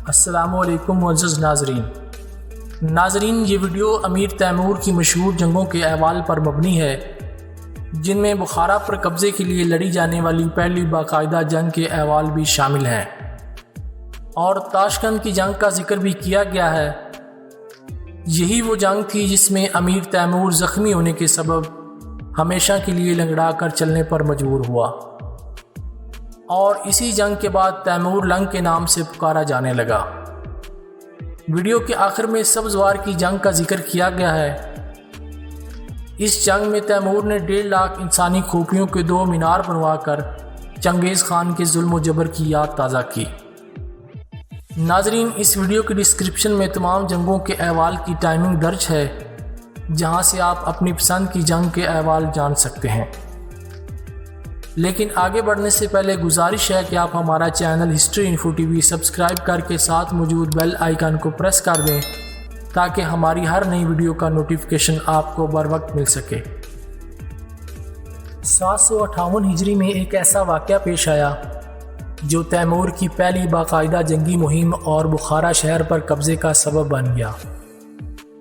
السلام علیکم معزز ناظرین، یہ ویڈیو امیر تیمور کی مشہور جنگوں کے احوال پر مبنی ہے، جن میں بخارا پر قبضے کے لیے لڑی جانے والی پہلی باقاعدہ جنگ کے احوال بھی شامل ہیں، اور تاشقند کی جنگ کا ذکر بھی کیا گیا ہے۔ یہی وہ جنگ تھی جس میں امیر تیمور زخمی ہونے کے سبب ہمیشہ کے لیے لنگڑا کر چلنے پر مجبور ہوا، اور اسی جنگ کے بعد تیمور لنگ کے نام سے پکارا جانے لگا۔ ویڈیو کے آخر میں سبز وار کی جنگ کا ذکر کیا گیا ہے۔ اس جنگ میں تیمور نے 1.5 لاکھ انسانی کھوپڑیوں کے 2 مینار بنوا کر چنگیز خان کے ظلم و جبر کی یاد تازہ کی۔ ناظرین، اس ویڈیو کی ڈسکرپشن میں تمام جنگوں کے احوال کی ٹائمنگ درج ہے، جہاں سے آپ اپنی پسند کی جنگ کے احوال جان سکتے ہیں۔ لیکن آگے بڑھنے سے پہلے گزارش ہے کہ آپ ہمارا channel history info T V subscribe کر کے ساتھ موجود بیل آئیکن کو پریس کر دیں تاکہ ہماری ہر نئی ویڈیو کا نوٹیفیکیشن آپ کو بر وقت مل سکے۔ 758 ہجری میں ایک ایسا واقعہ پیش آیا جو تیمور کی پہلی باقاعدہ جنگی مہم اور بخارا شہر پر قبضے کا سبب بن گیا۔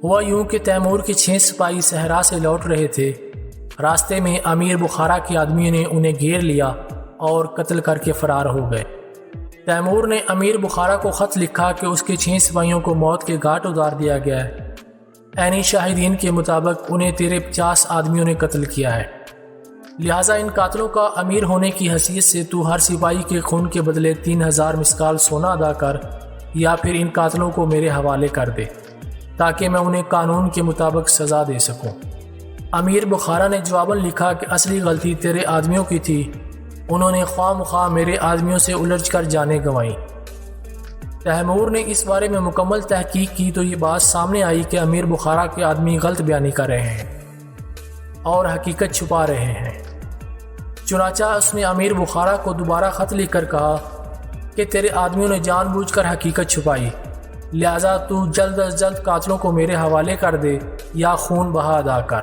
ہوا یوں کہ تیمور کے 6 سپاہی صحرا سے لوٹ رہے تھے۔ راستے میں امیر بخارا کے آدمیوں نے انہیں گھیر لیا اور قتل کر کے فرار ہو گئے۔ تیمور نے امیر بخارا کو خط لکھا کہ اس کے 6 سپاہیوں کو موت کے گھاٹ اتار دیا گیا ہے۔ عینی شاہدین کے مطابق انہیں تیرے 50 آدمیوں نے قتل کیا ہے، لہٰذا ان قاتلوں کا امیر ہونے کی حیثیت سے تو ہر سپاہی کے خون کے بدلے 3000 مسکال سونا ادا کر، یا پھر ان قاتلوں کو میرے حوالے کر دے تاکہ میں انہیں قانون کے مطابق سزا دے سکوں۔ امیر بخارا نے جواباً لکھا کہ اصلی غلطی تیرے آدمیوں کی تھی، انہوں نے خواہ مخواہ میرے آدمیوں سے الجھ کر جانیں گنوائیں۔ تیمور نے اس بارے میں مکمل تحقیق کی تو یہ بات سامنے آئی کہ امیر بخارا کے آدمی غلط بیانی کر رہے ہیں اور حقیقت چھپا رہے ہیں۔ چنانچہ اس نے امیر بخارا کو دوبارہ خط لکھ کر کہا کہ تیرے آدمیوں نے جان بوجھ کر حقیقت چھپائی، لہذا تو جلد از جلد قاتلوں کو میرے حوالے کر دے یا خون بہا ادا کر۔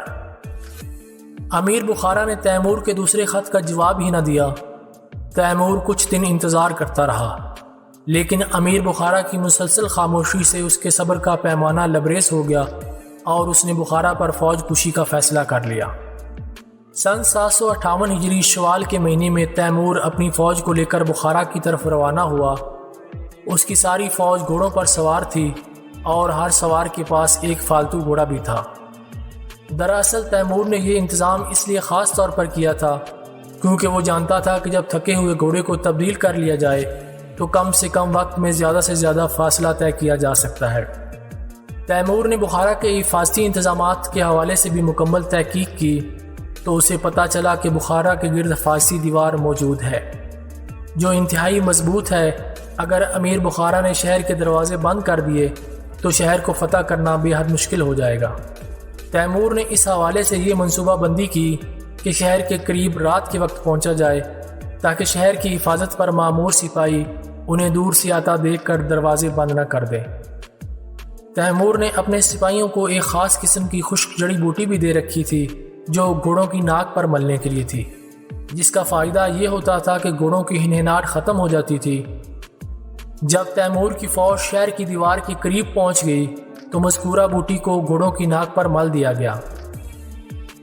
امیر بخارا نے تیمور کے دوسرے خط کا جواب ہی نہ دیا۔ تیمور کچھ دن انتظار کرتا رہا، لیکن امیر بخارا کی مسلسل خاموشی سے اس کے صبر کا پیمانہ لبریز ہو گیا اور اس نے بخارا پر فوج کشی کا فیصلہ کر لیا۔ سن 758 ہجری شوال کے مہینے میں تیمور اپنی فوج کو لے کر بخارا کی طرف روانہ ہوا۔ اس کی ساری فوج گھوڑوں پر سوار تھی اور ہر سوار کے پاس ایک فالتو گھوڑا بھی تھا۔ دراصل تیمور نے یہ انتظام اس لیے خاص طور پر کیا تھا کیونکہ وہ جانتا تھا کہ جب تھکے ہوئے گھوڑے کو تبدیل کر لیا جائے تو کم سے کم وقت میں زیادہ سے زیادہ فاصلہ طے کیا جا سکتا ہے۔ تیمور نے بخارا کے حفاظتی انتظامات کے حوالے سے بھی مکمل تحقیق کی تو اسے پتہ چلا کہ بخارا کے گرد حفاظتی دیوار موجود ہے جو انتہائی مضبوط ہے۔ اگر امیر بخارا نے شہر کے دروازے بند کر دیے تو شہر کو فتح کرنا بے حد مشکل ہو جائے گا۔ تیمور نے اس حوالے سے یہ منصوبہ بندی کی کہ شہر کے قریب رات کے وقت پہنچا جائے تاکہ شہر کی حفاظت پر مامور سپاہی انہیں دور سے آتا دیکھ کر دروازے بند نہ کر دیں۔ تیمور نے اپنے سپاہیوں کو ایک خاص قسم کی خشک جڑی بوٹی بھی دے رکھی تھی جو گھوڑوں کی ناک پر ملنے کے لیے تھی، جس کا فائدہ یہ ہوتا تھا کہ گھوڑوں کی ہنہناہٹ ختم ہو جاتی تھی۔ جب تیمور کی فوج شہر کی دیوار کے قریب پہنچ گئی تو مذکورہ بوٹی کو گھوڑوں کی ناک پر مل دیا گیا۔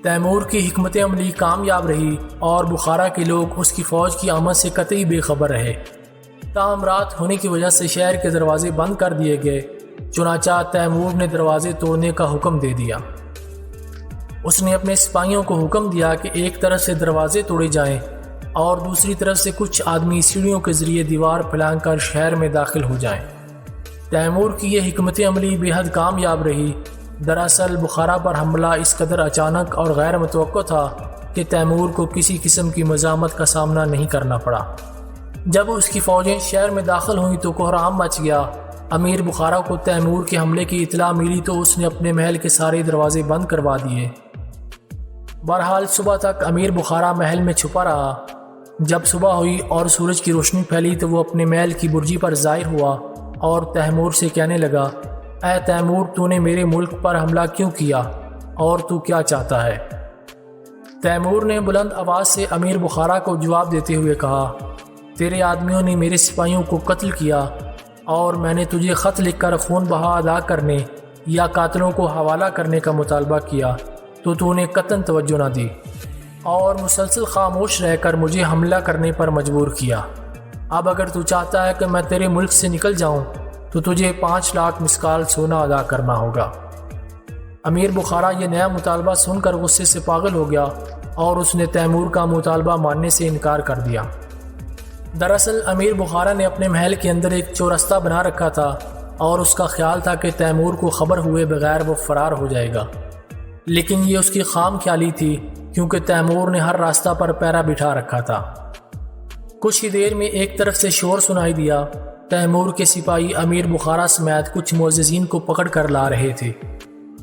تیمور کی حکمت عملی کامیاب رہی اور بخارا کے لوگ اس کی فوج کی آمد سے قطعی بے خبر رہے۔ تاہم رات ہونے کی وجہ سے شہر کے دروازے بند کر دیے گئے، چنانچہ تیمور نے دروازے توڑنے کا حکم دے دیا۔ اس نے اپنے سپاہیوں کو حکم دیا کہ ایک طرف سے دروازے توڑے جائیں اور دوسری طرف سے کچھ آدمی سیڑھیوں کے ذریعے دیوار پھلانگ کر شہر میں داخل ہو جائیں۔ تیمور کی یہ حکمت عملی بے حد کامیاب رہی۔ دراصل بخارا پر حملہ اس قدر اچانک اور غیر متوقع تھا کہ تیمور کو کسی قسم کی مزاحمت کا سامنا نہیں کرنا پڑا۔ جب اس کی فوجیں شہر میں داخل ہوئیں تو کوہرام مچ گیا۔ امیر بخارا کو تیمور کے حملے کی اطلاع ملی تو اس نے اپنے محل کے سارے دروازے بند کروا دیے۔ بہرحال صبح تک امیر بخارا محل میں چھپا رہا۔ جب صبح ہوئی اور سورج کی روشنی پھیلی تو وہ اپنے محل کی برجی پر ظاہر ہوا اور تیمور سے کہنے لگا، اے تیمور، تو نے میرے ملک پر حملہ کیوں کیا اور تو کیا چاہتا ہے؟ تیمور نے بلند آواز سے امیر بخارا کو جواب دیتے ہوئے کہا، تیرے آدمیوں نے میرے سپاہیوں کو قتل کیا، اور میں نے تجھے خط لکھ کر خون بہا ادا کرنے یا قاتلوں کو حوالہ کرنے کا مطالبہ کیا تو نے قطعاً توجہ نہ دی اور مسلسل خاموش رہ کر مجھے حملہ کرنے پر مجبور کیا۔ اب اگر تو چاہتا ہے کہ میں تیرے ملک سے نکل جاؤں تو تجھے 5 لاکھ مسکال سونا ادا کرنا ہوگا۔ امیر بخارا یہ نیا مطالبہ سن کر غصے سے پاگل ہو گیا اور اس نے تیمور کا مطالبہ ماننے سے انکار کر دیا۔ دراصل امیر بخارا نے اپنے محل کے اندر ایک چورستہ بنا رکھا تھا اور اس کا خیال تھا کہ تیمور کو خبر ہوئے بغیر وہ فرار ہو جائے گا، لیکن یہ اس کی خام خیالی تھی کیونکہ تیمور نے ہر راستہ پر پیرا بٹھا رکھا تھا۔ کچھ ہی دیر میں ایک طرف سے شور سنائی دیا۔ تیمور کے سپاہی امیر بخارا سمیت کچھ معززین کو پکڑ کر لا رہے تھے۔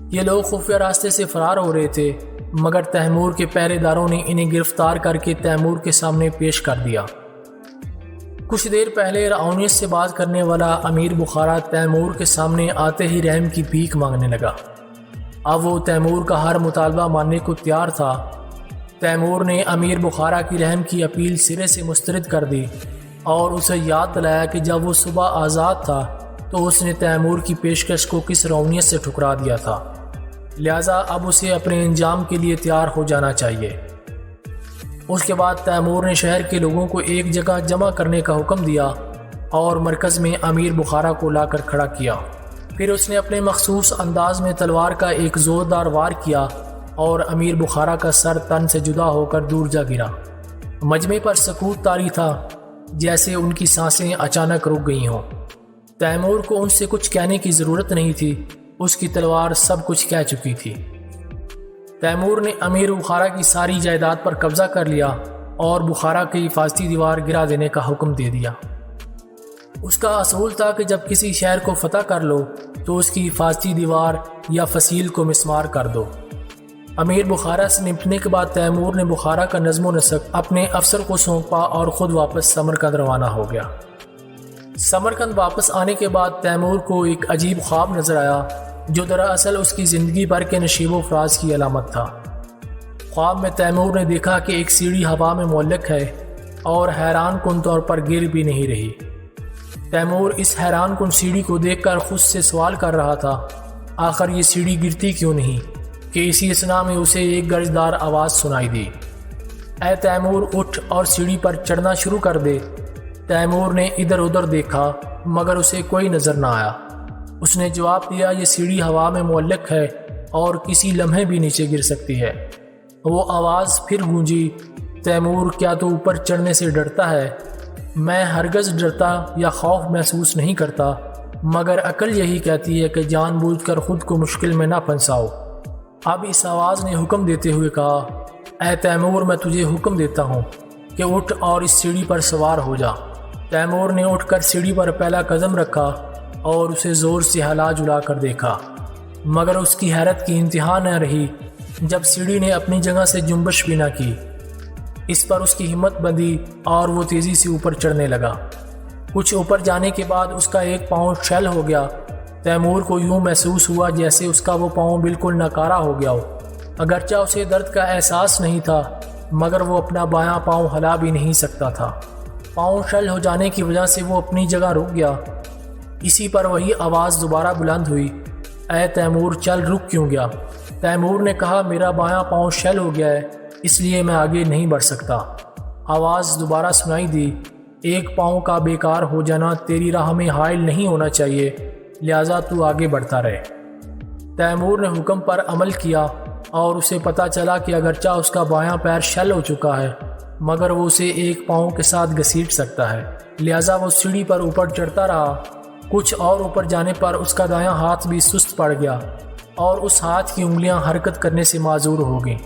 یہ لوگ خفیہ راستے سے فرار ہو رہے تھے، مگر تیمور کے پہرے داروں نے انہیں گرفتار کر کے تیمور کے سامنے پیش کر دیا۔ کچھ دیر پہلے رعونیت سے بات کرنے والا امیر بخارا تیمور کے سامنے آتے ہی رحم کی بھیک مانگنے لگا۔ اب وہ تیمور کا ہر مطالبہ ماننے کو تیار تھا۔ تیمور نے امیر بخارا کی رحم کی اپیل سرے سے مسترد کر دی اور اسے یاد دلایا کہ جب وہ صبح آزاد تھا تو اس نے تیمور کی پیشکش کو کس رعونیت سے ٹھکرا دیا تھا، لہٰذا اب اسے اپنے انجام کے لیے تیار ہو جانا چاہیے۔ اس کے بعد تیمور نے شہر کے لوگوں کو ایک جگہ جمع کرنے کا حکم دیا اور مرکز میں امیر بخارا کو لا کر کھڑا کیا۔ پھر اس نے اپنے مخصوص انداز میں تلوار کا ایک زوردار وار کیا اور امیر بخارا کا سر تن سے جدا ہو کر دور جا گرا۔ مجمع پر سکوت طاری تھا، جیسے ان کی سانسیں اچانک رک گئی ہوں۔ تیمور کو ان سے کچھ کہنے کی ضرورت نہیں تھی، اس کی تلوار سب کچھ کہہ چکی تھی۔ تیمور نے امیر بخارا کی ساری جائیداد پر قبضہ کر لیا اور بخارا کی حفاظتی دیوار گرا دینے کا حکم دے دیا۔ اس کا اصول تھا کہ جب کسی شہر کو فتح کر لو تو اس کی حفاظتی دیوار یا فصیل کو مسمار کر دو۔ امیر بخارا سے نمٹنے کے بعد تیمور نے بخارا کا نظم و نسق اپنے افسر کو سونپا اور خود واپس سمرقند روانہ ہو گیا۔ سمرقند واپس آنے کے بعد تیمور کو ایک عجیب خواب نظر آیا جو دراصل اس کی زندگی بھر کے نشیب و فراز کی علامت تھا۔ خواب میں تیمور نے دیکھا کہ ایک سیڑھی ہوا میں معلق ہے اور حیران کن طور پر گر بھی نہیں رہی۔ تیمور اس حیران کن سیڑھی کو دیکھ کر خود سے سوال کر رہا تھا، آخر یہ سیڑھی گرتی کیوں نہیں، کہ اسی اثنا میں اسے ایک گرجدار آواز سنائی دی، اے تیمور اٹھ اور سیڑھی پر چڑھنا شروع کر دے۔ تیمور نے ادھر ادھر دیکھا مگر اسے کوئی نظر نہ آیا۔ اس نے جواب دیا، یہ سیڑھی ہوا میں معلق ہے اور کسی لمحے بھی نیچے گر سکتی ہے۔ وہ آواز پھر گونجی، تیمور کیا تو اوپر چڑھنے سے ڈرتا ہے؟ میں ہرگز ڈرتا یا خوف محسوس نہیں کرتا، مگر عقل یہی کہتی ہے کہ جان بوجھ کر خود کو مشکل میں نہ پھنساؤ۔ اب اس آواز نے حکم دیتے ہوئے کہا، اے تیمور میں تجھے حکم دیتا ہوں کہ اٹھ اور اس سیڑھی پر سوار ہو جا۔ تیمور نے اٹھ کر سیڑھی پر پہلا قدم رکھا اور اسے زور سے ہلا جلا کر دیکھا، مگر اس کی حیرت کی انتہا نہ رہی جب سیڑھی نے اپنی جگہ سے جنبش بھی نہ کی۔ اس پر اس کی ہمت بندھی اور وہ تیزی سے اوپر چڑھنے لگا۔ کچھ اوپر جانے کے بعد اس کا ایک پاؤں شل ہو گیا۔ تیمور کو یوں محسوس ہوا جیسے اس کا وہ پاؤں بالکل ناکارہ ہو گیا ہو۔ اگرچہ اسے درد کا احساس نہیں تھا مگر وہ اپنا بایاں پاؤں ہلا بھی نہیں سکتا تھا۔ پاؤں شل ہو جانے کی وجہ سے وہ اپنی جگہ رک گیا۔ اسی پر وہی آواز دوبارہ بلند ہوئی، اے تیمور چل رک کیوں گیا؟ تیمور نے کہا، میرا بایاں پاؤں شل ہو گیا ہے اس لیے میں آگے نہیں بڑھ سکتا۔ آواز دوبارہ سنائی دی، ایک پاؤں کا بیکار ہو جانا تیری راہ میں حائل نہیں ہونا چاہیے، لہٰذا تو آگے بڑھتا رہے۔ تیمور نے حکم پر عمل کیا اور اسے پتہ چلا کہ اگرچہ اس کا بایاں پیر شل ہو چکا ہے مگر وہ اسے ایک پاؤں کے ساتھ گھسیٹ سکتا ہے، لہٰذا وہ سیڑھی پر اوپر چڑھتا رہا۔ کچھ اور اوپر جانے پر اس کا دایاں ہاتھ بھی سست پڑ گیا اور اس ہاتھ کی انگلیاں حرکت کرنے سے معذور ہو گئیں۔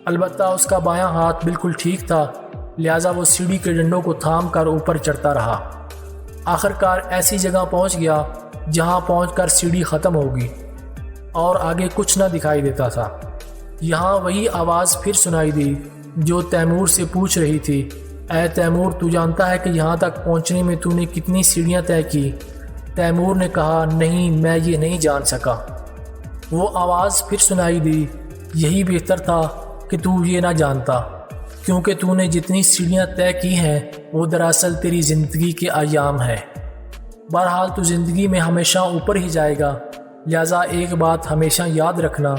البتہ اس کا بایاں ہاتھ بالکل ٹھیک تھا، لہٰذا وہ سیڑھی کے ڈنڈوں کو تھام کر اوپر چڑھتا رہا۔ آخرکار ایسی جگہ پہنچ گیا جہاں پہنچ کر سیڑھی ختم ہوگی اور آگے کچھ نہ دکھائی دیتا تھا۔ یہاں وہی آواز پھر سنائی دی جو تیمور سے پوچھ رہی تھی، اے تیمور تو جانتا ہے کہ یہاں تک پہنچنے میں تو نے کتنی سیڑھیاں طے کی؟ تیمور نے کہا، نہیں میں یہ نہیں جان سکا۔ وہ آواز پھر سنائی دی، یہی بہتر تھا کہ تو یہ نہ جانتا، کیونکہ تو نے جتنی سیڑھیاں طے کی ہیں وہ دراصل تیری زندگی کے ایام ہیں۔ بہرحال تو زندگی میں ہمیشہ اوپر ہی جائے گا، لہٰذا ایک بات ہمیشہ یاد رکھنا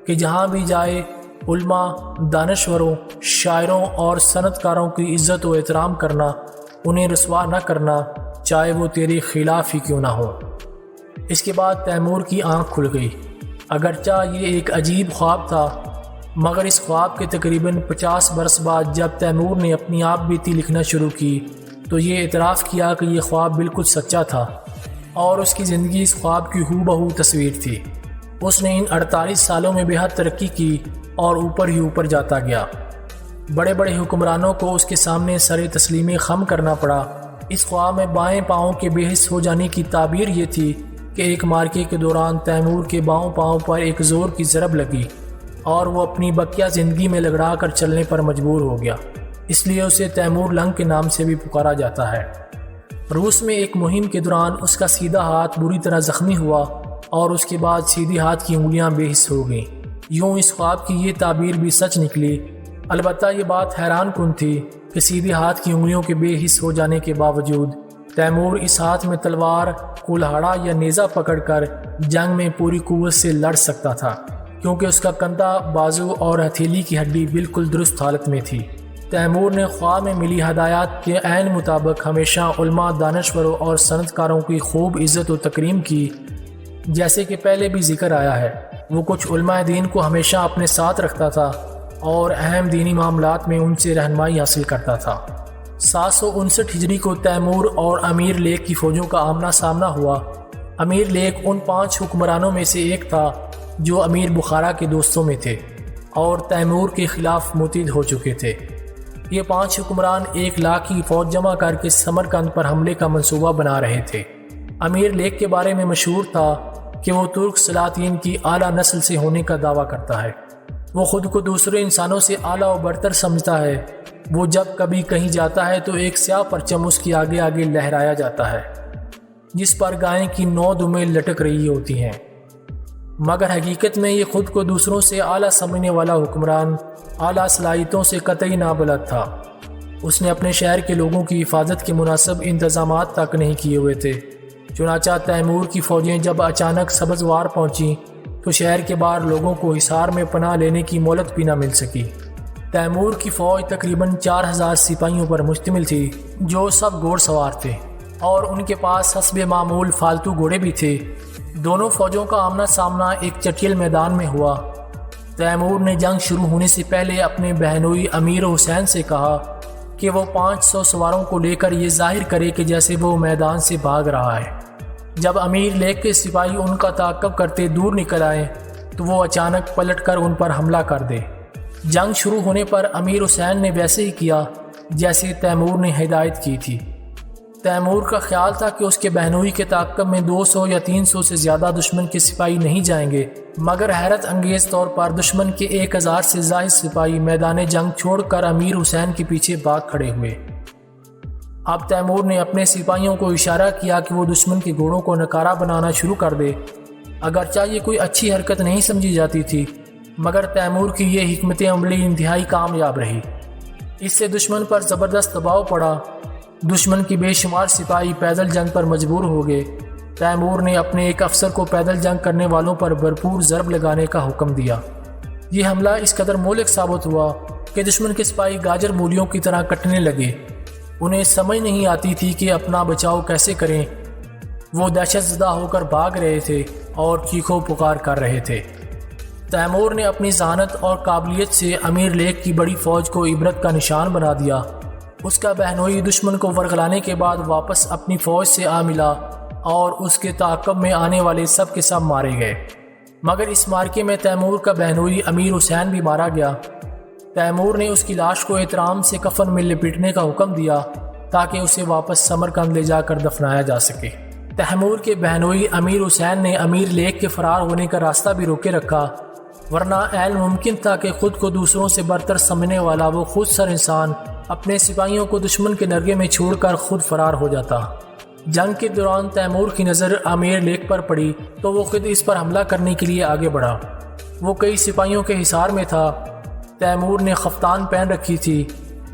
کہ جہاں بھی جائے علماء، دانشوروں، شاعروں اور صنعت کاروں کی عزت و احترام کرنا، انہیں رسوا نہ کرنا، چاہے وہ تیرے خلاف ہی کیوں نہ ہو۔ اس کے بعد تیمور کی آنکھ کھل گئی۔ اگرچہ یہ ایک عجیب خواب تھا، مگر اس خواب کے تقریباً 50 برس بعد جب تیمور نے اپنی آپ بیتی لکھنا شروع کی تو یہ اعتراف کیا کہ یہ خواب بالکل سچا تھا اور اس کی زندگی اس خواب کی ہو بہو تصویر تھی۔ اس نے ان 48 سالوں میں بے حد ترقی کی اور اوپر ہی اوپر جاتا گیا۔ بڑے بڑے حکمرانوں کو اس کے سامنے سر تسلیم خم کرنا پڑا۔ اس خواب میں بائیں پاؤں کے بے حس ہو جانے کی تعبیر یہ تھی کہ ایک مارکے کے دوران تیمور کے بائیں پاؤں پر ایک زور کی ضرب لگی اور وہ اپنی بقیہ زندگی میں لگڑا کر چلنے پر مجبور ہو گیا، اس لیے اسے تیمور لنگ کے نام سے بھی پکارا جاتا ہے۔ روس میں ایک مہم کے دوران اس کا سیدھا ہاتھ بری طرح زخمی ہوا اور اس کے بعد سیدھی ہاتھ کی انگلیاں بے حس ہو گئیں۔ یوں اس خواب کی یہ تعبیر بھی سچ نکلی۔ البتہ یہ بات حیران کن تھی کہ سیدھی ہاتھ کی انگلیوں کے بے حس ہو جانے کے باوجود تیمور اس ہاتھ میں تلوار، کولہاڑا یا نیزہ پکڑ کر جنگ میں پوری قوت سے لڑ سکتا تھا، کیونکہ اس کا کندھا، بازو اور ہتھیلی کی ہڈی بالکل درست حالت میں تھی۔ تیمور نے خواب میں ملی ہدایات کے عین مطابق ہمیشہ علماء، دانشوروں اور صنعت کاروں کی خوب عزت و تکریم کی۔ جیسے کہ پہلے بھی ذکر آیا ہے، وہ کچھ علماء دین کو ہمیشہ اپنے ساتھ رکھتا تھا اور اہم دینی معاملات میں ان سے رہنمائی حاصل کرتا تھا۔ 759 ہجری کو تیمور اور امیر لیک کی فوجوں کا آمنا سامنا ہوا۔ امیر لیک ان 5 حکمرانوں میں سے ایک تھا جو امیر بخارا کے دوستوں میں تھے اور تیمور کے خلاف متحد ہو چکے تھے۔ یہ 5 حکمران 1 لاکھ کی فوج جمع کر کے سمرقند پر حملے کا منصوبہ بنا رہے تھے۔ امیر لیک کے بارے میں مشہور تھا کہ وہ ترک سلاطین کی اعلیٰ نسل سے ہونے کا دعویٰ کرتا ہے۔ وہ خود کو دوسرے انسانوں سے اعلیٰ و برتر سمجھتا ہے۔ وہ جب کبھی کہیں جاتا ہے تو ایک سیاہ پرچم اس کی آگے آگے لہرایا جاتا ہے جس پر گائے کی 9 دمیں لٹک رہی ہوتی ہیں، مگر حقیقت میں یہ خود کو دوسروں سے اعلیٰ سمجھنے والا حکمران اعلیٰ صلاحیتوں سے قطعی نابلد تھا۔ اس نے اپنے شہر کے لوگوں کی حفاظت کے مناسب انتظامات تک نہیں کیے ہوئے تھے۔ چنانچہ تیمور کی فوجیں جب اچانک سبزوار پہنچیں تو شہر کے باہر لوگوں کو حصار میں پناہ لینے کی مہلت بھی نہ مل سکی۔ تیمور کی فوج تقریباً 4000 سپاہیوں پر مشتمل تھی جو سب گھوڑ سوار تھے اور ان کے پاس حسب معمول فالتو گھوڑے بھی تھے۔ دونوں فوجوں کا آمنا سامنا ایک چٹیل میدان میں ہوا۔ تیمور نے جنگ شروع ہونے سے پہلے اپنے بہنوئی امیر حسین سے کہا کہ وہ 500 سواروں کو لے کر یہ ظاہر کرے کہ جیسے وہ میدان سے بھاگ رہا ہے۔ جب امیر لیک کے سپاہی ان کا تعاقب کرتے دور نکل آئے تو وہ اچانک پلٹ کر ان پر حملہ کر دے۔ جنگ شروع ہونے پر امیر حسین نے ویسے ہی کیا جیسے تیمور نے ہدایت کی تھی۔ تیمور کا خیال تھا کہ اس کے بہنوئی کے تعاقب میں 200 یا 300 سے زیادہ دشمن کے سپاہی نہیں جائیں گے، مگر حیرت انگیز طور پر دشمن کے 1000 سے زائد سپاہی میدان جنگ چھوڑ کر امیر حسین کے پیچھے بھاگ کھڑے ہوئے۔ اب تیمور نے اپنے سپاہیوں کو اشارہ کیا کہ وہ دشمن کے گھوڑوں کو نکارہ بنانا شروع کر دے۔ اگرچہ یہ کوئی اچھی حرکت نہیں سمجھی جاتی تھی، مگر تیمور کی یہ حکمت عملی انتہائی کامیاب رہی۔ اس سے دشمن پر زبردست دباؤ پڑا۔ دشمن کی بے شمار سپاہی پیدل جنگ پر مجبور ہو گئے۔ تیمور نے اپنے ایک افسر کو پیدل جنگ کرنے والوں پر بھرپور ضرب لگانے کا حکم دیا۔ یہ حملہ اس قدر مہلک ثابت ہوا کہ دشمن کے سپاہی گاجر مولیوں کی طرح کٹنے لگے۔ انہیں سمجھ نہیں آتی تھی کہ اپنا بچاؤ کیسے کریں۔ وہ دہشت زدہ ہو کر بھاگ رہے تھے اور چیخو پکار کر رہے تھے۔ تیمور نے اپنی ذہانت اور قابلیت سے امیر لیک کی بڑی فوج کو عبرت کا نشان بنا دیا۔ اس کا بہنوئی دشمن کو ورغلانے کے بعد واپس اپنی فوج سے آ ملا اور اس کے تعاقب میں آنے والے سب کے سب مارے گئے، مگر اس مارکے میں تیمور کا بہنوئی امیر حسین بھی مارا گیا۔ تیمور نے اس کی لاش کو احترام سے کفن میں لپیٹنے کا حکم دیا تاکہ اسے واپس سمرقند لے جا کر دفنایا جا سکے۔ تیمور کے بہنوئی امیر حسین نے امیر لیک کے فرار ہونے کا راستہ بھی روکے رکھا، ورنہ عین ممکن تھا کہ خود کو دوسروں سے برتر سمجھنے والا وہ خود سر انسان اپنے سپاہیوں کو دشمن کے نرغے میں چھوڑ کر خود فرار ہو جاتا۔ جنگ کے دوران تیمور کی نظر امیر لیک پر پڑی تو وہ خود اس پر حملہ کرنے کے لیے آگے بڑھا۔ وہ کئی سپاہیوں کے حصار میں تھا۔ تیمور نے خفتان پہن رکھی تھی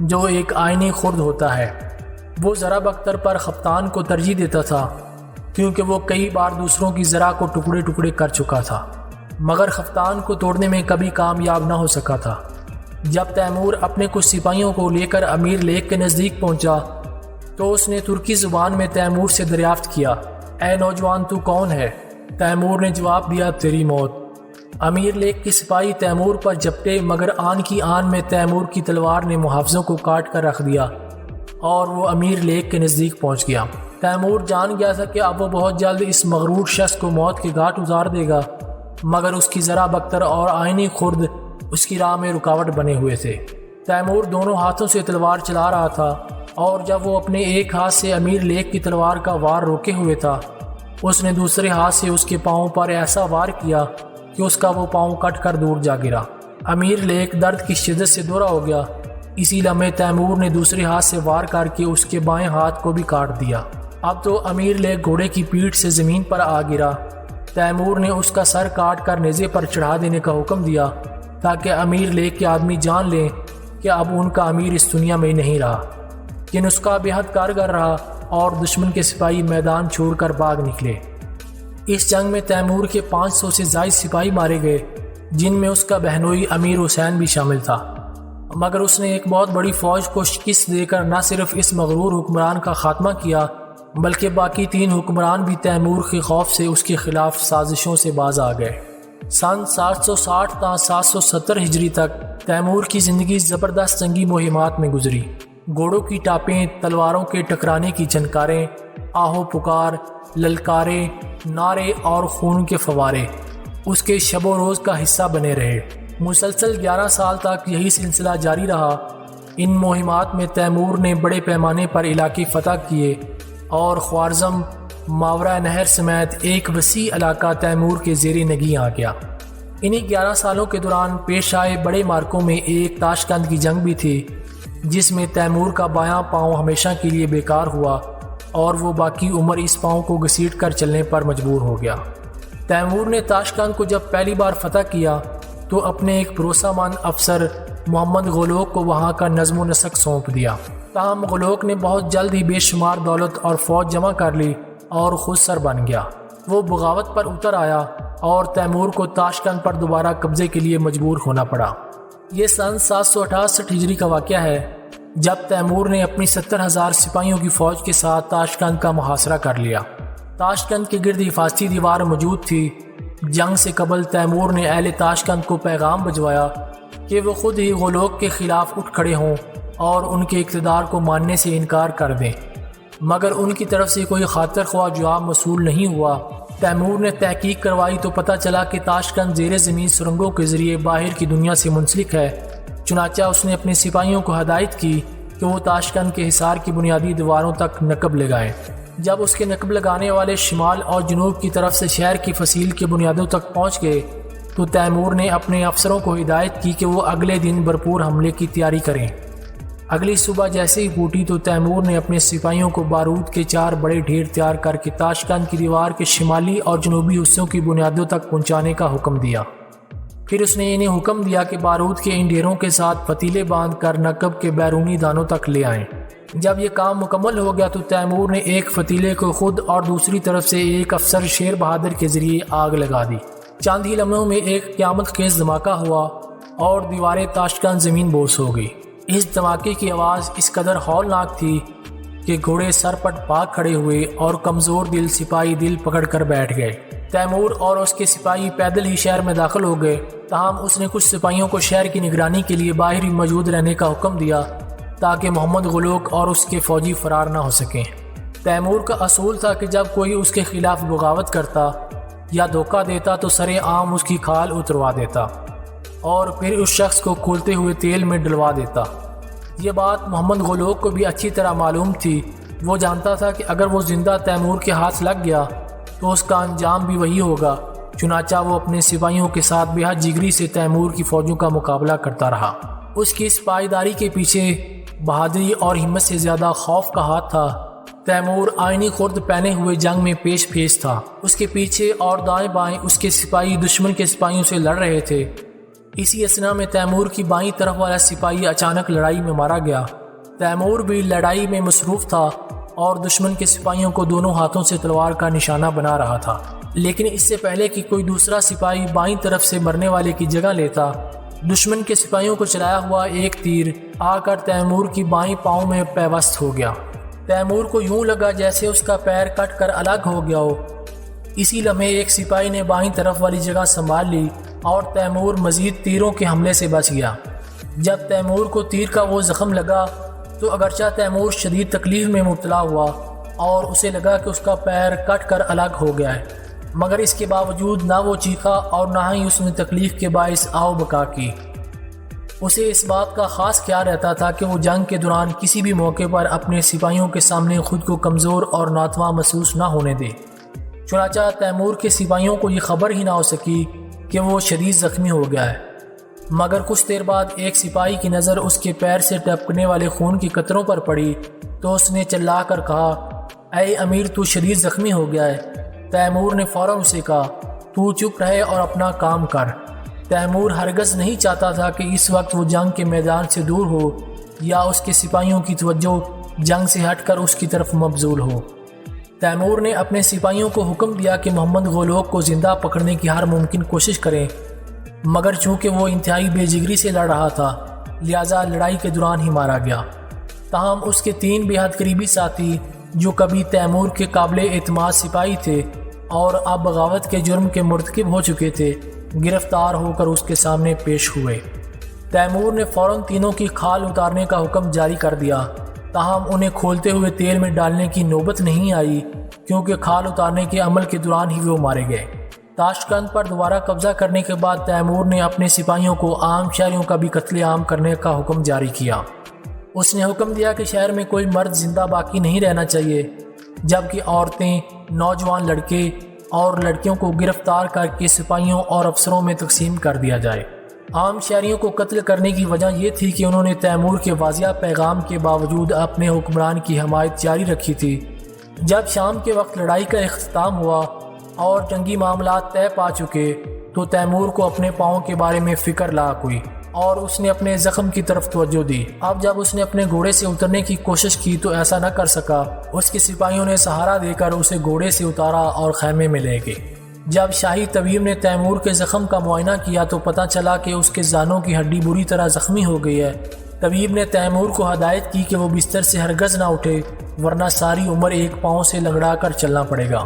جو ایک آئینی خرد ہوتا ہے۔ وہ ضرب اختر پر خفتان کو ترجیح دیتا تھا کیونکہ وہ کئی بار دوسروں کی زرع کو ٹکڑے ٹکڑے کر چکا تھا، مگر خفتان کو توڑنے میں کبھی کامیاب نہ ہو سکا تھا۔ جب تیمور اپنے کچھ سپاہیوں کو لے کر امیر لیک کے نزدیک پہنچا تو اس نے ترکی زبان میں تیمور سے دریافت کیا، اے نوجوان تو کون ہے؟ تیمور نے جواب دیا، تیری موت۔ امیر لیک کے سپاہی تیمور پر جھپٹے، مگر آن کی آن میں تیمور کی تلوار نے محافظوں کو کاٹ کر رکھ دیا اور وہ امیر لیک کے نزدیک پہنچ گیا۔ تیمور جان گیا تھا کہ اب وہ بہت جلد اس مغرور شخص کو موت کے گھاٹ اتار دے گا، مگر اس کی ذرا بختر اور آئینی خرد اس کی راہ میں رکاوٹ بنے ہوئے تھے۔ تیمور دونوں ہاتھوں سے تلوار چلا رہا تھا اور جب وہ اپنے ایک ہاتھ سے امیر لیک کی تلوار کا وار روکے ہوئے تھا، اس نے دوسرے ہاتھ سے اس کے پاؤں پر ایسا وار کیا کہ اس کا وہ پاؤں کٹ کر دور جا گرا۔ امیر لیک درد کی شدت سے دورہ ہو گیا۔ اسی لمحے تیمور نے دوسرے ہاتھ سے وار کر کے اس کے بائیں ہاتھ کو بھی کاٹ دیا۔ اب تو امیر لیک گھوڑے کی پیٹھ سے زمین پر آ گرا۔ تیمور نے اس کا سر کاٹ کر نیزے پر چڑھا دینے کا حکم دیا تاکہ امیر لیک کے آدمی جان لیں کہ اب ان کا امیر اس دنیا میں نہیں رہا۔ یہ نسخہ بے حد کارگر رہا اور دشمن کے سپاہی میدان چھوڑ کر بھاگ نکلے۔ اس جنگ میں تیمور کے 500 سے زائد سپاہی مارے گئے، جن میں اس کا بہنوئی امیر حسین بھی شامل تھا، مگر اس نے ایک بہت بڑی فوج کو شکست دے کر نہ صرف اس مغرور حکمران کا خاتمہ کیا بلکہ باقی 3 حکمران بھی تیمور کے خوف سے اس کے خلاف سازشوں سے باز آ گئے۔ سن 760 تا 770 ہجری تک تیمور کی زندگی زبردست جنگی مہمات میں گزری۔ گھوڑوں کی ٹاپیں، تلواروں کے ٹکرانے کی جھنکاریں، آہو پکار، للکارے، نعرے اور خون کے فوارے اس کے شب و روز کا حصہ بنے رہے۔ مسلسل 11 سال تک یہی سلسلہ جاری رہا۔ ان مہمات میں تیمور نے بڑے پیمانے پر علاقے فتح کیے اور خوارزم، ماورا نہر سمیت ایک وسیع علاقہ تیمور کے زیر نگیں آ گیا۔ انہی 11 سالوں کے دوران پیش آئے بڑے مارکوں میں ایک تاشقند کی جنگ بھی تھی، جس میں تیمور کا بایاں پاؤں ہمیشہ کے لیے بیکار ہوا اور وہ باقی عمر اس پاؤں کو گھسیٹ کر چلنے پر مجبور ہو گیا۔ تیمور نے تاشقند کو جب پہلی بار فتح کیا تو اپنے ایک بھروسہ مند افسر محمد غلوک کو وہاں کا نظم و نسق سونپ دیا۔ تاہم غلوک نے بہت جلد ہی بے شمار دولت اور فوج جمع کر لی اور خود سر بن گیا۔ وہ بغاوت پر اتر آیا اور تیمور کو تاشقند پر دوبارہ قبضے کے لیے مجبور ہونا پڑا۔ یہ سن 768 ہجری کا واقعہ ہے جب تیمور نے اپنی 70,000 سپاہیوں کی فوج کے ساتھ تاشقند کا محاصرہ کر لیا۔ تاشقند کے گرد حفاظتی دیوار موجود تھی۔ جنگ سے قبل تیمور نے اہل تاشقند کو پیغام بھجوایا کہ وہ خود ہی غلوک کے خلاف اٹھ کھڑے ہوں اور ان کے اقتدار کو ماننے سے انکار کر دیں، مگر ان کی طرف سے کوئی خاطر خواہ جواب موصول نہیں ہوا۔ تیمور نے تحقیق کروائی تو پتہ چلا کہ تاشقند زیر زمین سرنگوں کے ذریعے باہر کی دنیا سے منسلک ہے۔ چنانچہ اس نے اپنے سپاہیوں کو ہدایت کی کہ وہ تاشقند کے حصار کی بنیادی دیواروں تک نقب لگائیں۔ جب اس کے نقب لگانے والے شمال اور جنوب کی طرف سے شہر کی فصیل کے بنیادوں تک پہنچ گئے تو تیمور نے اپنے افسروں کو ہدایت کی کہ وہ اگلے دن بھرپور حملے کی تیاری کریں۔ اگلی صبح جیسے ہی پھوٹی تو تیمور نے اپنے سپاہیوں کو بارود کے 4 بڑے ڈھیر تیار کر کے تاشقند کی دیوار کے شمالی اور جنوبی حصوں کی بنیادوں تک پہنچانے کا حکم دیا۔ پھر اس نے انہیں حکم دیا کہ بارود کے ان ڈھیروں کے ساتھ پتیلے باندھ کر نقب کے بیرونی دانوں تک لے آئیں۔ جب یہ کام مکمل ہو گیا تو تیمور نے ایک فتیلے کو خود اور دوسری طرف سے ایک افسر شیر بہادر کے ذریعے آگ لگا دی۔ چند ہی لمحوں میں ایک قیامت خیز دھماکہ ہوا اور دیواریں تاشقند زمین بوس ہو گئی۔ اس دھماکے کی آواز اس قدر ہولناک تھی کہ گھوڑے سر پٹ بھاگ کھڑے ہوئے اور کمزور دل سپاہی دل پکڑ کر بیٹھ گئے۔ تیمور اور اس کے سپاہی پیدل ہی شہر میں داخل ہو گئے، تاہم اس نے کچھ سپاہیوں کو شہر کی نگرانی کے لیے باہر ہی موجود رہنے کا حکم دیا تاکہ محمد غلوک اور اس کے فوجی فرار نہ ہو سکیں۔ تیمور کا اصول تھا کہ جب کوئی اس کے خلاف بغاوت کرتا یا دھوکہ دیتا تو سرے عام اس کی کھال اتروا دیتا اور پھر اس شخص کو کھولتے ہوئے تیل میں ڈلوا دیتا۔ یہ بات محمد غلوک کو بھی اچھی طرح معلوم تھی۔ وہ جانتا تھا کہ اگر وہ زندہ تیمور کے ہاتھ لگ گیا تو اس کا انجام بھی وہی ہوگا۔ چنانچہ وہ اپنے سپاہیوں کے ساتھ بے حد جگری سے تیمور کی فوجوں کا مقابلہ کرتا رہا۔ اس کی اس پائیداری کے پیچھے بہادری اور ہمت سے زیادہ خوف کا ہاتھ تھا۔ تیمور آئینی خرد پہنے ہوئے جنگ میں پیش پیش تھا۔ اس کے پیچھے اور دائیں بائیں اس کے سپاہی دشمن کے سپاہیوں سے لڑ رہے تھے۔ اسی اثنا میں تیمور کی بائیں طرف والا سپاہی اچانک لڑائی میں مارا گیا۔ تیمور بھی لڑائی میں مصروف تھا اور دشمن کے سپاہیوں کو دونوں ہاتھوں سے تلوار کا نشانہ بنا رہا تھا، لیکن اس سے پہلے کہ کوئی دوسرا سپاہی بائیں طرف سے مرنے والے کی جگہ لیتا، دشمن کے سپاہیوں کو چلایا ہوا ایک تیر آ کر تیمور کی بائیں پاؤں میں پیوست ہو گیا۔ تیمور کو یوں لگا جیسے اس کا پیر کٹ کر الگ ہو گیا ہو۔ اسی لمحے ایک سپاہی نے بائیں طرف والی جگہ سنبھال لی اور تیمور مزید تیروں کے حملے سے بچ گیا۔ جب تیمور کو تیر کا وہ زخم لگا تو اگرچہ تیمور شدید تکلیف میں مبتلا ہوا اور اسے لگا کہ اس کا پیر کٹ کر الگ ہو گیا ہے، مگر اس کے باوجود نہ وہ چیخا اور نہ ہی اس نے تکلیف کے باعث آؤ بکا کی۔ اسے اس بات کا خاص خیال رہتا تھا کہ وہ جنگ کے دوران کسی بھی موقع پر اپنے سپاہیوں کے سامنے خود کو کمزور اور ناتواں محسوس نہ ہونے دے۔ چنانچہ تیمور کے سپاہیوں کو یہ خبر ہی نہ ہو سکی کہ وہ شدید زخمی ہو گیا ہے، مگر کچھ دیر بعد ایک سپاہی کی نظر اس کے پیر سے ٹپکنے والے خون کی قطروں پر پڑی تو اس نے چلا کر کہا، اے امیر، تو شدید زخمی ہو گیا ہے۔ تیمور نے فوراً اسے کہا، تو چپ رہے اور اپنا کام کر۔ تیمور ہرگز نہیں چاہتا تھا کہ اس وقت وہ جنگ کے میدان سے دور ہو یا اس کے سپاہیوں کی توجہ جنگ سے ہٹ کر اس کی طرف مبذول ہو۔ تیمور نے اپنے سپاہیوں کو حکم دیا کہ محمد غولوک کو زندہ پکڑنے کی ہر ممکن کوشش کریں، مگر چونکہ وہ انتہائی بے جگری سے لڑ رہا تھا لہٰذا لڑائی کے دوران ہی مارا گیا۔ تاہم اس کے 3 بے حد قریبی ساتھی جو کبھی تیمور کے قابل اعتماد سپاہی تھے اور اب بغاوت کے جرم کے مرتکب ہو چکے تھے، گرفتار ہو کر اس کے سامنے پیش ہوئے۔ تیمور نے فوراً تینوں کی کھال اتارنے کا حکم جاری کر دیا، تاہم انہیں کھولتے ہوئے تیل میں ڈالنے کی نوبت نہیں آئی کیونکہ کھال اتارنے کے عمل کے دوران ہی وہ مارے گئے۔ تاشقند پر دوبارہ قبضہ کرنے کے بعد تیمور نے اپنے سپاہیوں کو عام شہریوں کا بھی قتل عام کرنے کا حکم جاری کیا۔ اس نے حکم دیا کہ شہر میں کوئی مرد زندہ باقی نہیں رہنا چاہیے، جبکہ عورتیں، نوجوان لڑکے اور لڑکیوں کو گرفتار کر کے سپاہیوں اور افسروں میں تقسیم کر دیا جائے۔ عام شہریوں کو قتل کرنے کی وجہ یہ تھی کہ انہوں نے تیمور کے واضح پیغام کے باوجود اپنے حکمران کی حمایت جاری رکھی تھی۔ جب شام کے وقت لڑائی کا اختتام ہوا اور جنگی معاملات طے پا چکے تو تیمور کو اپنے پاؤں کے بارے میں فکر لاحق ہوئی اور اس نے اپنے زخم کی طرف توجہ دی۔ اب جب اس نے اپنے گھوڑے سے اترنے کی کوشش کی تو ایسا نہ کر سکا۔ اس کے سپاہیوں نے سہارا دے کر اسے گھوڑے سے اتارا اور خیمے میں لے گئے۔ جب شاہی طبیب نے تیمور کے زخم کا معائنہ کیا تو پتہ چلا کہ اس کے زانوں کی ہڈی بری طرح زخمی ہو گئی ہے۔ طبیب نے تیمور کو ہدایت کی کہ وہ بستر سے ہرگز نہ اٹھے ورنہ ساری عمر ایک پاؤں سے لنگڑا کر چلنا پڑے گا۔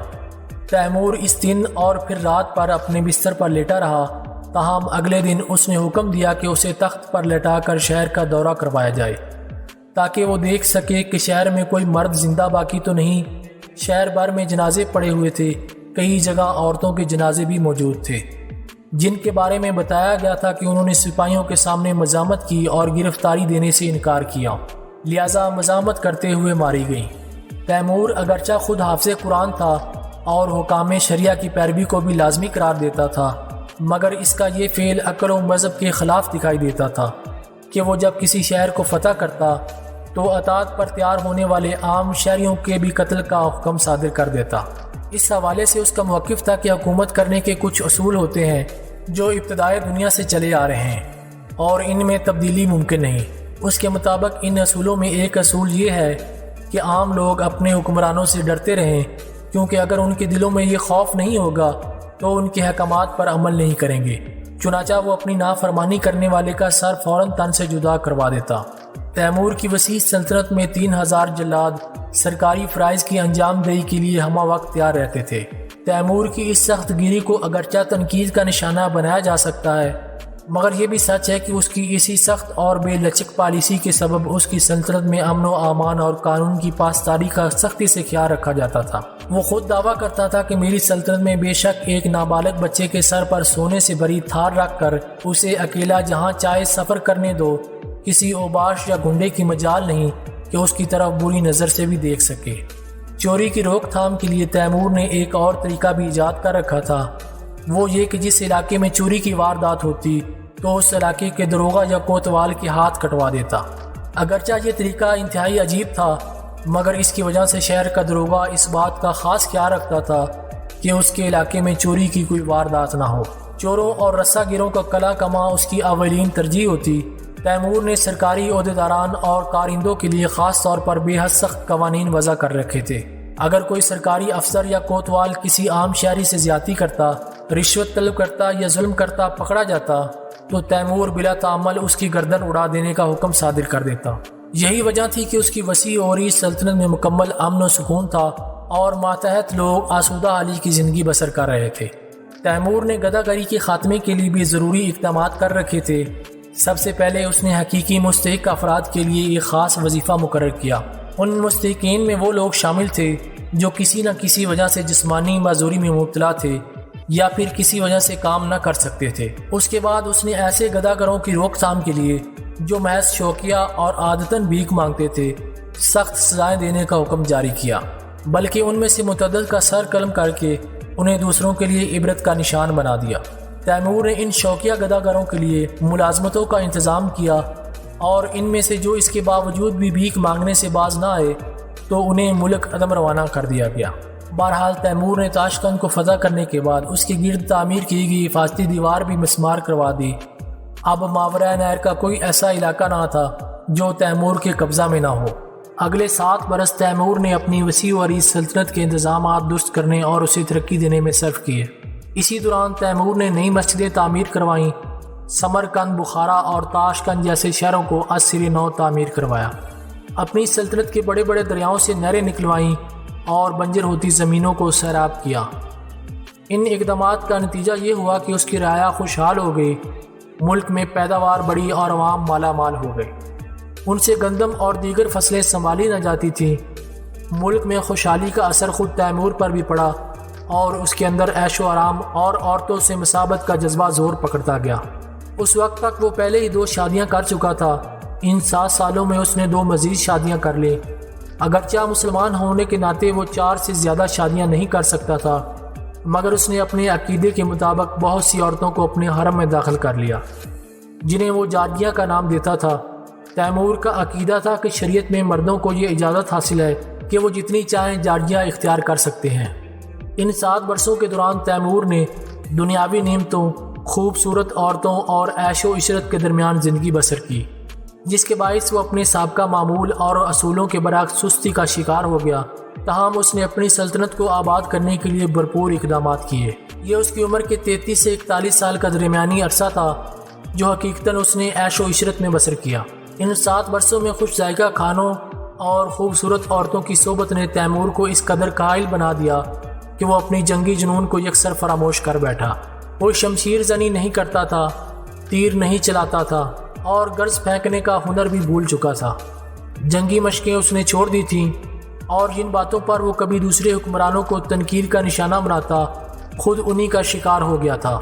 تیمور اس دن اور پھر رات پر اپنے بستر پر لیٹا رہا، تاہم اگلے دن اس نے حکم دیا کہ اسے تخت پر لٹا کر شہر کا دورہ کروایا جائے تاکہ وہ دیکھ سکے کہ شہر میں کوئی مرد زندہ باقی تو نہیں۔ شہر بھر میں جنازے پڑے ہوئے تھے، کئی جگہ عورتوں کے جنازے بھی موجود تھے جن کے بارے میں بتایا گیا تھا کہ انہوں نے سپاہیوں کے سامنے مزاحمت کی اور گرفتاری دینے سے انکار کیا، لہذا مزاحمت کرتے ہوئے ماری گئیں۔ تیمور اگرچہ خود حافظ قرآن تھا اور حکام شریعہ کی پیروی کو بھی لازمی قرار دیتا تھا، مگر اس کا یہ فعل عقل و مذہب کے خلاف دکھائی دیتا تھا کہ وہ جب کسی شہر کو فتح کرتا تو اطاعت پر تیار ہونے والے عام شہریوں کے بھی قتل کا حکم صادر کر دیتا۔ اس حوالے سے اس کا موقف تھا کہ حکومت کرنے کے کچھ اصول ہوتے ہیں جو ابتدائی دنیا سے چلے آ رہے ہیں اور ان میں تبدیلی ممکن نہیں۔ اس کے مطابق ان اصولوں میں ایک اصول یہ ہے کہ عام لوگ اپنے حکمرانوں سے ڈرتے رہیں، کیونکہ اگر ان کے دلوں میں یہ خوف نہیں ہوگا تو ان کے احکامات پر عمل نہیں کریں گے۔ چنانچہ وہ اپنی نافرمانی کرنے والے کا سر فوراً تن سے جدا کروا دیتا۔ تیمور کی وسیع سلطنت میں 3000 جلاد سرکاری فرائض کی انجام دہی کے لیے ہمہ وقت تیار رہتے تھے۔ تیمور کی اس سخت گیری کو اگرچہ تنقید کا نشانہ بنایا جا سکتا ہے، مگر یہ بھی سچ ہے کہ اس کی اسی سخت اور بے لچک پالیسی کے سبب اس کی سلطنت میں امن و امان اور قانون کی پاسداری کا سختی سے خیال رکھا جاتا تھا۔ وہ خود دعویٰ کرتا تھا کہ میری سلطنت میں بے شک ایک نابالغ بچے کے سر پر سونے سے بھری تھار رکھ کر اسے اکیلا جہاں چاہے سفر کرنے دو، کسی اوباش یا گنڈے کی مجال نہیں کہ اس کی طرف بری نظر سے بھی دیکھ سکے۔ چوری کی روک تھام کے لیے تیمور نے ایک اور طریقہ بھی ایجاد کر رکھا تھا، وہ یہ کہ جس علاقے میں چوری کی واردات ہوتی تو اس علاقے کے دروغہ یا کوتوال کے ہاتھ کٹوا دیتا۔ اگرچہ یہ طریقہ انتہائی عجیب تھا، مگر اس کی وجہ سے شہر کا دروغہ اس بات کا خاص خیال رکھتا تھا کہ اس کے علاقے میں چوری کی کوئی واردات نہ ہو۔ چوروں اور رسہ گیروں کا کلا کما اس کی اولین ترجیح ہوتی، تیمور نے سرکاری عہدیداران اور کارندوں کے لیے خاص طور پر بے حد سخت قوانین وضع کر رکھے تھے۔ اگر کوئی سرکاری افسر یا کوتوال کسی عام شہری سے زیادتی کرتا، رشوت طلب کرتا یا ظلم کرتا پکڑا جاتا تو تیمور بلا تعمل اس کی گردن اڑا دینے کا حکم صادر کر دیتا۔ یہی وجہ تھی کہ اس کی وسیع اور اس سلطنت میں مکمل امن و سکون تھا اور ماتحت لوگ آسودہ حالی کی زندگی بسر کر رہے تھے۔ تیمور نے غداگری کے خاتمے کے لیے بھی ضروری اقدامات کر رکھے تھے۔ سب سے پہلے اس نے حقیقی مستحق افراد کے لیے ایک خاص وظیفہ مقرر کیا۔ ان مستحقین میں وہ لوگ شامل تھے جو کسی نہ کسی وجہ سے جسمانی معذوری میں مبتلا تھے یا پھر کسی وجہ سے کام نہ کر سکتے تھے۔ اس کے بعد اس نے ایسے غداگروں کی روک تھام کے لیے جو محض شوقیہ اور عادتاً بھیک مانگتے تھے سخت سزائیں دینے کا حکم جاری کیا، بلکہ ان میں سے متعدد کا سر قلم کر کے انہیں دوسروں کے لیے عبرت کا نشان بنا دیا۔ تیمور نے ان شوقیہ غداگروں کے لیے ملازمتوں کا انتظام کیا اور ان میں سے جو اس کے باوجود بھی بھیک مانگنے سے باز نہ آئے تو انہیں ملک عدم روانہ کر دیا گیا۔ بہرحال تیمور نے تاشقند کو فتح کرنے کے بعد اس کے گرد تعمیر کی گئی حفاظتی دیوار بھی مسمار کروا دی۔ اب ماورا نہر کا کوئی ایسا علاقہ نہ تھا جو تیمور کے قبضہ میں نہ ہو۔ اگلے 7 برس تیمور نے اپنی وسیع و عریض سلطنت کے انتظامات درست کرنے اور اسے ترقی دینے میں صرف کیے۔ اسی دوران تیمور نے نئی مسجدیں تعمیر کروائیں، سمرقند، بخارا اور تاشقند جیسے شہروں کو از سر نو تعمیر کروایا۔ اپنی سلطنت کے بڑے بڑے دریاؤں سے نہریں نکلوائیں اور بنجر ہوتی زمینوں کو سیراب کیا۔ ان اقدامات کا نتیجہ یہ ہوا کہ اس کی رعایا خوشحال ہو گئی، ملک میں پیداوار بڑھی اور عوام مالا مال ہو گئے۔ ان سے گندم اور دیگر فصلیں سنبھالی نہ جاتی تھیں۔ ملک میں خوشحالی کا اثر خود تیمور پر بھی پڑا اور اس کے اندر عیش و آرام اور عورتوں سے مسابت کا جذبہ زور پکڑتا گیا۔ اس وقت تک وہ پہلے ہی 2 شادیاں کر چکا تھا۔ ان 7 سالوں میں اس نے 2 مزید شادیاں کر لی۔ اگرچہ مسلمان ہونے کے ناطے وہ 4 سے زیادہ شادیاں نہیں کر سکتا تھا، مگر اس نے اپنے عقیدے کے مطابق بہت سی عورتوں کو اپنے حرم میں داخل کر لیا، جنہیں وہ جارجیہ کا نام دیتا تھا۔ تیمور کا عقیدہ تھا کہ شریعت میں مردوں کو یہ اجازت حاصل ہے کہ وہ جتنی چاہیں جارجیہ اختیار کر سکتے ہیں۔ ان 7 برسوں کے دوران تیمور نے دنیاوی نعمتوں، خوبصورت عورتوں اور عیش و عشرت کے درمیان زندگی بسر کی، جس کے باعث وہ اپنے سابقہ معمول اور اصولوں کے برعکس سستی کا شکار ہو گیا۔ تاہم اس نے اپنی سلطنت کو آباد کرنے کے لیے بھرپور اقدامات کیے۔ یہ اس کی عمر کے 33 سے 41 سال کا درمیانی عرصہ تھا جو حقیقتاً اس نے عیش و عشرت میں بسر کیا۔ ان 7 برسوں میں خوش ذائقہ کھانوں اور خوبصورت عورتوں کی صحبت نے تیمور کو اس قدر قائل بنا دیا کہ وہ اپنی جنگی جنون کو یکسر فراموش کر بیٹھا۔ وہ شمشیر زنی نہیں کرتا تھا، تیر نہیں چلاتا تھا اور گرز پھینکنے کا ہنر بھی بھول چکا تھا۔ جنگی مشقیں اس نے چھوڑ دی تھیں اور جن باتوں پر وہ کبھی دوسرے حکمرانوں کو تنقید کا نشانہ بناتا خود انہی کا شکار ہو گیا تھا۔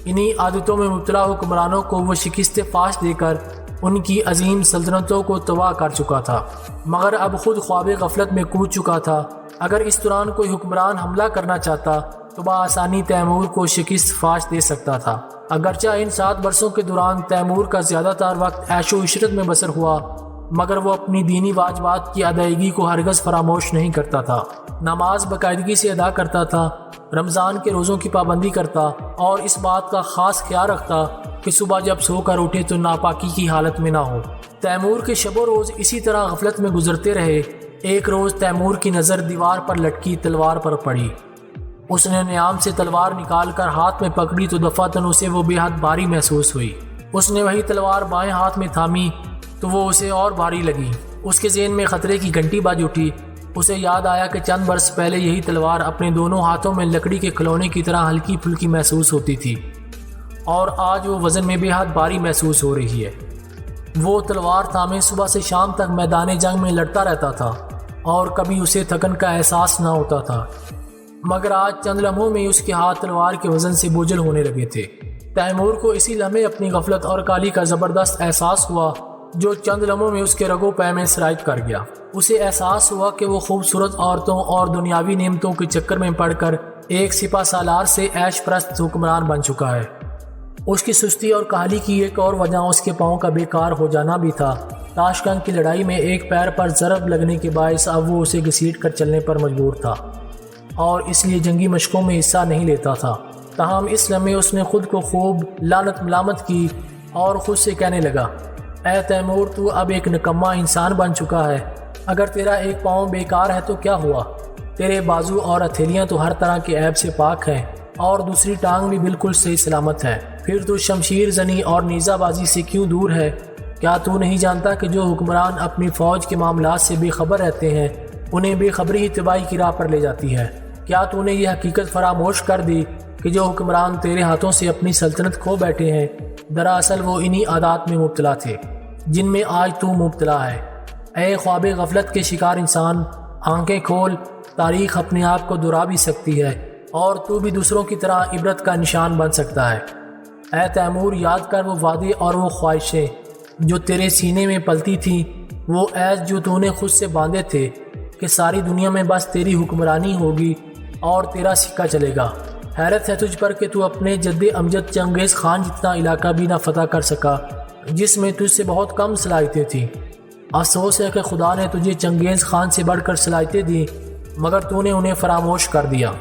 انہی عادتوں میں مبتلا حکمرانوں کو وہ شکست فاش دے کر ان کی عظیم سلطنتوں کو تباہ کر چکا تھا، مگر اب خود خواب غفلت میں کود چکا تھا۔ اگر اس دوران کوئی حکمران حملہ کرنا چاہتا تو بآسانی تیمور کو شکست فاش دے سکتا تھا۔ اگرچہ ان 7 برسوں کے دوران تیمور کا زیادہ تر وقت عیش و عشرت میں بسر ہوا، مگر وہ اپنی دینی واجبات کی ادائیگی کو ہرگز فراموش نہیں کرتا تھا۔ نماز باقاعدگی سے ادا کرتا تھا، رمضان کے روزوں کی پابندی کرتا اور اس بات کا خاص خیال رکھتا کہ صبح جب سو کر اٹھے تو ناپاکی کی حالت میں نہ ہو۔ تیمور کے شب و روز اسی طرح غفلت میں گزرتے رہے۔ ایک روز تیمور کی نظر دیوار پر لٹکی تلوار پر پڑی۔ اس نے نیام سے تلوار نکال کر ہاتھ میں پکڑی تو دفعتاً اسے وہ بے حد بھاری محسوس ہوئی۔ اس نے وہی تلوار بائیں ہاتھ میں تھامی تو وہ اسے اور بھاری لگی۔ اس کے ذہن میں خطرے کی گھنٹی بج اٹھی۔ اسے یاد آیا کہ چند برس پہلے یہی تلوار اپنے دونوں ہاتھوں میں لکڑی کے کھلونے کی طرح ہلکی پھلکی محسوس ہوتی تھی اور آج وہ وزن میں بے حد بھاری محسوس ہو رہی ہے۔ وہ تلوار تھامے صبح سے شام تک میدان جنگ میں لڑتا رہتا تھا اور کبھی اسے تھکن کا احساس نہ ہوتا تھا، مگر آج چند لمحوں میں اس کے ہاتھ تلوار کے وزن سے بوجھل ہونے لگے تھے۔ تیمور کو اسی لمحے اپنی غفلت اور کالی کا زبردست احساس ہوا جو چند لمحوں میں اس کے رگو پے میں سرایت کر گیا۔ اسے احساس ہوا کہ وہ خوبصورت عورتوں اور دنیاوی نعمتوں کے چکر میں پڑ کر ایک سپہ سالار سے عیش پرست حکمران بن چکا ہے۔ اس کی سستی اور کاہلی کی ایک اور وجہ اس کے پاؤں کا بیکار ہو جانا بھی تھا۔ تاشقند کی لڑائی میں ایک پیر پر ضرب لگنے کے باعث اب وہ اسے گھسیٹ کر چلنے پر مجبور تھا اور اس لیے جنگی مشقوں میں حصہ نہیں لیتا تھا۔ تاہم اس لمحے اس نے خود کو خوب لعنت ملامت کی اور خود سے کہنے لگا، اے تیمور تو اب ایک نکما انسان بن چکا ہے، اگر تیرا ایک پاؤں بیکار ہے تو کیا ہوا؟ تیرے بازو اور ہتھیلیاں تو ہر طرح کے عیب سے پاک ہیں اور دوسری ٹانگ بھی بالکل صحیح سلامت ہے، پھر تو شمشیر زنی اور نیزہ بازی سے کیوں دور ہے؟ کیا تو نہیں جانتا کہ جو حکمران اپنی فوج کے معاملات سے بے خبر رہتے ہیں انہیں بے خبری ہی تباہی کی راہ پر لے جاتی ہے؟ کیا تو نے یہ حقیقت فراموش کر دی کہ جو حکمران تیرے ہاتھوں سے اپنی سلطنت کھو بیٹھے ہیں دراصل وہ انہی عادات میں مبتلا تھے جن میں آج تو مبتلا ہے؟ اے خواب غفلت کے شکار انسان، آنکھیں کھول، تاریخ اپنے آپ کو دہرا بھی سکتی ہے اور تو بھی دوسروں کی طرح عبرت کا نشان بن سکتا ہے۔ اے تیمور، یاد کر وہ وعدے اور وہ خواہشیں جو تیرے سینے میں پلتی تھیں، وہ عہد جو تو نے خود سے باندھے تھے کہ ساری دنیا میں بس تیری حکمرانی ہوگی اور تیرا سکہ چلے گا۔ حیرت ہے تجھ پر کہ تو اپنے جد امجد چنگیز خان جتنا علاقہ بھی نہ فتح کر سکا جس میں تجھ سے بہت کم صلاحیتیں تھیں۔ افسوس ہے کہ خدا نے تجھے چنگیز خان سے بڑھ کر صلاحیتیں دیں مگر تو نے انہیں فراموش کر دیا۔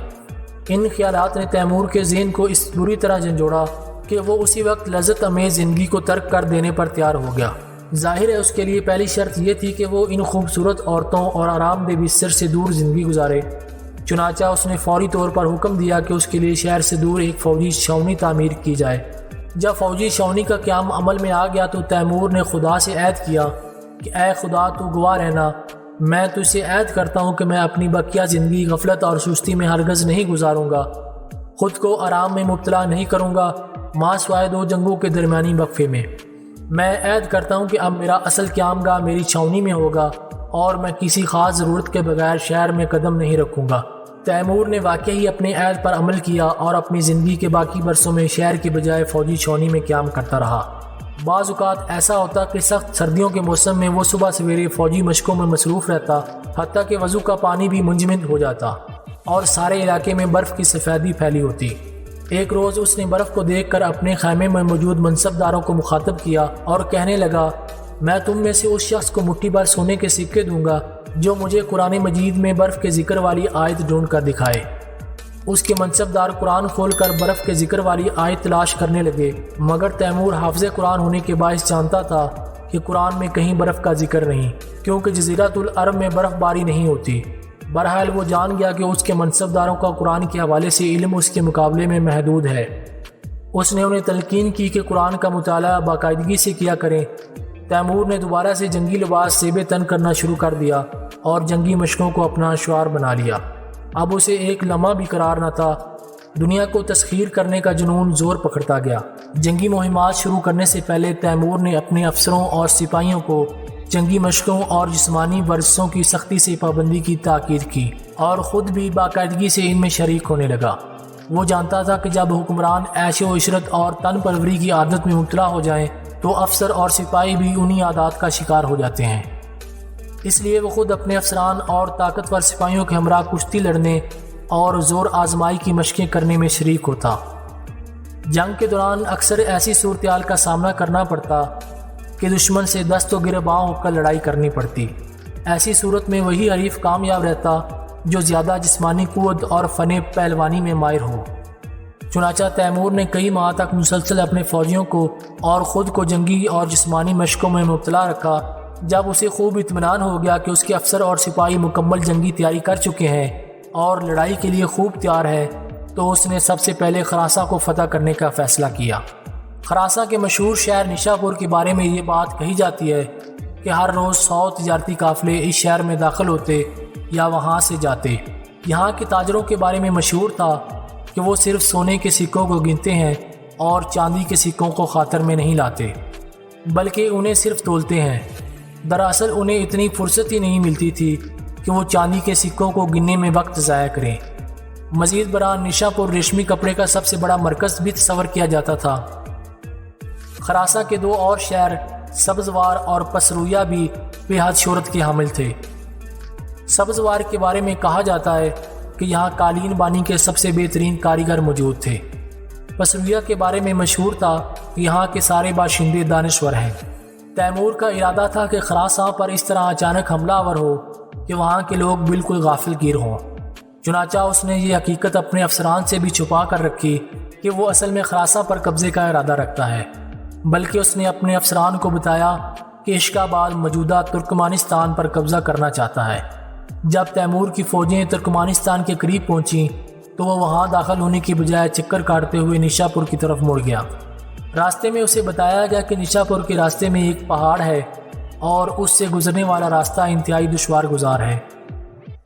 ان خیالات نے تیمور کے ذہن کو اس بری طرح جھنجھوڑا کہ وہ اسی وقت لذت امیز زندگی کو ترک کر دینے پر تیار ہو گیا۔ ظاہر ہے اس کے لیے پہلی شرط یہ تھی کہ وہ ان خوبصورت عورتوں اور آرام دہ بستر سے دور زندگی گزارے۔ چنانچہ اس نے فوری طور پر حکم دیا کہ اس کے لیے شہر سے دور ایک فوجی چھاؤنی تعمیر کی جائے۔ جب فوجی چھاؤنی کا قیام عمل میں آ گیا تو تیمور نے خدا سے عہد کیا کہ اے خدا تو گواہ رہنا، میں تجھ سے عہد کرتا ہوں کہ میں اپنی بقیہ زندگی غفلت اور سستی میں ہرگز نہیں گزاروں گا، خود کو آرام میں مبتلا نہیں کروں گا ماں سوائے 2 جنگوں کے درمیانی وقفے میں۔ میں عہد کرتا ہوں کہ اب میرا اصل قیام گاہ میری چھاؤنی میں ہوگا اور میں کسی خاص ضرورت کے بغیر شہر میں قدم نہیں رکھوں گا۔ تیمور نے واقعی اپنے عہد پر عمل کیا اور اپنی زندگی کے باقی برسوں میں شہر کی بجائے فوجی چھاؤنی میں قیام کرتا رہا۔ بعض اوقات ایسا ہوتا کہ سخت سردیوں کے موسم میں وہ صبح سویرے فوجی مشقوں میں مصروف رہتا، حتیٰ کہ وضو کا پانی بھی منجمد ہو جاتا اور سارے علاقے میں برف کی سفیدی پھیلی ہوتی۔ ایک روز اس نے برف کو دیکھ کر اپنے خیمے میں موجود منصبداروں کو مخاطب کیا اور کہنے لگا، میں تم میں سے اس شخص کو مٹھی بھر سونے کے سکے دوں گا جو مجھے قرآن مجید میں برف کے ذکر والی آیت ڈھونڈ کر دکھائے۔ اس کے منصبدار قرآن کھول کر برف کے ذکر والی آیت تلاش کرنے لگے، مگر تیمور حافظ قرآن ہونے کے باعث جانتا تھا کہ قرآن میں کہیں برف کا ذکر نہیں، کیونکہ جزیرۃ العرب میں برف باری نہیں ہوتی۔ بہرحال وہ جان گیا کہ اس کے منصبداروں کا قرآن کے حوالے سے علم اس کے مقابلے میں محدود ہے۔ اس نے انہیں تلقین کی کہ قرآن کا مطالعہ باقاعدگی سے کیا کریں۔ تیمور نے دوبارہ سے جنگی لباس زیب تن کرنا شروع کر دیا اور جنگی مشقوں کو اپنا شعار بنا لیا۔ اب اسے ایک لمحہ بھی قرار نہ تھا، دنیا کو تسخیر کرنے کا جنون زور پکڑتا گیا۔ جنگی مہمات شروع کرنے سے پہلے تیمور نے اپنے افسروں اور سپاہیوں کو جنگی مشقوں اور جسمانی ورزشوں کی سختی سے پابندی کی تاکید کی اور خود بھی باقاعدگی سے ان میں شریک ہونے لگا۔ وہ جانتا تھا کہ جب حکمران عیش و عشرت اور تن پروری کی عادت میں مبتلا ہو جائیں تو افسر اور سپاہی بھی انہی عادات کا شکار ہو جاتے ہیں۔ اس لیے وہ خود اپنے افسران اور طاقتور سپاہیوں کے ہمراہ کشتی لڑنے اور زور آزمائی کی مشقیں کرنے میں شریک ہوتا۔ جنگ کے دوران اکثر ایسی صورتحال کا سامنا کرنا پڑتا کہ دشمن سے دست و گریباں ہو کر لڑائی کرنی پڑتی۔ ایسی صورت میں وہی حریف کامیاب رہتا جو زیادہ جسمانی قوت اور فن پہلوانی میں ماہر ہو۔ چنانچہ تیمور نے کئی ماہ تک مسلسل اپنے فوجیوں کو اور خود کو جنگی اور جسمانی مشقوں میں مبتلا رکھا۔ جب اسے خوب اطمینان ہو گیا کہ اس کے افسر اور سپاہی مکمل جنگی تیاری کر چکے ہیں اور لڑائی کے لیے خوب تیار ہے تو اس نے سب سے پہلے خراساں کو فتح کرنے کا فیصلہ کیا۔ خراساں کے مشہور شہر نشاپور کے بارے میں یہ بات کہی جاتی ہے کہ ہر روز 100 تجارتی قافلے اس شہر میں داخل ہوتے یا وہاں سے جاتے۔ یہاں کے تاجروں کے بارے میں مشہور تھا کہ وہ صرف سونے کے سکوں کو گنتے ہیں اور چاندی کے سکوں کو خاطر میں نہیں لاتے بلکہ انہیں صرف تولتے ہیں۔ دراصل انہیں اتنی فرصت ہی نہیں ملتی تھی کہ وہ چاندی کے سکوں کو گننے میں وقت ضائع کریں۔ مزید برآں نشاپور ریشمی کپڑے کا سب سے بڑا مرکز بھی تصور کیا جاتا تھا۔ خراساں کے 2 اور شہر سبزوار اور پسرویا بھی بے حد شہرت کے حامل تھے۔ سبزوار کے بارے میں کہا جاتا ہے کہ یہاں قالین بانی کے سب سے بہترین کاریگر موجود تھے۔ پسرویا کے بارے میں مشہور تھا کہ یہاں کے سارے باشندے دانشور ہیں۔ تیمور کا ارادہ تھا کہ خراساں پر اس طرح اچانک حملہ آور ہو کہ وہاں کے لوگ بالکل غافل گیر ہوں۔ چنانچہ اس نے یہ حقیقت اپنے افسران سے بھی چھپا کر رکھی کہ وہ اصل میں خراساں پر قبضے کا ارادہ رکھتا ہے، بلکہ اس نے اپنے افسران کو بتایا کہ اشکاباد موجودہ ترکمانستان پر قبضہ کرنا چاہتا ہے۔ جب تیمور کی فوجیں ترکمانستان کے قریب پہنچیں تو وہ وہاں داخل ہونے کی بجائے چکر کاٹتے ہوئے نیشا پور کی طرف مڑ گیا۔ راستے میں اسے بتایا گیا کہ نیشا پور کے راستے میں ایک پہاڑ ہے اور اس سے گزرنے والا راستہ انتہائی دشوار گزار ہے۔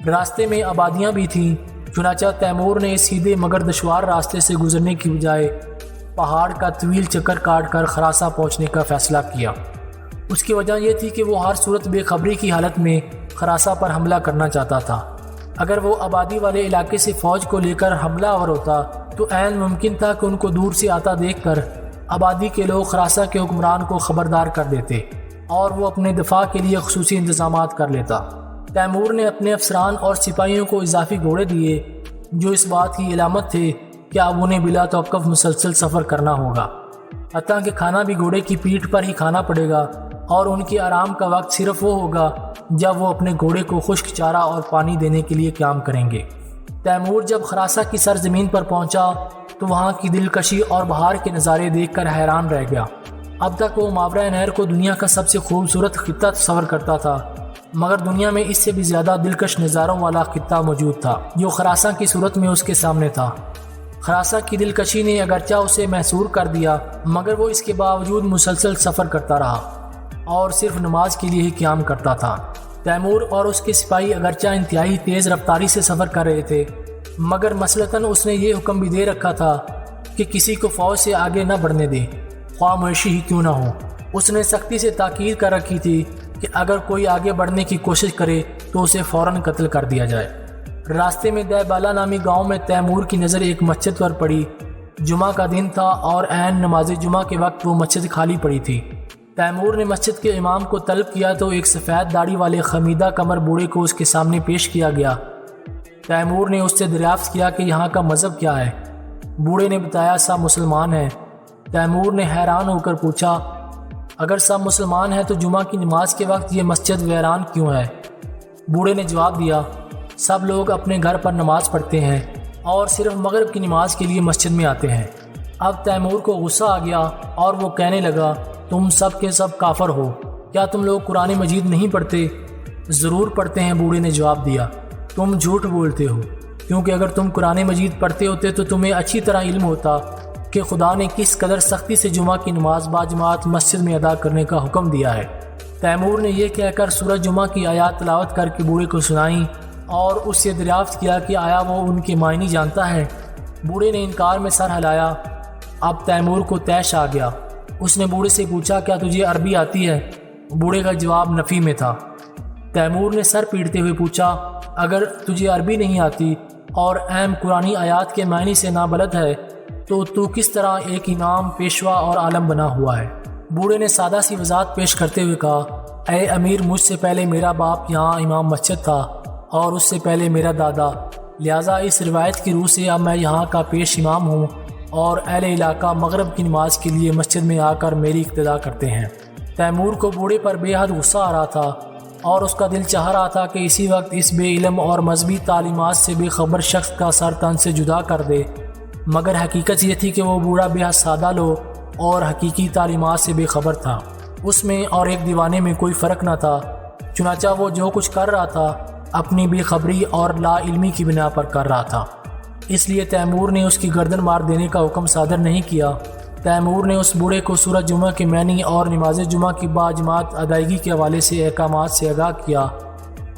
راستے میں آبادیاں بھی تھیں، چنانچہ تیمور نے سیدھے مگر دشوار راستے سے گزرنے کی بجائے پہاڑ کا طویل چکر کاٹ کر خراساں پہنچنے کا فیصلہ کیا۔ اس کی وجہ یہ تھی کہ وہ ہر صورت بے خبری کی حالت میں خراساں پر حملہ کرنا چاہتا تھا۔ اگر وہ آبادی والے علاقے سے فوج کو لے کر حملہ آور ہوتا تو عین ممکن تھا کہ ان کو دور سے آتا دیکھ کر آبادی کے لوگ خراساں کے حکمران کو خبردار کر دیتے اور وہ اپنے دفاع کے لیے خصوصی انتظامات کر لیتا۔ تیمور نے اپنے افسران اور سپاہیوں کو اضافی گھوڑے دیے جو اس بات کی علامت تھے کہ اب انہیں بلا توقف مسلسل سفر کرنا ہوگا، حتیٰ کہ کھانا بھی گھوڑے کی پیٹھ پر ہی کھانا پڑے گا اور ان کے آرام کا وقت صرف وہ ہوگا جب وہ اپنے گھوڑے کو خشک چارہ اور پانی دینے کے لیے قیام کریں گے۔ تیمور جب خراساں کی سرزمین پر پہنچا تو وہاں کی دلکشی اور بہار کے نظارے دیکھ کر حیران رہ گیا۔ اب تک وہ ماورا نہر کو دنیا کا سب سے خوبصورت خطہ تصور کرتا تھا، مگر دنیا میں اس سے بھی زیادہ دلکش نظاروں والا خطہ موجود تھا جو خراساں کی صورت میں اس کے سامنے تھا۔ خراساں کی دلکشی نے اگرچہ اسے محصور کر دیا، مگر وہ اس کے باوجود مسلسل سفر کرتا رہا اور صرف نماز کے لیے ہی قیام کرتا تھا۔ تیمور اور اس کے سپاہی اگرچہ انتہائی تیز رفتاری سے سفر کر رہے تھے، مگر مثلاً اس نے یہ حکم بھی دے رکھا تھا کہ کسی کو فوج سے آگے نہ بڑھنے دے، خواہ معاشی ہی کیوں نہ ہو۔ اس نے سختی سے تاکید کر رکھی تھی کہ اگر کوئی آگے بڑھنے کی کوشش کرے تو اسے فوراً قتل کر دیا جائے۔ راستے میں دہ بالا نامی گاؤں میں تیمور کی نظر ایک مسجد پر پڑی۔ جمعہ کا دن تھا اور عین نماز جمعہ کے وقت وہ مسجد خالی پڑی تھی۔ تیمور نے مسجد کے امام کو طلب کیا تو ایک سفید داڑھی والے خمیدہ کمر بوڑھے کو اس کے سامنے پیش کیا گیا۔ تیمور نے اس سے دریافت کیا کہ یہاں کا مذہب کیا ہے۔ بوڑھے نے بتایا سب مسلمان ہیں۔ تیمور نے حیران ہو کر پوچھا اگر سب مسلمان ہیں تو جمعہ کی نماز کے وقت یہ مسجد ویران کیوں ہے؟ بوڑھے نے جواب دیا سب لوگ اپنے گھر پر نماز پڑھتے ہیں اور صرف مغرب کی نماز کے لیے مسجد میں آتے ہیں۔ اب تیمور کو غصہ آ گیا اور وہ کہنے لگا تم سب کے سب کافر ہو، کیا تم لوگ قرآن مجید نہیں پڑھتے؟ ضرور پڑھتے ہیں، بوڑھے نے جواب دیا۔ تم جھوٹ بولتے ہو، کیونکہ اگر تم قرآن مجید پڑھتے ہوتے تو تمہیں اچھی طرح علم ہوتا کہ خدا نے کس قدر سختی سے جمعہ کی نماز باجماعت مسجد میں ادا کرنے کا حکم دیا ہے۔ تیمور نے یہ کہہ کر سورہ جمعہ کی آیات تلاوت کر کے بوڑھے کو سنائیں اور اس سے دریافت کیا کہ آیا وہ ان کے معنی جانتا ہے؟ بوڑھے نے انکار میں سر ہلایا۔ اب تیمور کو طیش آ گیا۔ اس نے بوڑھے سے پوچھا کیا تجھے عربی آتی ہے؟ بوڑھے کا جواب نفی میں تھا۔ تیمور نے سر پیٹتے ہوئے پوچھا اگر تجھے عربی نہیں آتی اور اہم قرآنی آیات کے معنی سے نابلد ہے تو کس طرح ایک امام، پیشوا اور عالم بنا ہوا ہے؟ بوڑھے نے سادہ سی وضاحت پیش کرتے ہوئے کہا اے امیر، مجھ سے پہلے میرا باپ یہاں امام مسجد تھا اور اس سے پہلے میرا دادا، لہٰذا اس روایت کی روح سے اب میں یہاں کا پیش امام ہوں اور اہل علاقہ مغرب کی نماز کے لیے مسجد میں آ کر میری اقتدا کرتے ہیں۔ تیمور کو بوڑھے پر بے حد غصہ آ رہا تھا اور اس کا دل چاہ رہا تھا کہ اسی وقت اس بے علم اور مذہبی تعلیمات سے بے خبر شخص کا سر تن سے جدا کر دے، مگر حقیقت یہ تھی کہ وہ بوڑھا بے حد سادہ لو اور حقیقی تعلیمات سے بے خبر تھا۔ اس میں اور ایک دیوانے میں کوئی فرق نہ تھا، چنانچہ وہ جو کچھ کر رہا تھا اپنی بے خبری اور لا علمی کی بنا پر کر رہا تھا، اس لیے تیمور نے اس کی گردن مار دینے کا حکم صادر نہیں کیا۔ تیمور نے اس بوڑھے کو سورہ جمعہ کے معنی اور نماز جمعہ کی باجماعت ادائیگی کے حوالے سے احکامات سے آگاہ کیا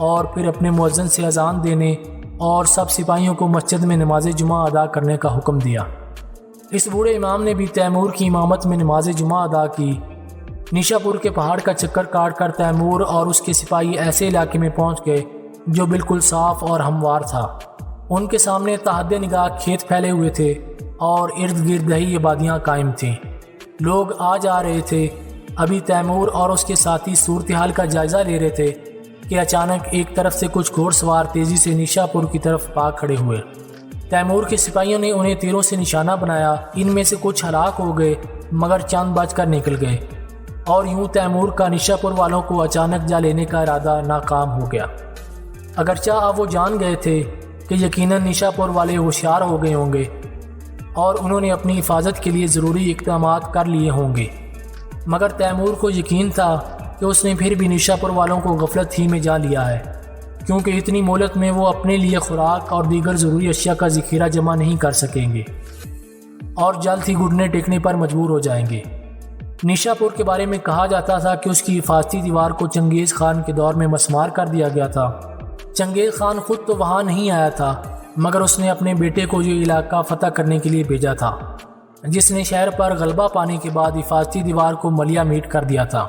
اور پھر اپنے مؤذن سے اذان دینے اور سب سپاہیوں کو مسجد میں نماز جمعہ ادا کرنے کا حکم دیا۔ اس بوڑھے امام نے بھی تیمور کی امامت میں نماز جمعہ ادا کی۔ نیشا پور کے پہاڑ کا چکر کاٹ کر تیمور اور اس کے سپاہی ایسے علاقے میں پہنچ گئے جو بالکل صاف اور ہموار تھا۔ ان کے سامنے تحت نگاہ کھیت پھیلے ہوئے تھے اور ارد گرد دہی آبادیاں قائم تھیں۔ لوگ آ جا رہے تھے۔ ابھی تیمور اور اس کے ساتھی صورتحال کا جائزہ لے رہے تھے کہ اچانک ایک طرف سے کچھ گھوڑ سوار تیزی سے نیشا پور کی طرف پاک کھڑے ہوئے۔ تیمور کے سپاہیوں نے انہیں تیروں سے نشانہ بنایا۔ ان میں سے کچھ ہلاک ہو گئے مگر چند بچ کر نکل گئے، اور یوں تیمور کا نیشا پور والوں کو اچانک جا لینے کا ارادہ ناکام ہو گیا۔ اگرچہ اب وہ جان گئے تھے کہ یقیناً نیشا پور والے ہوشیار ہو گئے ہوں گے اور انہوں نے اپنی حفاظت کے لیے ضروری اقدامات کر لیے ہوں گے، مگر تیمور کو یقین تھا کہ اس نے پھر بھی نیشاپور والوں کو غفلت ہی میں جا لیا ہے، کیونکہ اتنی مہلت میں وہ اپنے لیے خوراک اور دیگر ضروری اشیاء کا ذخیرہ جمع نہیں کر سکیں گے اور جلد ہی گھٹنے ٹیکنے پر مجبور ہو جائیں گے۔ نیشاپور کے بارے میں کہا جاتا تھا کہ اس کی حفاظتی دیوار کو چنگیز خان کے دور میں مسمار کر دیا گیا تھا۔ چنگیز خان خود تو وہاں نہیں آیا تھا، مگر اس نے اپنے بیٹے کو یہ علاقہ فتح کرنے کے لیے بھیجا تھا، جس نے شہر پر غلبہ پانے کے بعد حفاظتی دیوار کو ملیا میٹ کر دیا تھا۔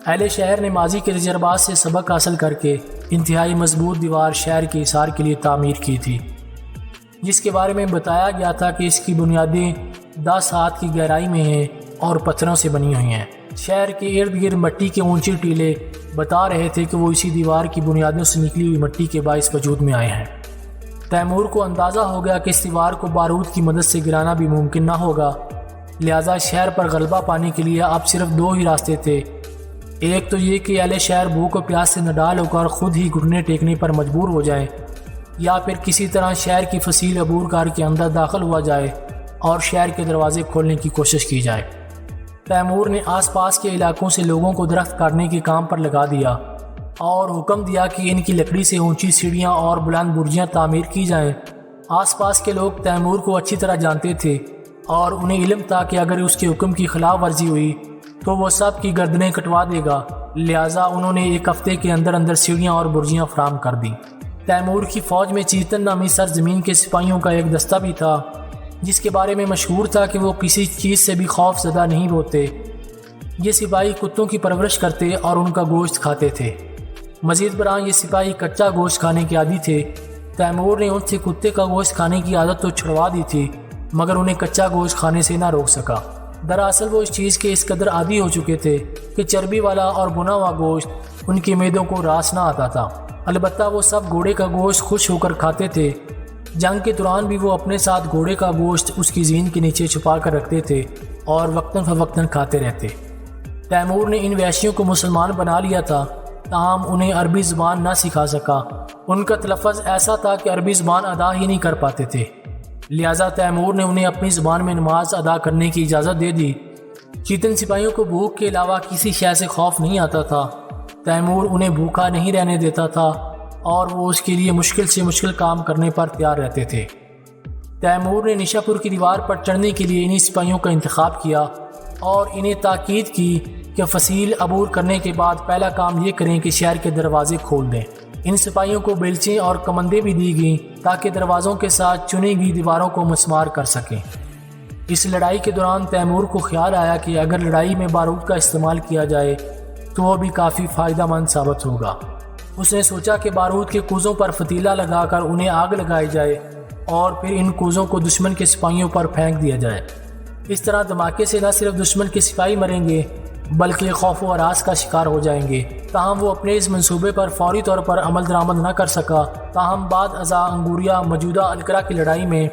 اہل شہر نے ماضی کے تجربات سے سبق حاصل کر کے انتہائی مضبوط دیوار شہر کے حصار کے لیے تعمیر کی تھی، جس کے بارے میں بتایا گیا تھا کہ اس کی بنیادیں 10 ہاتھ کی گہرائی میں ہیں اور پتھروں سے بنی ہوئی ہیں۔ شہر کے ارد گرد مٹی کے اونچے ٹیلے بتا رہے تھے کہ وہ اسی دیوار کی بنیادوں سے نکلی ہوئی مٹی کے باعث وجود میں آئے ہیں۔ تیمور کو اندازہ ہو گیا کہ اس دیوار کو بارود کی مدد سے گرانا بھی ممکن نہ ہوگا، لہٰذا شہر پر غلبہ پانے کے لیے اب صرف 2 ہی راستے تھے۔ ایک تو یہ کہ اہل شہر بھوک و پیاس سے نڈال ہو کر خود ہی گھٹنے ٹیکنے پر مجبور ہو جائیں، یا پھر کسی طرح شہر کی فصیل عبور کار کے اندر داخل ہوا جائے اور شہر کے دروازے کھولنے کی کوشش کی جائے۔ تیمور نے آس پاس کے علاقوں سے لوگوں کو درخت کاٹنے کے کام پر لگا دیا اور حکم دیا کہ ان کی لکڑی سے اونچی سیڑھیاں اور بلند برجیاں تعمیر کی جائیں۔ آس پاس کے لوگ تیمور کو اچھی طرح جانتے تھے اور انہیں علم تھا کہ اگر اس کے حکم کی خلاف ورزی ہوئی تو وہ سب کی گردنیں کٹوا دے گا، لہٰذا انہوں نے 1 ہفتے کے اندر اندر سیڑھیاں اور برجیاں فراہم کر دیں۔ تیمور کی فوج میں چیتن نامی سرزمین کے سپاہیوں کا ایک دستہ بھی تھا، جس کے بارے میں مشہور تھا کہ وہ کسی چیز سے بھی خوف زدہ نہیں ہوتے۔ یہ سپاہی کتوں کی پرورش کرتے اور ان کا گوشت کھاتے تھے۔ مزید برآں یہ سپاہی کچا گوشت کھانے کے عادی تھے۔ تیمور نے ان سے کتے کا گوشت کھانے کی عادت تو چھڑوا دی تھی، مگر انہیں کچا گوشت کھانے سے نہ روک سکا۔ دراصل وہ اس چیز کے اس قدر عادی ہو چکے تھے کہ چربی والا اور بنا ہوا گوشت ان کے معدوں کو راس نہ آتا تھا۔ البتہ وہ سب گھوڑے کا گوشت خوش ہو کر کھاتے تھے۔ جنگ کے دوران بھی وہ اپنے ساتھ گھوڑے کا گوشت اس کی زین کے نیچے چھپا کر رکھتے تھے اور وقتاً فوقتاً کھاتے رہتے۔ تیمور نے ان وحشیوں کو مسلمان بنا لیا تھا، تاہم انہیں عربی زبان نہ سکھا سکا۔ ان کا تلفظ ایسا تھا کہ عربی زبان ادا ہی نہیں کر پاتے تھے، لہٰذا تیمور نے انہیں اپنی زبان میں نماز ادا کرنے کی اجازت دے دی۔ چیتن سپاہیوں کو بھوک کے علاوہ کسی شے سے خوف نہیں آتا تھا۔ تیمور انہیں بھوکا نہیں رہنے دیتا تھا اور وہ اس کے لیے مشکل سے مشکل کام کرنے پر تیار رہتے تھے۔ تیمور نے نیشاپور کی دیوار پر چڑھنے کے لیے انہی سپاہیوں کا انتخاب کیا اور انہیں تاکید کی کہ فصیل عبور کرنے کے بعد پہلا کام یہ کریں کہ شہر کے دروازے کھول دیں۔ ان سپاہیوں کو بیلچیں اور کمندیں بھی دی گئیں تاکہ دروازوں کے ساتھ چنی گئی دیواروں کو مسمار کر سکیں۔ اس لڑائی کے دوران تیمور کو خیال آیا کہ اگر لڑائی میں بارود کا استعمال کیا جائے تو وہ بھی کافی فائدہ مند ثابت ہوگا۔ اس نے سوچا کہ بارود کے کوزوں پر فتیلہ لگا کر انہیں آگ لگائی جائے اور پھر ان کوزوں کو دشمن کے سپاہیوں پر پھینک دیا جائے۔ اس طرح دھماکے سے نہ صرف دشمن کے سپاہی مریں گے بلکہ خوف و ہراس کا شکار ہو جائیں گے۔ تاہم وہ اپنے اس منصوبے پر فوری طور پر عمل درآمد نہ کر سکا۔ تاہم بعد ازاں انگوریا موجودہ القرا کی لڑائی میں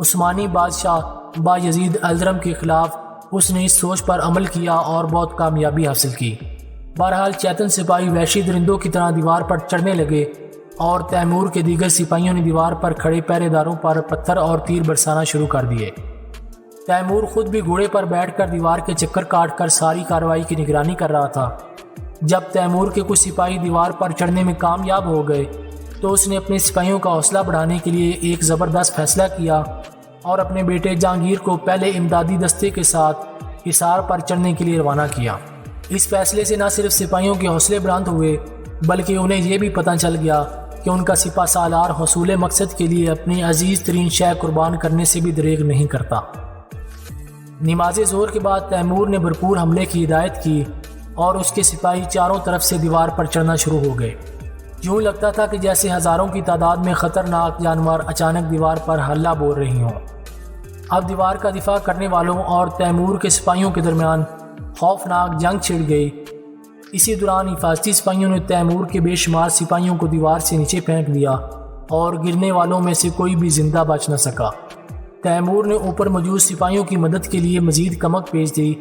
عثمانی بادشاہ بایزید الدرم کے خلاف اس نے اس سوچ پر عمل کیا اور بہت کامیابی حاصل کی۔ بہرحال چیتن سپاہی وحشی درندوں کی طرح دیوار پر چڑھنے لگے اور تیمور کے دیگر سپاہیوں نے دیوار پر کھڑے پہرے داروں پر پتھر اور تیر برسانا شروع کر دیے۔ تیمور خود بھی گھوڑے پر بیٹھ کر دیوار کے چکر کاٹ کر ساری کارروائی کی نگرانی کر رہا تھا۔ جب تیمور کے کچھ سپاہی دیوار پر چڑھنے میں کامیاب ہو گئے تو اس نے اپنے سپاہیوں کا حوصلہ بڑھانے کے لیے ایک زبردست فیصلہ کیا اور اپنے بیٹے جہانگیر کو پہلے امدادی دستے کے ساتھ حصار پر چڑھنے کے لیے روانہ کیا۔ اس فیصلے سے نہ صرف سپاہیوں کے حوصلے بلند ہوئے بلکہ انہیں یہ بھی پتہ چل گیا کہ ان کا سپہ سالار حصول مقصد کے لیے اپنی عزیز ترین شے قربان کرنے سے بھی دریغ نہیں کرتا۔ نماز ظہر کے بعد تیمور نے بھرپور حملے کی ہدایت کی اور اس کے سپاہی چاروں طرف سے دیوار پر چڑھنا شروع ہو گئے۔ یوں لگتا تھا کہ جیسے ہزاروں کی تعداد میں خطرناک جانور اچانک دیوار پر حلہ بول رہی ہوں۔ اب دیوار کا دفاع کرنے والوں اور تیمور کے سپاہیوں کے درمیان خوفناک جنگ چھڑ گئی۔ اسی دوران حفاظتی سپاہیوں نے تیمور کے بے شمار سپاہیوں کو دیوار سے نیچے پھینک دیا اور گرنے والوں میں سے کوئی بھی زندہ بچ نہ سکا۔ تیمور نے اوپر موجود سپاہیوں کی مدد کے لیے مزید کمک بھیج دی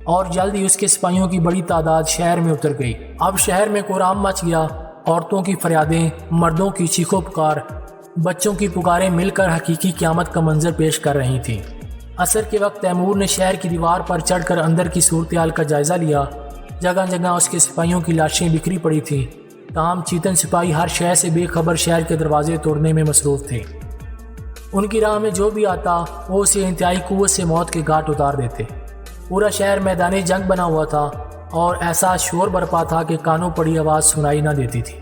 اور جلد ہی اس کے سپاہیوں کی بڑی تعداد شہر میں اتر گئی۔ اب شہر میں کوہرام مچ گیا۔ عورتوں کی فریادیں، مردوں کی چیخو پکار، بچوں کی پکاریں مل کر حقیقی قیامت کا منظر پیش کر رہی تھیں۔ عصر کے وقت تیمور نے شہر کی دیوار پر چڑھ کر اندر کی صورتحال کا جائزہ لیا۔ جگہ جگہ اس کے سپاہیوں کی لاشیں بکھری پڑی تھیں، تاہم چیتن سپاہی ہر شے سے بے خبر شہر کے دروازے توڑنے میں مصروف تھے۔ ان کی راہ میں جو بھی آتا وہ اسے انتہائی قوت سے موت کے گھاٹ اتار دیتے۔ پورا شہر میدان جنگ بنا ہوا تھا اور ایسا شور برپا تھا کہ کانوں پڑی آواز سنائی نہ دیتی تھی۔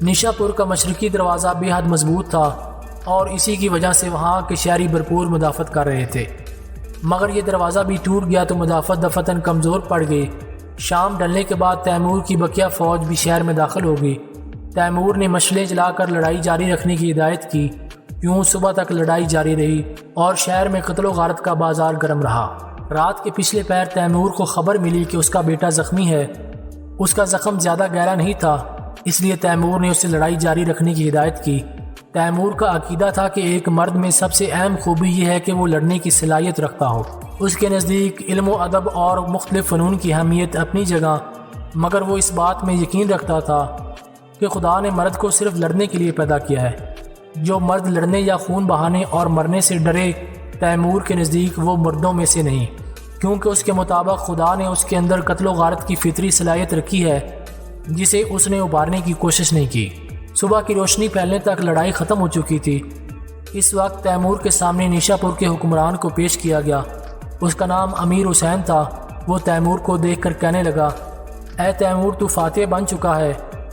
نیشا پور کا مشرقی دروازہ بے حد مضبوط تھا اور اسی کی وجہ سے وہاں کے شہری بھرپور مدافعت کر رہے تھے، مگر یہ دروازہ بھی ٹوٹ گیا تو مدافعت دفتن کمزور پڑ گئی۔ شام ڈلنے کے بعد تیمور کی بقیہ فوج بھی شہر میں داخل ہو گئی۔ تیمور نے مشعلیں جلا کر لڑائی جاری رکھنے کی ہدایت کی۔ یوں صبح تک لڑائی جاری رہی اور شہر میں قتل و غارت کا بازار گرم رہا۔ رات کے پچھلے پہر تیمور کو خبر ملی کہ اس کا بیٹا زخمی ہے۔ اس کا زخم زیادہ گہرا نہیں تھا، اس لیے تیمور نے اسے لڑائی جاری رکھنے کی ہدایت کی۔ تیمور کا عقیدہ تھا کہ ایک مرد میں سب سے اہم خوبی یہ ہے کہ وہ لڑنے کی صلاحیت رکھتا ہو۔ اس کے نزدیک علم و ادب اور مختلف فنون کی اہمیت اپنی جگہ، مگر وہ اس بات میں یقین رکھتا تھا کہ خدا نے مرد کو صرف لڑنے کے لیے پیدا کیا ہے۔ جو مرد لڑنے یا خون بہانے اور مرنے سے ڈرے، تیمور کے نزدیک وہ مردوں میں سے نہیں، کیونکہ اس کے مطابق خدا نے اس کے اندر قتل و غارت کی فطری صلاحیت رکھی ہے جسے اس نے ابھارنے کی کوشش نہیں کی۔ صبح کی روشنی پھیلنے تک لڑائی ختم ہو چکی تھی۔ اس وقت تیمور کے سامنے نیشا پور کے حکمران کو پیش کیا گیا۔ اس کا نام امیر حسین تھا۔ وہ تیمور کو دیکھ کر کہنے لگا، اے تیمور، تو فاتح بن چکا ہے،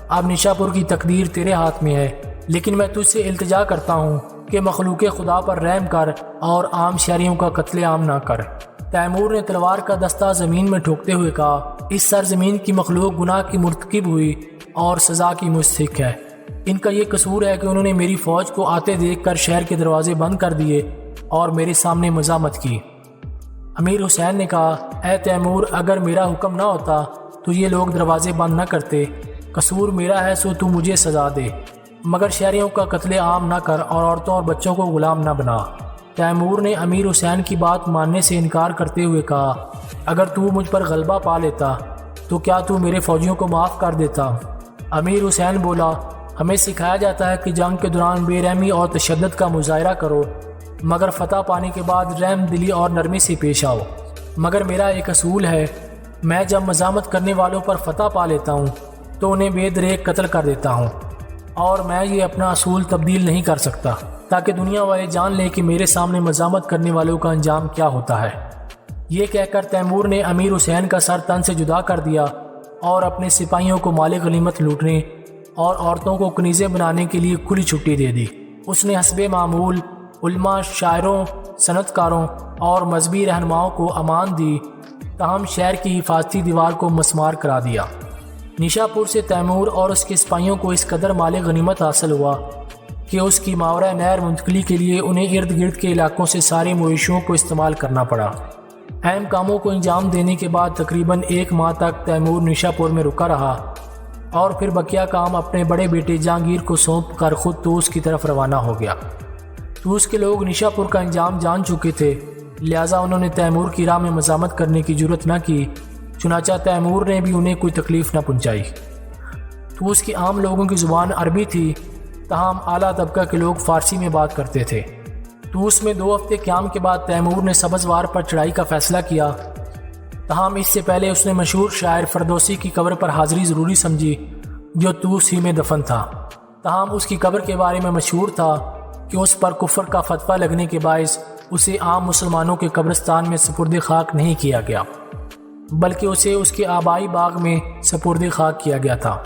اب نیشا پور کی تقدیر تیرے ہاتھ میں ہے، لیکن میں تجھ سے التجا کرتا ہوں کہ مخلوق خدا پر رحم کر اور عام شہریوں کا قتل عام نہ کر۔ تیمور نے تلوار کا دستہ زمین میں ٹھوکتے ہوئے کہا، اس سرزمین کی مخلوق گناہ کی مرتکب ہوئی اور سزا کی مستحق ہے۔ ان کا یہ قصور ہے کہ انہوں نے میری فوج کو آتے دیکھ کر شہر کے دروازے بند کر دیے اور میرے سامنے مزاحمت کی۔ امیر حسین نے کہا، اے تیمور، اگر میرا حکم نہ ہوتا تو یہ لوگ دروازے بند نہ کرتے۔ قصور میرا ہے سو تو مجھے سزا دے، مگر شہریوں کا قتل عام نہ کر اور عورتوں اور بچوں کو غلام نہ بنا۔ تیمور نے امیر حسین کی بات ماننے سے انکار کرتے ہوئے کہا، اگر تو مجھ پر غلبہ پا لیتا تو کیا تو میرے فوجیوں کو معاف کر دیتا؟ امیر حسین بولا، ہمیں سکھایا جاتا ہے کہ جنگ کے دوران بے رحمی اور تشدد کا مظاہرہ کرو، مگر فتح پانے کے بعد رحم دلی اور نرمی سے پیش آؤ۔ مگر میرا ایک اصول ہے، میں جب مزاحمت کرنے والوں پر فتح پا لیتا ہوں تو انہیں بے دریغ قتل کر دیتا ہوں، اور میں یہ اپنا اصول تبدیل نہیں کر سکتا تاکہ دنیا والے جان لیں کہ میرے سامنے مزاحمت کرنے والوں کا انجام کیا ہوتا ہے۔ یہ کہہ کر تیمور نے امیر حسین کا سر تن سے جدا کر دیا اور اپنے سپاہیوں کو مال غنیمت لوٹنے اور عورتوں کو کنیزیں بنانے کے لیے کھلی چھٹی دے دی۔ اس نے حسب معمول علماء، شاعروں، صنعت کاروں اور مذہبی رہنماؤں کو امان دی، تاہم شہر کی حفاظتی دیوار کو مسمار کرا دیا۔ نیشا پور سے تیمور اور اس کے سپاہیوں کو اس قدر مال غنیمت حاصل ہوا کہ اس کی ماورا نہر منتقلی کے لیے انہیں ارد گرد کے علاقوں سے سارے مویشیوں کو استعمال کرنا پڑا۔ اہم کاموں کو انجام دینے کے بعد تقریباً 1 ماہ تک تیمور نیشا پور میں رکا رہا اور پھر بقیہ کام اپنے بڑے بیٹے جہانگیر کو سونپ کر خود طوس کی طرف روانہ ہو گیا۔ طوس کے لوگ نیشا پور کا انجام جان چکے تھے، لہٰذا انہوں نے تیمور کی راہ میں مزاحمت کرنے کی جرت نہ کی، چنانچہ تیمور نے بھی انہیں کوئی تکلیف نہ پہنچائی۔ طوس کی عام لوگوں کی زبان عربی تھی، تاہم اعلیٰ طبقہ کے لوگ فارسی میں بات کرتے تھے۔ طوس میں 2 ہفتے قیام کے بعد تیمور نے سبزوار پر چڑھائی کا فیصلہ کیا، تاہم اس سے پہلے اس نے مشہور شاعر فردوسی کی قبر پر حاضری ضروری سمجھی جو طوس ہی میں دفن تھا۔ تاہم اس کی قبر کے بارے میں مشہور تھا کہ اس پر کفر کا فتویٰ لگنے کے باعث اسے عام مسلمانوں کے قبرستان میں سپرد خاک نہیں کیا گیا، بلکہ اسے اس کے آبائی باغ میں سپرد خاک کیا گیا تھا۔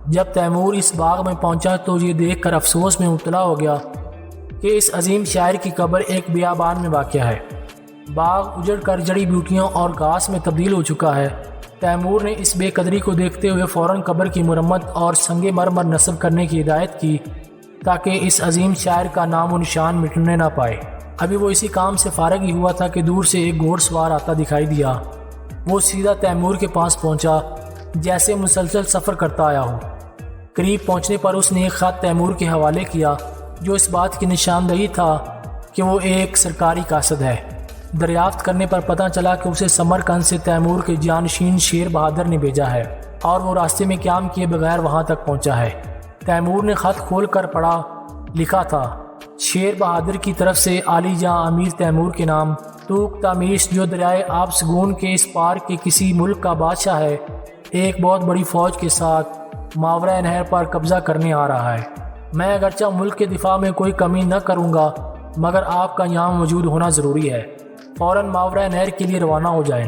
جب تیمور اس باغ میں پہنچا تو یہ دیکھ کر افسوس میں مبتلا ہو گیا کہ اس عظیم شاعر کی قبر ایک بیابان میں واقع ہے۔ باغ اجڑ کر جڑی بوٹیوں اور گھاس میں تبدیل ہو چکا ہے۔ تیمور نے اس بے قدری کو دیکھتے ہوئے فوراً قبر کی مرمت اور سنگ مرمر نصب کرنے کی ہدایت کی تاکہ اس عظیم شاعر کا نام و نشان مٹنے نہ پائے۔ ابھی وہ اسی کام سے فارغ ہی ہوا تھا کہ دور سے ایک گھوڑ سوار آتا دکھائی دیا۔ وہ سیدھا تیمور کے پاس پہنچا جیسے مسلسل سفر کرتا آیا ہو۔ قریب پہنچنے پر اس نے ایک خط تیمور کے حوالے کیا جو اس بات کی نشاندہی تھا کہ وہ ایک سرکاری قاصد ہے۔ دریافت کرنے پر پتہ چلا کہ اسے سمرقند سے تیمور کے جانشین شیر بہادر نے بھیجا ہے اور وہ راستے میں قیام کیے بغیر وہاں تک پہنچا ہے۔ تیمور نے خط کھول کر پڑھا، لکھا تھا، شیر بہادر کی طرف سے عالی جاں امیر تیمور کے نام توق تامیش جو دریائے آب سگون کے اس پار کے کسی ملک کا بادشاہ ہے، ایک بہت بڑی فوج کے ساتھ ماورا نہر پر قبضہ کرنے آ رہا ہے۔ میں اگرچہ ملک کے دفاع میں کوئی کمی نہ کروں گا، مگر آپ کا یہاں موجود ہونا ضروری ہے۔ فوراً ماورا نہر کے لیے روانہ ہو جائیں۔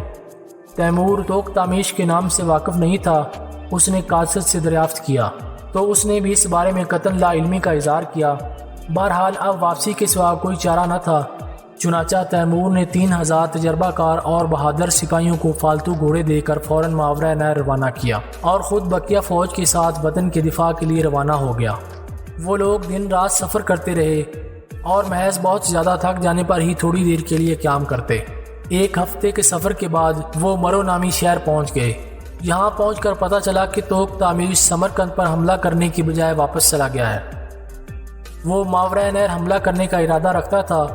تیمور توق تامیش کے نام سے واقف نہیں تھا۔ اس نے قاصد سے دریافت کیا تو اس نے بھی اس بارے میں قطعاً لا علمی کا اظہار کیا۔ بہرحال اب واپسی کے سوا کوئی چارہ نہ تھا، چنانچہ تیمور نے 3000 تجربہ کار اور بہادر سپاہیوں کو فالتو گھوڑے دے کر فوراً ماورا نہر روانہ کیا اور خود بقیہ فوج کے ساتھ وطن کے دفاع کے لیے روانہ ہو گیا۔ وہ لوگ دن رات سفر کرتے رہے اور محض بہت زیادہ تھک جانے پر ہی تھوڑی دیر کے لیے قیام کرتے۔ ایک ہفتے کے سفر کے بعد وہ مرو نامی شہر پہنچ گئے۔ یہاں پہنچ کر پتہ چلا کہ توق تامیش سمرقند پر حملہ کرنے کی بجائے واپس چلا گیا ہے۔ وہ ماورا نہر حملہ کرنے کا ارادہ رکھتا تھا،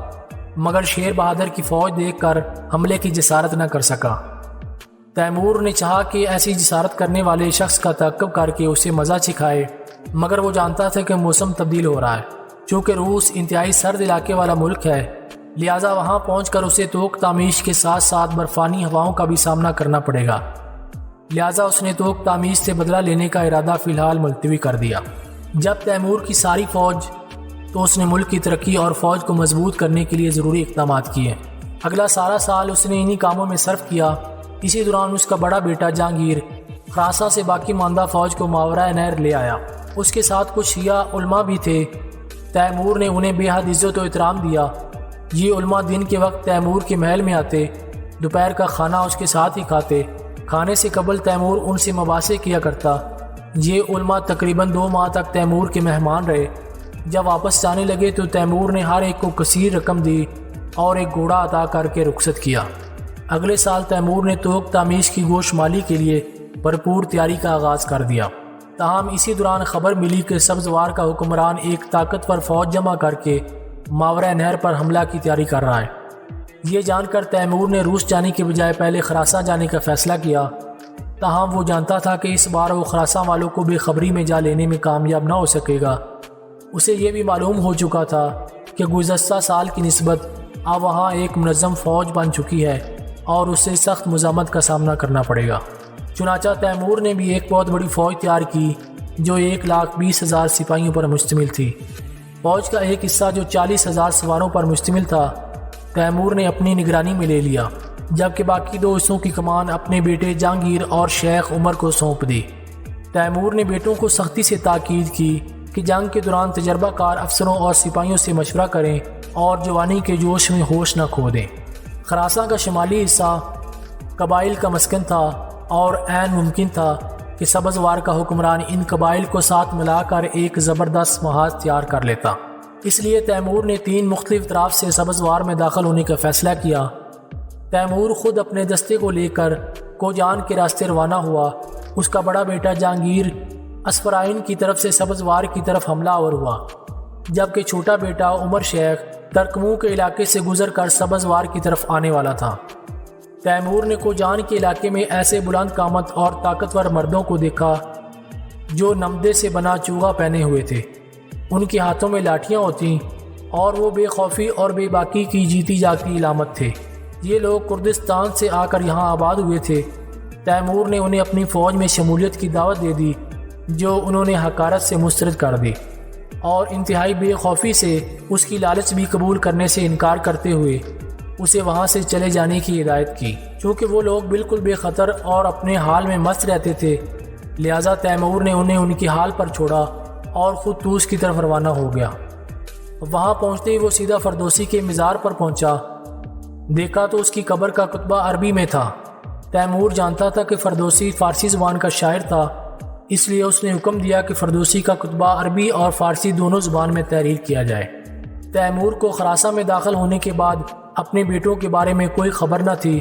مگر شیر بہادر کی فوج دیکھ کر حملے کی جسارت نہ کر سکا۔ تیمور نے چاہا کہ ایسی جسارت کرنے والے شخص کا تعقب کر کے اسے مزہ چکھائے، مگر وہ جانتا تھا کہ موسم تبدیل ہو رہا ہے۔ چونکہ روس انتہائی سرد علاقے والا ملک ہے، لہٰذا وہاں پہنچ کر اسے توق تامیش کے ساتھ ساتھ برفانی ہواؤں کا بھی سامنا کرنا پڑے گا۔ لہٰذا اس نے توق تامیش سے بدلہ لینے کا ارادہ فی الحال ملتوی کر دیا۔ جب تیمور کی ساری فوج تو اس نے ملک کی ترقی اور فوج کو مضبوط کرنے کے لیے ضروری اقدامات کیے۔ اگلا سارا سال اس نے انہی کاموں میں صرف کیا۔ اسی دوران اس کا بڑا بیٹا جہانگیر خراساں سے باقی ماندہ فوج کو ماورا نہر لے آیا۔ اس کے ساتھ کچھ شیعہ علماء بھی تھے۔ تیمور نے انہیں بے حد عزت و احترام دیا۔ یہ علماء دن کے وقت تیمور کے محل میں آتے، دوپہر کا کھانا اس کے ساتھ ہی کھاتے۔ کھانے سے قبل تیمور ان سے مباحثے کیا کرتا۔ یہ علماء تقریباً 2 ماہ تک تیمور کے مہمان رہے۔ جب واپس جانے لگے تو تیمور نے ہر ایک کو کثیر رقم دی اور ایک گھوڑا عطا کر کے رخصت کیا۔ اگلے سال تیمور نے توق تامیش کی گوش مالی کے لیے بھرپور تیاری کا آغاز کر دیا۔ تاہم اسی دوران خبر ملی کہ سبزوار کا حکمران ایک طاقتور فوج جمع کر کے ماورا نہر پر حملہ کی تیاری کر رہا ہے۔ یہ جان کر تیمور نے روس جانے کے بجائے پہلے خراساں جانے کا فیصلہ کیا۔ تاہم وہ جانتا تھا کہ اس بار وہ خراساں والوں کو بے خبری میں جا لینے میں کامیاب نہ ہو سکے گا۔ اسے یہ بھی معلوم ہو چکا تھا کہ گزشتہ سال کی نسبت اب وہاں ایک منظم فوج بن چکی ہے اور اسے سخت مزاحمت کا سامنا کرنا پڑے گا۔ چنانچہ تیمور نے بھی ایک بہت بڑی فوج تیار کی جو 1,20,000 سپاہیوں پر مشتمل تھی۔ فوج کا ایک حصہ جو 40,000 سواروں پر مشتمل تھا تیمور نے اپنی نگرانی میں لے لیا، جبکہ باقی 2 حصوں کی کمان اپنے بیٹے جہانگیر اور شیخ عمر کو سونپ دی۔ تیمور نے بیٹوں کو سختی سے تاکید کی کہ جنگ کے دوران تجربہ کار افسروں اور سپاہیوں سے مشورہ کریں اور جوانی کے جوش میں ہوش نہ کھو دیں۔ خراساں کا شمالی حصہ قبائل کا مسکن تھا اور عین ممکن تھا کہ سبزوار کا حکمران ان قبائل کو ساتھ ملا کر ایک زبردست محاذ تیار کر لیتا۔ اس لیے تیمور نے 3 مختلف طرف سے سبزوار میں داخل ہونے کا فیصلہ کیا۔ تیمور خود اپنے دستے کو لے کر کوجان کے راستے روانہ ہوا۔ اس کا بڑا بیٹا جہانگیر اسفرائن کی طرف سے سبزوار کی طرف حملہ آور ہوا، جبکہ چھوٹا بیٹا عمر شیخ ترکمو کے علاقے سے گزر کر سبزوار کی طرف آنے والا تھا۔ تیمور نے کوجان کے علاقے میں ایسے بلند قامت اور طاقتور مردوں کو دیکھا جو نمدے سے بنا چوغا پہنے ہوئے تھے۔ ان کے ہاتھوں میں لاٹھیاں ہوتیں اور وہ بے خوفی اور بے باکی کی جیتی جاگتی علامت تھے۔ یہ لوگ کردستان سے آ کر یہاں آباد ہوئے تھے۔ تیمور نے انہیں اپنی فوج میں شمولیت کی دعوت دے دی، جو انہوں نے حقارت سے مسترد کر دی اور انتہائی بے خوفی سے اس کی لالچ بھی قبول کرنے سے انکار کرتے ہوئے اسے وہاں سے چلے جانے کی ہدایت کی۔ چونکہ وہ لوگ بالکل بے خطر اور اپنے حال میں مست رہتے تھے، لہٰذا تیمور نے انہیں ان کے حال پر چھوڑا اور خود طوس کی طرف روانہ ہو گیا۔ وہاں پہنچتے ہی وہ سیدھا فردوسی کے مزار پر پہنچا۔ دیکھا تو اس کی قبر کا کتبہ عربی میں تھا۔ تیمور جانتا تھا کہ فردوسی فارسی زبان کا شاعر تھا، اس لیے اس نے حکم دیا کہ فردوسی کا کتبہ عربی اور فارسی دونوں زبان میں تحریر کیا جائے۔ تیمور کو خراساں میں داخل ہونے کے بعد اپنے بیٹوں کے بارے میں کوئی خبر نہ تھی۔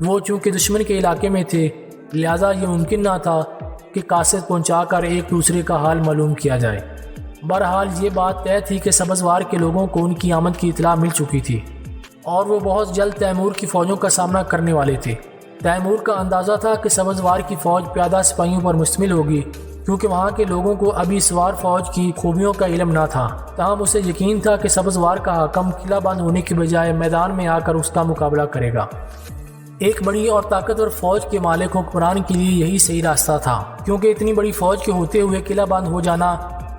وہ چونکہ دشمن کے علاقے میں تھے، لہٰذا یہ ممکن نہ تھا کہ قاصد پہنچا کر ایک دوسرے کا حال معلوم کیا جائے۔ بہرحال یہ بات طے تھی کہ سبزوار کے لوگوں کو ان کی آمد کی اطلاع مل چکی تھی اور وہ بہت جلد تیمور کی فوجوں کا سامنا کرنے والے تھے۔ تیمور کا اندازہ تھا کہ سبزوار کی فوج پیادہ سپاہیوں پر مشتمل ہوگی، کیونکہ وہاں کے لوگوں کو ابھی سوار فوج کی خوبیوں کا علم نہ تھا، تاہم اسے یقین تھا کہ سبزوار کا حاکم قلعہ بند ہونے کی بجائے میدان میں آ کر اس کا مقابلہ کرے گا۔ ایک بڑی اور طاقتور فوج کے مالک حکمران کے لیے یہی صحیح راستہ تھا، کیونکہ اتنی بڑی فوج کے ہوتے ہوئے قلعہ بند ہو جانا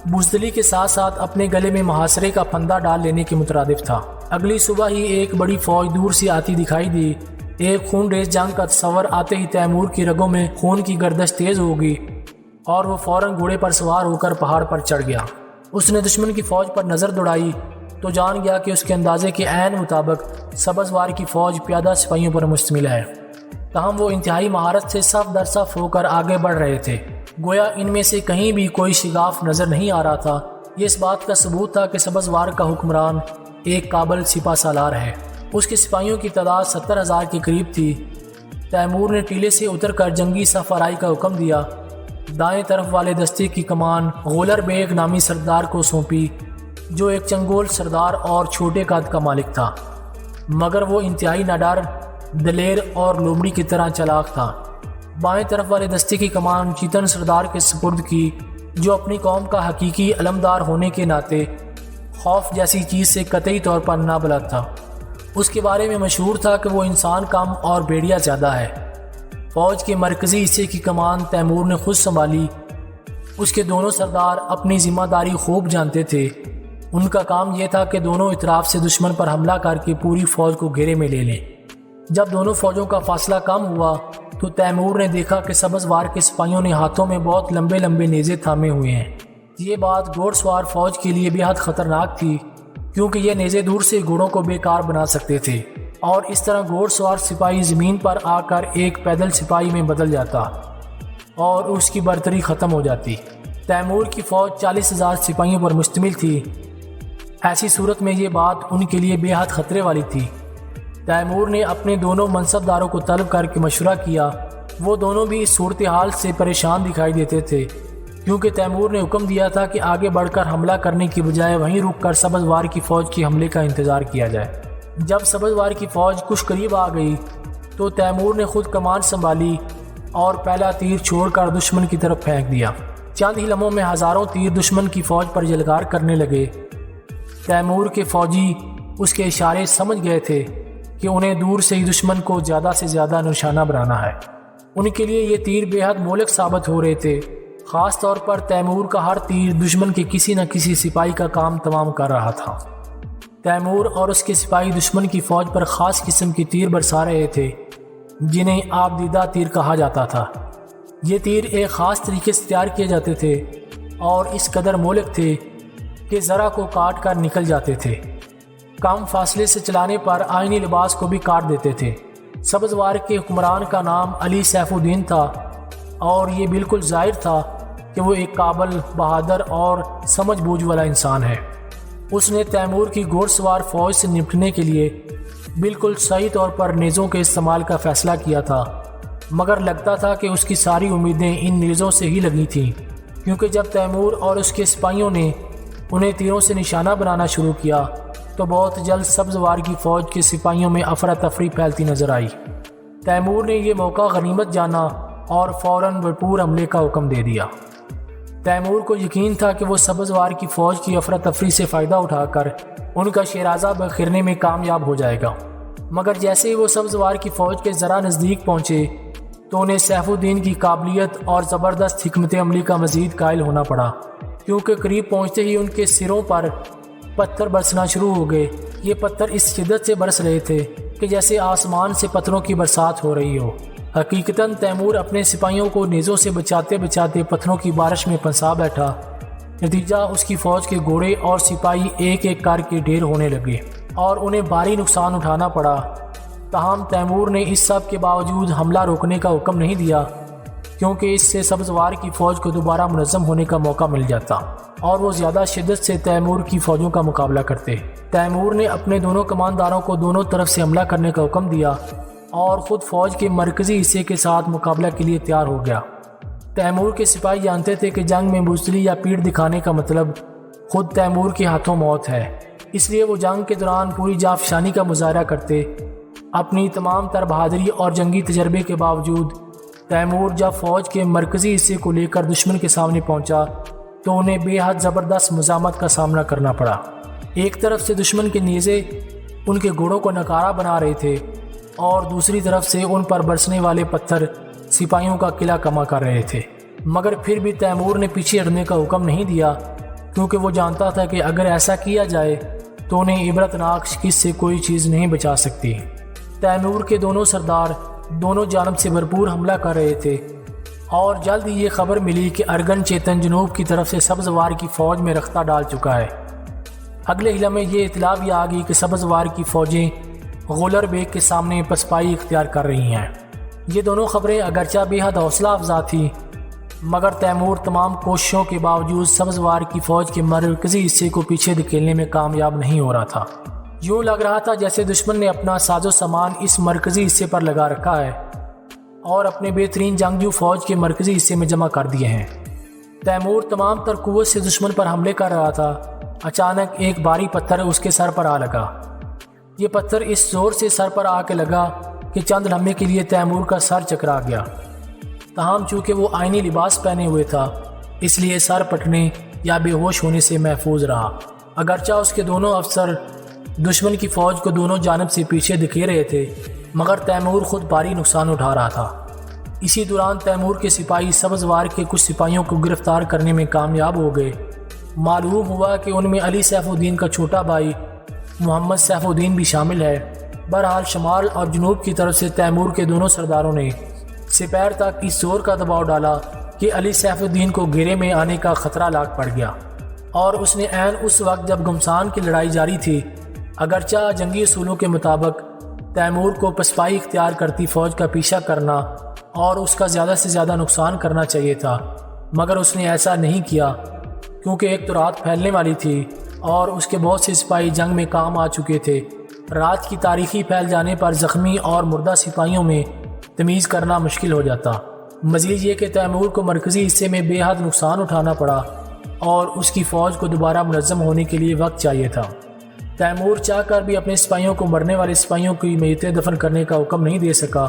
بزدلی کے ساتھ ساتھ اپنے گلے میں محاصرے کا پھندا ڈال لینے کے مترادف تھا۔ اگلی صبح ہی ایک بڑی فوج دور سے آتی دکھائی دی۔ ایک خون ریز جنگ کا تصور آتے ہی تیمور کی رگوں میں خون کی گردش تیز ہوگی اور وہ فوراً گھوڑے پر سوار ہو کر پہاڑ پر چڑھ گیا۔ اس نے دشمن کی فوج پر نظر دوڑائی تو جان گیا کہ اس کے اندازے کے عین مطابق سبزوار کی فوج پیادہ سپاہیوں پر مشتمل ہے، تاہم وہ انتہائی مہارت سے صف در صف ہو کر آگے بڑھ رہے تھے، گویا ان میں سے کہیں بھی کوئی شگاف نظر نہیں آ رہا تھا۔ یہ اس بات کا ثبوت تھا کہ سبزوار کا حکمران ایک قابل سپہ سالار ہے۔ اس کے سپاہیوں کی تعداد 70,000 کے قریب تھی۔ تیمور نے ٹیلے سے اتر کر جنگی صف آرائی کا حکم دیا۔ دائیں طرف والے دستے کی کمان غولر بیگ نامی سردار کو سونپی، جو ایک چنگول سردار اور چھوٹے قد کا مالک تھا، مگر وہ انتہائی ناڈر، دلیر اور لومڑی کی طرح چلاک تھا۔ بائیں طرف والے دستے کی کمان چیتن سردار کے سپرد کی، جو اپنی قوم کا حقیقی علمدار ہونے کے ناطے خوف جیسی چیز سے قطعی طور پر نابلد تھا۔ اس کے بارے میں مشہور تھا کہ وہ انسان کم اور بھیڑیا زیادہ ہے۔ فوج کے مرکزی حصے کی کمان تیمور نے خود سنبھالی۔ اس کے دونوں سردار اپنی ذمہ داری خوب جانتے تھے۔ ان کا کام یہ تھا کہ دونوں اطراف سے دشمن پر حملہ کر کے پوری فوج کو گھیرے میں لے لیں۔ جب دونوں فوجوں کا فاصلہ کم ہوا تو تیمور نے دیکھا کہ سبزوار کے سپاہیوں نے ہاتھوں میں بہت لمبے لمبے نیزے تھامے ہوئے ہیں۔ یہ بات گھوڑ سوار فوج کے لیے بے حد خطرناک تھی، کیونکہ یہ نیزے دور سے گھوڑوں کو بیکار بنا سکتے تھے اور اس طرح گھوڑ سوار سپاہی زمین پر آ کر ایک پیدل سپاہی میں بدل جاتا اور اس کی برتری ختم ہو جاتی۔ تیمور کی فوج 40,000 سپاہیوں پر مشتمل تھی۔ ایسی صورت میں یہ بات ان کے لیے بے حد خطرے والی تھی۔ تیمور نے اپنے دونوں منصبداروں کو طلب کر کے مشورہ کیا۔ وہ دونوں بھی اس صورتحال سے پریشان دکھائی دیتے تھے، کیونکہ تیمور نے حکم دیا تھا کہ آگے بڑھ کر حملہ کرنے کی بجائے وہیں رک کر سبزوار کی فوج کے حملے کا انتظار کیا جائے۔ جب سبزوار کی فوج کچھ قریب آ گئی تو تیمور نے خود کمان سنبھالی اور پہلا تیر چھوڑ کر دشمن کی طرف پھینک دیا۔ چند ہی لمحوں میں ہزاروں تیر دشمن کی فوج پر جلگار کرنے لگے۔ تیمور کے فوجی اس کے اشارے سمجھ گئے تھے کہ انہیں دور سے ہی دشمن کو زیادہ سے زیادہ نشانہ بنانا ہے۔ ان کے لیے یہ تیر بے حد مہلک ثابت ہو رہے تھے۔ خاص طور پر تیمور کا ہر تیر دشمن کے کسی نہ کسی سپاہی کا کام تمام کر رہا تھا۔ تیمور اور اس کے سپاہی دشمن کی فوج پر خاص قسم کی تیر برسا رہے تھے، جنہیں آپ دیدہ تیر کہا جاتا تھا۔ یہ تیر ایک خاص طریقے سے تیار کیے جاتے تھے اور اس قدر مہلک تھے کہ ذرا کو کاٹ کر نکل جاتے تھے۔ کم فاصلے سے چلانے پر آئینی لباس کو بھی کاٹ دیتے تھے۔ سبزوار کے حکمران کا نام علی سیف الدین تھا اور یہ بالکل ظاہر تھا کہ وہ ایک قابل، بہادر اور سمجھ بوجھ والا انسان ہے۔ اس نے تیمور کی گھوڑ سوار فوج سے نپٹنے کے لیے بالکل صحیح طور پر نیزوں کے استعمال کا فیصلہ کیا تھا، مگر لگتا تھا کہ اس کی ساری امیدیں ان نیزوں سے ہی لگی تھیں، کیونکہ جب تیمور اور اس کے سپاہیوں نے انہیں تیروں سے نشانہ بنانا شروع کیا تو بہت جلد سبزوار کی فوج کے سپاہیوں میں افراتفری پھیلتی نظر آئی۔ تیمور نے یہ موقع غنیمت جانا اور فوراً بھرپور حملے کا حکم دے دیا۔ تیمور کو یقین تھا کہ وہ سبزوار کی فوج کی افراتفری سے فائدہ اٹھا کر ان کا شیرازہ بکھیرنے میں کامیاب ہو جائے گا، مگر جیسے ہی وہ سبزوار کی فوج کے ذرا نزدیک پہنچے تو انہیں سیف الدین کی قابلیت اور زبردست حکمت عملی کا مزید قائل ہونا پڑا، کیونکہ قریب پہنچتے ہی ان کے سروں پر پتھر برسنا شروع ہو گئے۔ یہ پتھر اس شدت سے برس رہے تھے کہ جیسے آسمان سے پتھروں کی برسات ہو رہی ہو۔ حقیقتاً تیمور اپنے سپاہیوں کو نیزوں سے بچاتے بچاتے پتھروں کی بارش میں پھنسا بیٹھا۔ نتیجہ اس کی فوج کے گھوڑے اور سپاہی ایک ایک کر کے ڈھیر ہونے لگے اور انہیں بھاری نقصان اٹھانا پڑا۔ تاہم تیمور نے اس سب کے باوجود حملہ روکنے کا حکم نہیں دیا، کیونکہ اس سے سبزوار کی فوج کو دوبارہ منظم ہونے کا موقع مل جاتا اور وہ زیادہ شدت سے تیمور کی فوجوں کا مقابلہ کرتے۔ تیمور نے اپنے دونوں کمانداروں کو دونوں طرف سے حملہ کرنے کا حکم دیا اور خود فوج کے مرکزی حصے کے ساتھ مقابلہ کے لیے تیار ہو گیا۔ تیمور کے سپاہی جانتے تھے کہ جنگ میں بزدلی یا پیٹھ دکھانے کا مطلب خود تیمور کے ہاتھوں موت ہے، اس لیے وہ جنگ کے دوران پوری جانفشانی کا مظاہرہ کرتے۔ اپنی تمام تر بہادری اور جنگی تجربے کے باوجود تیمور جب فوج کے مرکزی حصے کو لے کر دشمن کے سامنے پہنچا تو انہیں بے حد زبردست مزاحمت کا سامنا کرنا پڑا۔ ایک طرف سے دشمن کے نیزے ان کے گھوڑوں کو نکارہ بنا رہے تھے اور دوسری طرف سے ان پر برسنے والے پتھر سپاہیوں کا قلعہ کما کر رہے تھے، مگر پھر بھی تیمور نے پیچھے ہٹنے کا حکم نہیں دیا، کیونکہ وہ جانتا تھا کہ اگر ایسا کیا جائے تو انہیں عبرتناک شکست سے کوئی چیز نہیں بچا سکتی۔ تیمور کے دونوں سردار دونوں جانب سے بھرپور حملہ کر رہے تھے اور جلد ہی یہ خبر ملی کہ ارگن چیتن جنوب کی طرف سے سبزوار کی فوج میں رختہ ڈال چکا ہے۔ اگلے ہی لمحے یہ اطلاع بھی آ گئی کہ سبزوار کی فوجیں غولر بیگ کے سامنے پسپائی اختیار کر رہی ہیں۔ یہ دونوں خبریں اگرچہ بے حد حوصلہ افزا تھیں، مگر تیمور تمام کوششوں کے باوجود سبزوار کی فوج کے مرکزی حصے کو پیچھے دھکیلنے میں کامیاب نہیں ہو رہا تھا۔ یوں لگ رہا تھا جیسے دشمن نے اپنا ساز و سامان اس مرکزی حصے پر لگا رکھا ہے اور اپنے بہترین جنگجو فوج کے مرکزی حصے میں جمع کر دیے ہیں۔ تیمور تمام تر قوت سے دشمن پر حملے کر رہا تھا۔ اچانک ایک بھاری پتھر اس کے سر پر آ لگا۔ یہ پتھر اس زور سے سر پر آ کے لگا کہ چند لمحے کے لیے تیمور کا سر چکرا گیا۔ تاہم چونکہ وہ آئینی لباس پہنے ہوئے تھا، اس لیے سر پھٹنے یا بے ہوش ہونے سے محفوظ رہا۔ اگرچہ اس کے دونوں افسر دشمن کی فوج کو دونوں جانب سے پیچھے دھکیل رہے تھے، مگر تیمور خود بھاری نقصان اٹھا رہا تھا۔ اسی دوران تیمور کے سپاہی سبزوار کے کچھ سپاہیوں کو گرفتار کرنے میں کامیاب ہو گئے۔ معلوم ہوا کہ ان میں علی سیف الدین کا چھوٹا بھائی محمد سیف الدین بھی شامل ہے۔ بہرحال شمال اور جنوب کی طرف سے تیمور کے دونوں سرداروں نے سپیر تک اس زور کا دباؤ ڈالا کہ علی سیف الدین کو گھیرے میں آنے کا خطرہ لاگ پڑ گیا، اور اس نے عین اس وقت جب گھمسان کی لڑائی جاری تھی، اگرچہ جنگی اصولوں کے مطابق تیمور کو پسپائی اختیار کرتی فوج کا پیچھا کرنا اور اس کا زیادہ سے زیادہ نقصان کرنا چاہیے تھا، مگر اس نے ایسا نہیں کیا، کیونکہ ایک تو رات پھیلنے والی تھی اور اس کے بہت سے سپاہی جنگ میں کام آ چکے تھے۔ رات کی تاریخی پھیل جانے پر زخمی اور مردہ سپاہیوں میں تمیز کرنا مشکل ہو جاتا۔ مزید یہ کہ تیمور کو مرکزی حصے میں بے حد نقصان اٹھانا پڑا اور اس کی فوج کو دوبارہ منظم ہونے کے لیے وقت چاہیے تھا۔ تیمور چاہ کر بھی اپنے سپاہیوں کو مرنے والے سپاہیوں کی میتیں دفن کرنے کا حکم نہیں دے سکا،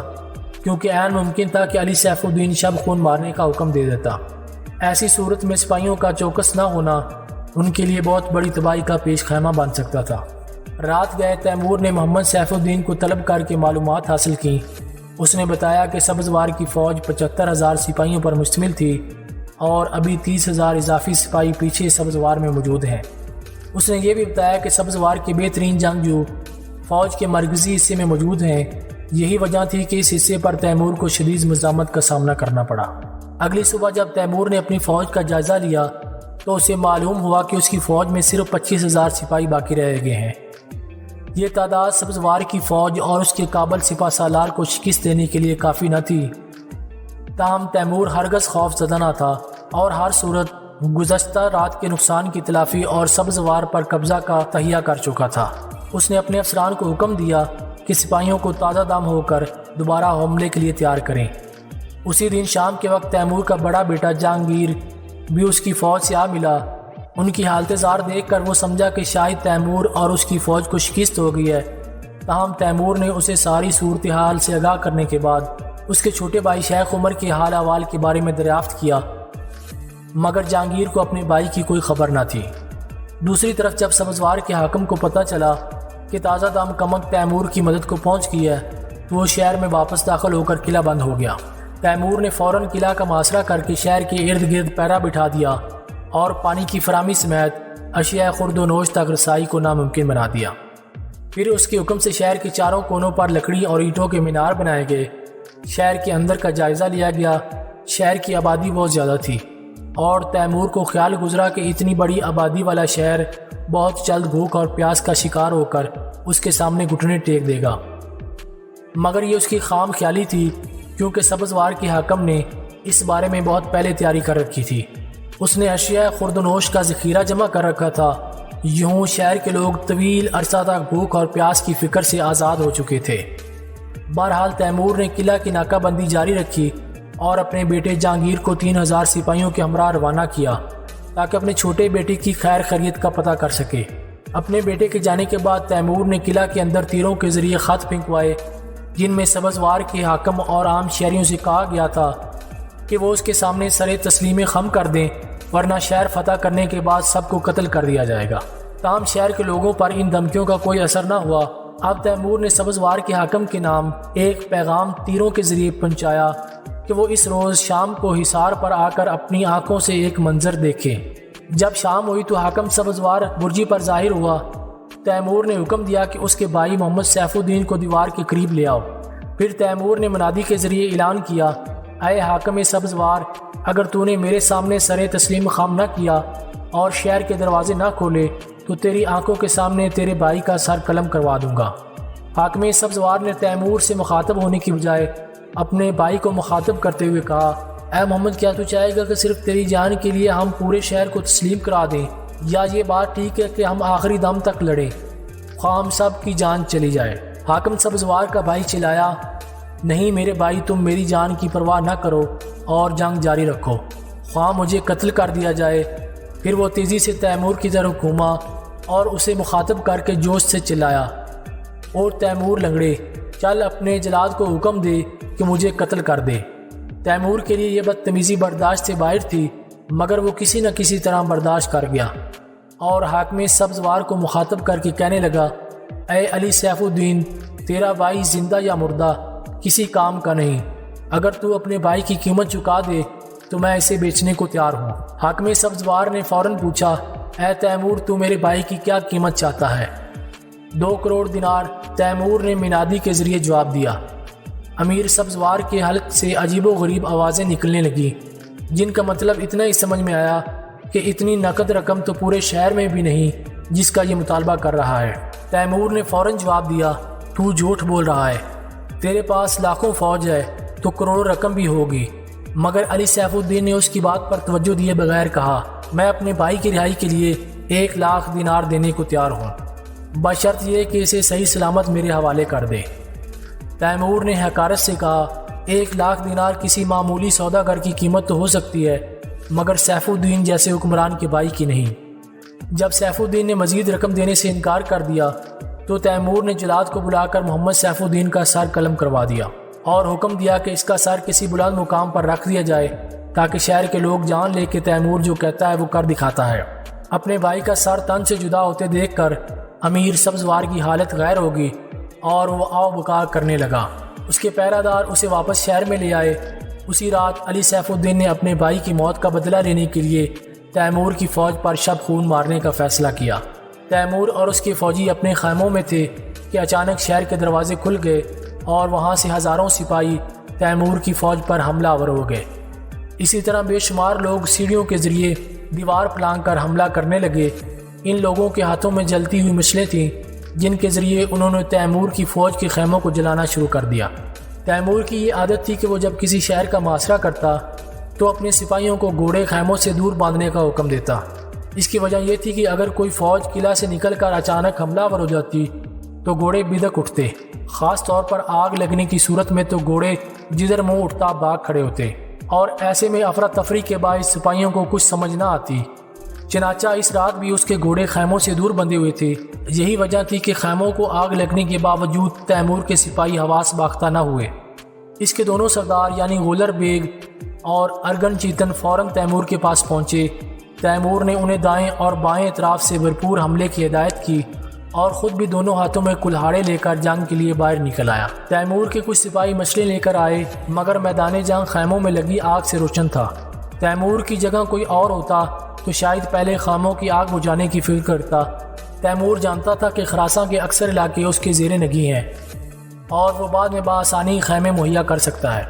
کیونکہ عین ممکن تھا کہ علی سیف الدین شب خون مارنے کا حکم دے دیتا۔ ایسی صورت میں سپاہیوں کا چوکس نہ ہونا ان کے لیے بہت بڑی تباہی کا پیش خیمہ بن سکتا تھا۔ رات گئے تیمور نے محمد سیف الدین کو طلب کر کے معلومات حاصل کی۔ اس نے بتایا کہ سبزوار کی فوج 75,000 سپاہیوں پر مشتمل تھی اور ابھی 30,000 اضافی سپاہی پیچھے سبزوار میں موجود ہیں۔ اس نے یہ بھی بتایا کہ سبزوار کے بہترین جنگجو فوج کے مرکزی حصے میں موجود ہیں۔ یہی وجہ تھی کہ اس حصے پر تیمور کو شدید مزاحمت کا سامنا کرنا پڑا۔ اگلی صبح جب تیمور نے اپنی فوج کا جائزہ لیا تو اسے معلوم ہوا کہ اس کی فوج میں صرف 25,000 سپاہی باقی رہ گئے ہیں۔ یہ تعداد سبزوار کی فوج اور اس کے قابل سپہ سالار کو شکست دینے کے لیے کافی نہ تھی۔ تاہم تیمور ہرگز خوف زدہ نہ تھا اور ہر صورت گزشتہ رات کے نقصان کی تلافی اور سبزوار پر قبضہ کا تہیہ کر چکا تھا۔ اس نے اپنے افسران کو حکم دیا کہ سپاہیوں کو تازہ دم ہو کر دوبارہ حملے کے لیے تیار کریں۔ اسی دن شام کے وقت تیمور کا بڑا بیٹا جہانگیر بھی اس کی فوج سے آ ملا۔ ان کی حالت زار دیکھ کر وہ سمجھا کہ شاید تیمور اور اس کی فوج کو شکست ہو گئی ہے۔ تاہم تیمور نے اسے ساری صورتحال سے آگاہ کرنے کے بعد اس کے چھوٹے بھائی شیخ عمر کے حال احوال کے بارے میں دریافت کیا، مگر جہانگیر کو اپنے بھائی کی کوئی خبر نہ تھی۔ دوسری طرف جب سبزوار کے حاکم کو پتہ چلا کہ تازہ دم کمک تیمور کی مدد کو پہنچ گئی ہے تو وہ شہر میں واپس داخل ہو کر قلعہ بند ہو گیا۔ تیمور نے فوراً قلعہ کا محاصرہ کر کے شہر کے ارد گرد پہرا بٹھا دیا اور پانی کی فراہمی سمیت اشیاء خورد و نوش تک رسائی کو ناممکن بنا دیا۔ پھر اس کے حکم سے شہر کے چاروں کونوں پر لکڑی اور اینٹوں کے مینار بنائے گئے۔ شہر کے اندر کا جائزہ لیا گیا۔ شہر کی آبادی بہت زیادہ تھی اور تیمور کو خیال گزرا کہ اتنی بڑی آبادی والا شہر بہت جلد بھوک اور پیاس کا شکار ہو کر اس کے سامنے گھٹنے ٹیک دے گا، مگر یہ اس کی خام خیالی تھی، کیونکہ سبزوار کے حاکم نے اس بارے میں بہت پہلے تیاری کر رکھی تھی۔ اس نے اشیاء خورد و نوش کا ذخیرہ جمع کر رکھا تھا۔ یوں شہر کے لوگ طویل عرصہ تک بھوک اور پیاس کی فکر سے آزاد ہو چکے تھے۔ بہرحال تیمور نے قلعہ کی ناکہ بندی جاری رکھی اور اپنے بیٹے جہانگیر کو 3,000 سپاہیوں کے ہمراہ روانہ کیا تاکہ اپنے چھوٹے بیٹے کی خیر خیریت کا پتہ کر سکے۔ اپنے بیٹے کے جانے کے بعد تیمور نے قلعہ کے اندر تیروں کے ذریعے خط پھینکوائے جن میں سبزوار کے حاکم اور عام شہریوں سے کہا گیا تھا کہ وہ اس کے سامنے سر تسلیم خم کر دیں، ورنہ شہر فتح کرنے کے بعد سب کو قتل کر دیا جائے گا۔ تاہم شہر کے لوگوں پر ان دھمکیوں کا کوئی اثر نہ ہوا۔ اب تیمور نے سبزوار کے حاکم کے نام ایک پیغام تیروں کے ذریعے پہنچایا کہ وہ اس روز شام کو حصار پر آ کر اپنی آنکھوں سے ایک منظر دیکھے۔ جب شام ہوئی تو حاکم سبزوار برجی پر ظاہر ہوا۔ تیمور نے حکم دیا کہ اس کے بھائی محمد سیف الدین کو دیوار کے قریب لے آؤ۔ پھر تیمور نے منادی کے ذریعے اعلان کیا، اے حاکم سبزوار، اگر تو نے میرے سامنے سر تسلیم خم نہ کیا اور شہر کے دروازے نہ کھولے تو تیری آنکھوں کے سامنے تیرے بھائی کا سر قلم کروا دوں گا۔ حاکم سبزوار نے تیمور سے مخاطب ہونے کی بجائے اپنے بھائی کو مخاطب کرتے ہوئے کہا، اے محمد، کیا تو چاہے گا کہ صرف تیری جان کے لیے ہم پورے شہر کو تسلیم کرا دیں، یا یہ بات ٹھیک ہے کہ ہم آخری دم تک لڑیں، خواہ ہم سب کی جان چلی جائے؟ حاکم سبزوار کا بھائی چلایا، نہیں میرے بھائی، تم میری جان کی پرواہ نہ کرو اور جنگ جاری رکھو، خواہ مجھے قتل کر دیا جائے۔ پھر وہ تیزی سے تیمور کی طرف گھوما اور اسے مخاطب کر کے جوش سے چلایا، اور تیمور لنگڑے، چل اپنے جلاد کو حکم دے کہ مجھے قتل کر دے۔ تیمور کے لیے یہ بدتمیزی برداشت سے باہر تھی، مگر وہ کسی نہ کسی طرح برداشت کر گیا اور حاکم سبزوار کو مخاطب کر کے کہنے لگا، اے علی سیف الدین، تیرا بھائی زندہ یا مردہ کسی کام کا نہیں، اگر تو اپنے بھائی کی قیمت چکا دے تو میں اسے بیچنے کو تیار ہوں۔ حاکم سبزوار نے فوراً پوچھا، اے تیمور، تو میرے بھائی کی کیا قیمت چاہتا ہے؟ 2 کروڑ دینار، تیمور نے منادی کے ذریعے جواب دیا۔ امیر سبزوار کے حلق سے عجیب و غریب آوازیں نکلنے لگیں، جن کا مطلب اتنا ہی سمجھ میں آیا کہ اتنی نقد رقم تو پورے شہر میں بھی نہیں جس کا یہ مطالبہ کر رہا ہے۔ تیمور نے فوراً جواب دیا، تو جھوٹ بول رہا ہے، تیرے پاس لاکھوں فوج ہے تو کروڑوں رقم بھی ہوگی۔ مگر علی سیف الدین نے اس کی بات پر توجہ دیے بغیر کہا، میں اپنے بھائی کی رہائی کے لیے 1 لاکھ دینار دینے کو تیار ہوں، بشرط یہ کہ اسے صحیح سلامت میرے حوالے کر دے۔ تیمور نے حقارت سے کہا، 1 لاکھ دینار کسی معمولی سوداگر کی قیمت تو ہو سکتی ہے، مگر سیف الدین جیسے حکمران کے بھائی کی نہیں۔ جب سیف الدین نے مزید رقم دینے سے انکار کر دیا تو تیمور نے جلاد کو بلا کر محمد سیف الدین کا سر قلم کروا دیا اور حکم دیا کہ اس کا سر کسی بلند مقام پر رکھ دیا جائے تاکہ شہر کے لوگ جان لے کہ تیمور جو کہتا ہے وہ کر دکھاتا ہے۔ اپنے بھائی کا سر تن سے جدا ہوتے دیکھ کر امیر سبزوار کی حالت غیر ہوگی اور وہ آو بکا کرنے لگا۔ اس کے پیرادار اسے واپس شہر میں لے آئے۔ اسی رات علی سیف الدین نے اپنے بھائی کی موت کا بدلہ لینے کے لیے تیمور کی فوج پر شب خون مارنے کا فیصلہ کیا۔ تیمور اور اس کے فوجی اپنے خیموں میں تھے کہ اچانک شہر کے دروازے کھل گئے اور وہاں سے ہزاروں سپاہی تیمور کی فوج پر حملہ آور ہو گئے۔ اسی طرح بے شمار لوگ سیڑھیوں کے ذریعے دیوار پلانگ کر حملہ کرنے لگے۔ ان لوگوں کے ہاتھوں میں جلتی ہوئی مشلیں تھیں جن کے ذریعے انہوں نے تیمور کی فوج کے خیموں کو جلانا شروع کر دیا۔ تیمور کی یہ عادت تھی کہ وہ جب کسی شہر کا محاصرہ کرتا تو اپنے سپاہیوں کو گھوڑے خیموں سے دور باندھنے کا حکم دیتا۔ اس کی وجہ یہ تھی کہ اگر کوئی فوج قلعہ سے نکل کر اچانک حملہ آور ہو جاتی تو گھوڑے بدک اٹھتے، خاص طور پر آگ لگنے کی صورت میں تو گھوڑے جدھر منہ اٹھتا بھاگ کھڑے ہوتے، اور ایسے میں افراتفری کے باعث سپاہیوں کو کچھ سمجھ نہ آتی۔ چنانچہ اس رات بھی اس کے گھوڑے خیموں سے دور بندھے ہوئے تھے۔ یہی وجہ تھی کہ خیموں کو آگ لگنے کے باوجود تیمور کے سپاہی حواس باختہ نہ ہوئے۔ اس کے دونوں سردار یعنی غولر بیگ اور ارگن چیتن فوراً تیمور کے پاس پہنچے۔ تیمور نے انہیں دائیں اور بائیں اطراف سے بھرپور حملے کی ہدایت کی اور خود بھی دونوں ہاتھوں میں کلہاڑے لے کر جنگ کے لیے باہر نکل آیا۔ تیمور کے کچھ سپاہی مشلیں لے کر آئے، مگر میدان جنگ خیموں میں لگی آگ سے روشن تھا۔ تیمور کی جگہ کوئی اور ہوتا تو شاید پہلے خیموں کی آگ بجھانے کی فکر کرتا۔ تیمور جانتا تھا کہ خراساں کے اکثر علاقے اس کے زیر نگی ہیں اور وہ بعد میں بآسانی خیمے مہیا کر سکتا ہے۔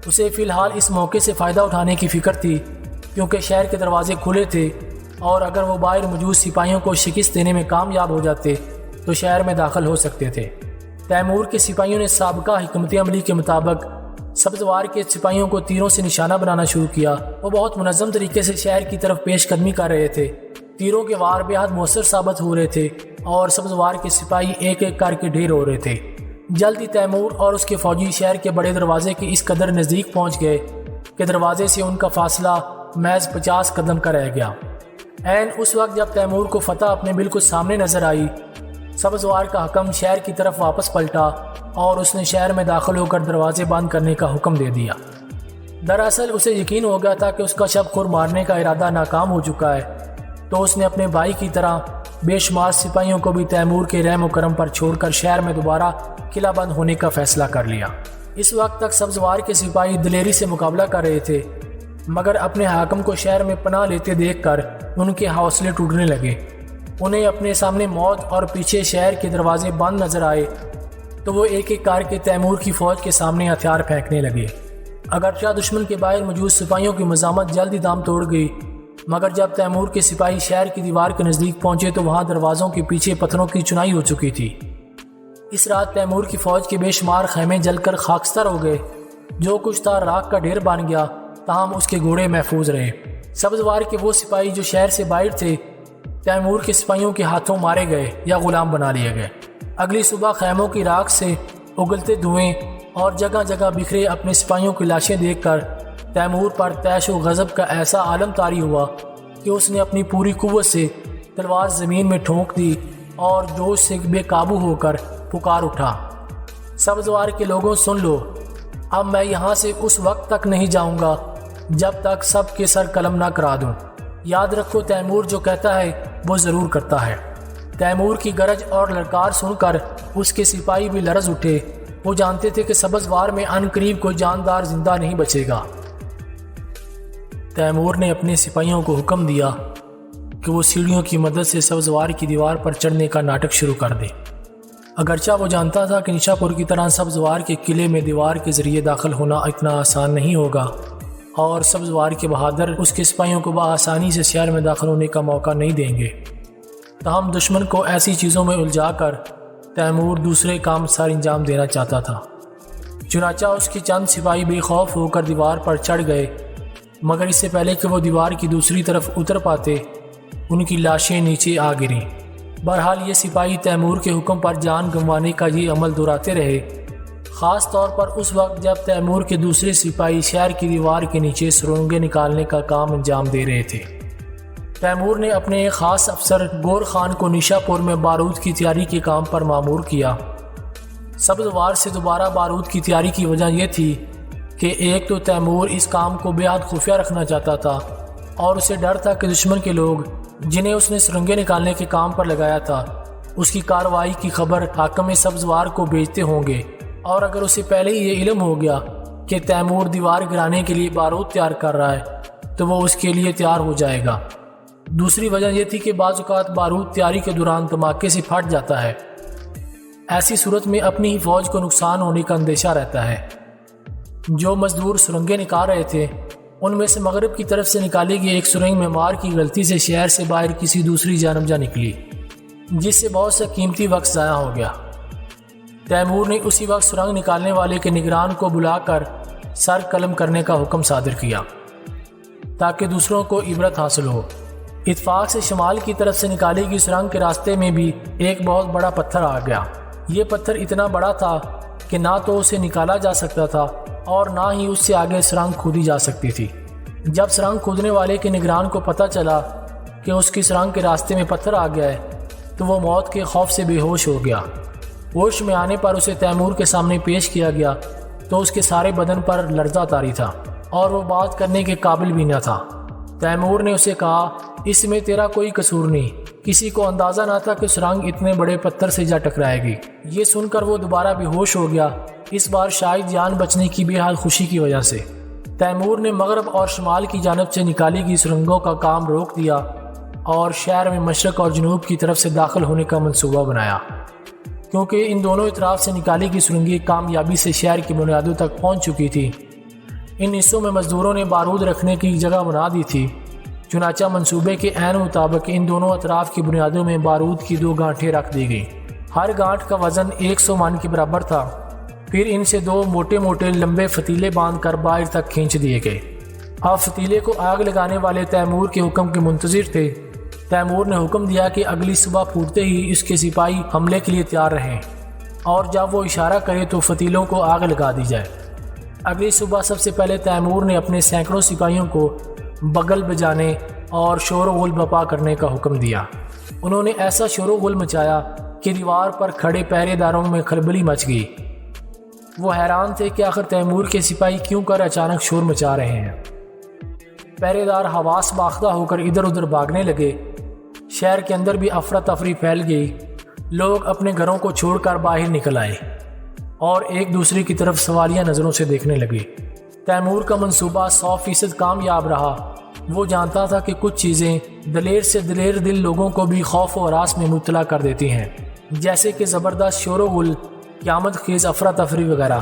اسے فی الحال اس موقع سے فائدہ اٹھانے کی فکر تھی، کیونکہ شہر کے دروازے کھلے تھے اور اگر وہ باہر موجود سپاہیوں کو شکست دینے میں کامیاب ہو جاتے تو شہر میں داخل ہو سکتے تھے۔ تیمور کے سپاہیوں نے سابقہ حکمت عملی کے مطابق سبزوار کے سپاہیوں کو تیروں سے نشانہ بنانا شروع کیا۔ وہ بہت منظم طریقے سے شہر کی طرف پیش قدمی کر رہے تھے۔ تیروں کے وار بے حد مؤثر ثابت ہو رہے تھے اور سبزوار کے سپاہی ایک ایک کر کے ڈھیر ہو رہے تھے۔ جلد ہی تیمور اور اس کے فوجی شہر کے بڑے دروازے کے اس قدر نزدیک پہنچ گئے کہ دروازے سے ان کا فاصلہ محض 50 قدم کا رہ گیا۔ عین اس وقت جب تیمور کو فتح اپنے بالکل سامنے نظر آئی سبزوار کا حکم شہر کی طرف واپس پلٹا اور اس نے شہر میں داخل ہو کر دروازے بند کرنے کا حکم دے دیا۔ دراصل اسے یقین ہو گیا تھا کہ اس کا شب خور مارنے کا ارادہ ناکام ہو چکا ہے، تو اس نے اپنے بھائی کی طرح بے شمار سپاہیوں کو بھی تیمور کے رحم و کرم پر چھوڑ کر شہر میں دوبارہ قلعہ بند ہونے کا فیصلہ کر لیا۔ اس وقت تک سبزوار کے سپاہی دلیری سے مقابلہ کر رہے تھے، مگر اپنے حاکم کو شہر میں پناہ لیتے دیکھ کر ان کے حوصلے ٹوٹنے لگے۔ انہیں اپنے سامنے موت اور پیچھے شہر کے دروازے بند نظر آئے تو وہ ایک ایک کر کے تیمور کی فوج کے سامنے ہتھیار پھینکنے لگے۔ اگرچہ دشمن کے باہر موجود سپاہیوں کی مزاحمت جلدی دام توڑ گئی، مگر جب تیمور کے سپاہی شہر کی دیوار کے نزدیک پہنچے تو وہاں دروازوں کے پیچھے پتھروں کی چنائی ہو چکی تھی۔ اس رات تیمور کی فوج کے بے شمار خیمے جل کر خاکستر ہو گئے، جو کچھ تھا راکھ کا ڈھیر بن گیا، تاہم اس کے گھوڑے محفوظ رہے۔ سبزوار کے وہ سپاہی جو شہر سے باہر تھے تیمور کے سپاہیوں کے ہاتھوں مارے گئے یا غلام بنا لیے گئے۔ اگلی صبح خیموں کی راکھ سے اگلتے دھوئیں اور جگہ جگہ بکھرے اپنے سپاہیوں کی لاشیں دیکھ کر تیمور پر طیش و غضب کا ایسا عالم طاری ہوا کہ اس نے اپنی پوری قوت سے تلوار زمین میں ٹھونک دی اور جوش سے بے قابو ہو کر پکار اٹھا، سبزوار کے لوگوں سن لو، اب میں یہاں سے اس وقت تک نہیں جاؤں گا جب تک سب کے سر قلم نہ کرا دوں۔ یاد رکھو تیمور جو کہتا ہے وہ ضرور کرتا ہے۔ تیمور کی گرج اور للکار سن کر اس کے سپاہی بھی لرز اٹھے۔ وہ جانتے تھے کہ سبزوار میں ان قریب کوئی جاندار زندہ نہیں بچے گا۔ تیمور نے اپنے سپاہیوں کو حکم دیا کہ وہ سیڑھیوں کی مدد سے سبزوار کی دیوار پر چڑھنے کا ناٹک شروع کر دیں۔ اگرچہ وہ جانتا تھا کہ نشا پور کی طرح سبزوار کے قلعے میں دیوار کے ذریعے داخل ہونا اتنا آسان نہیں ہوگا اور سبزوار کے بہادر اس کے سپاہیوں کو بآسانی سے شہر میں داخل ہونے کا موقع نہیں دیں گے، تاہم دشمن کو ایسی چیزوں میں الجھا کر تیمور دوسرے کام سر انجام دینا چاہتا تھا۔ چنانچہ اس کے چند سپاہی بے خوف ہو کر دیوار پر چڑھ گئے، مگر اس سے پہلے کہ وہ دیوار کی دوسری طرف اتر پاتے ان کی لاشیں نیچے آ گریں۔ بہرحال یہ سپاہی تیمور کے حکم پر جان گنوانے کا یہ عمل دہراتے رہے، خاص طور پر اس وقت جب تیمور کے دوسرے سپاہی شہر کی دیوار کے نیچے سرنگیں نکالنے کا کام انجام دے رہے تھے۔ تیمور نے اپنے ایک خاص افسر گور خان کو نیشا پور میں بارود کی تیاری کے کام پر مامور کیا۔ سبزوار سے دوبارہ بارود کی تیاری کی وجہ یہ تھی کہ ایک تو تیمور اس کام کو بے حد خفیہ رکھنا چاہتا تھا اور اسے ڈر تھا کہ دشمن کے لوگ جنہیں اس نے سرنگیں نکالنے کے کام پر لگایا تھا اس کی کارروائی کی خبر حاکم سبزوار کو بھیجتے ہوں گے، اور اگر اسے پہلے ہی یہ علم ہو گیا کہ تیمور دیوار گرانے کے لیے بارود تیار کر رہا ہے تو وہ اس کے لیے تیار ہو جائے گا۔ دوسری وجہ یہ تھی کہ بعض اوقات بارود تیاری کے دوران دھماکے سے پھٹ جاتا ہے، ایسی صورت میں اپنی ہی فوج کو نقصان ہونے کا اندیشہ رہتا ہے۔ جو مزدور سرنگیں نکال رہے تھے ان میں سے مغرب کی طرف سے نکالی گئی ایک سرنگ معمار کی غلطی سے شہر سے باہر کسی دوسری جانب جا نکلی، جس سے بہت سے قیمتی وقت ضائع ہو گیا۔ تیمور نے اسی وقت سرنگ نکالنے والے کے نگران کو بلا کر سر قلم کرنے کا حکم صادر کیا تاکہ دوسروں کو عبرت حاصل ہو۔ اتفاق سے شمال کی طرف سے نکالی گئی سرنگ کے راستے میں بھی ایک بہت بڑا پتھر آ گیا۔ یہ پتھر اتنا بڑا تھا کہ نہ تو اسے نکالا جا سکتا تھا اور نہ ہی اس سے آگے سرنگ کھودی جا سکتی تھی۔ جب سرنگ کھودنے والے کے نگران کو پتہ چلا کہ اس کی سرنگ کے راستے میں پتھر آ گیا ہے تو وہ موت کے خوف سے بے ہوش ہو گیا۔ ہوش میں آنے پر اسے تیمور کے سامنے پیش کیا گیا تو اس کے سارے بدن پر لرزہ طاری تھا اور وہ بات کرنے کے قابل بھی نہ تھا۔ تیمور نے اسے کہا، اس میں تیرا کوئی قصور نہیں، کسی کو اندازہ نہ تھا کہ سرنگ اتنے بڑے پتھر سے جا ٹکرائے گی۔ یہ سن کر وہ دوبارہ بے ہوش ہو گیا، اس بار شاید جان بچنے کی بے حال خوشی کی وجہ سے۔ تیمور نے مغرب اور شمال کی جانب سے نکالی گئی سرنگوں کا کام روک دیا اور شہر میں مشرق اور جنوب کی طرف سے داخل ہونے کا منصوبہ بنایا، کیونکہ ان دونوں اطراف سے نکالی گئی سرنگیں کامیابی سے شہر کی بنیادوں تک پہنچ چکی تھی۔ ان حصوں میں مزدوروں نے بارود رکھنے کی جگہ بنا دی تھی۔ چنانچہ منصوبے کے عین مطابق ان دونوں اطراف کی بنیادوں میں بارود کی 2 گانٹھیں رکھ دی گئیں۔ ہر گانٹھ کا وزن 100 من کے برابر تھا۔ پھر ان سے 2 موٹے موٹے لمبے فتیلے باندھ کر باہر تک کھینچ دیے گئے۔ اب فتیلے کو آگ لگانے والے تیمور کے حکم کے منتظر تھے۔ تیمور نے حکم دیا کہ اگلی صبح پھوٹتے ہی اس کے سپاہی حملے کے لیے تیار رہیں اور جب وہ اشارہ کرے تو فتیلوں کو آگ لگا دی جائے۔ اگلی صبح سب سے پہلے تیمور نے اپنے سینکڑوں سپاہیوں کو بغل بجانے اور شور و غل بپا کرنے کا حکم دیا۔ انہوں نے ایسا شور و غل مچایا کہ دیوار پر کھڑے پہرے داروں میں کھلبلی مچ گئی۔ وہ حیران تھے کہ آخر تیمور کے سپاہی کیوں کر اچانک شور مچا رہے ہیں۔ پہرے دار حواس باختہ ہو کر ادھر ادھر بھاگنے لگے۔ شہر کے اندر بھی افراتفری پھیل گئی۔ لوگ اپنے گھروں کو چھوڑ کر باہر نکل آئے اور ایک دوسرے کی طرف سوالیہ نظروں سے دیکھنے لگے۔ تیمور کا منصوبہ 100% کامیاب رہا۔ وہ جانتا تھا کہ کچھ چیزیں دلیر سے دلیر دل لوگوں کو بھی خوف و ہراس میں مبتلا کر دیتی ہیں، جیسے کہ زبردست شور و غل، قیامت خیز افراتفری وغیرہ۔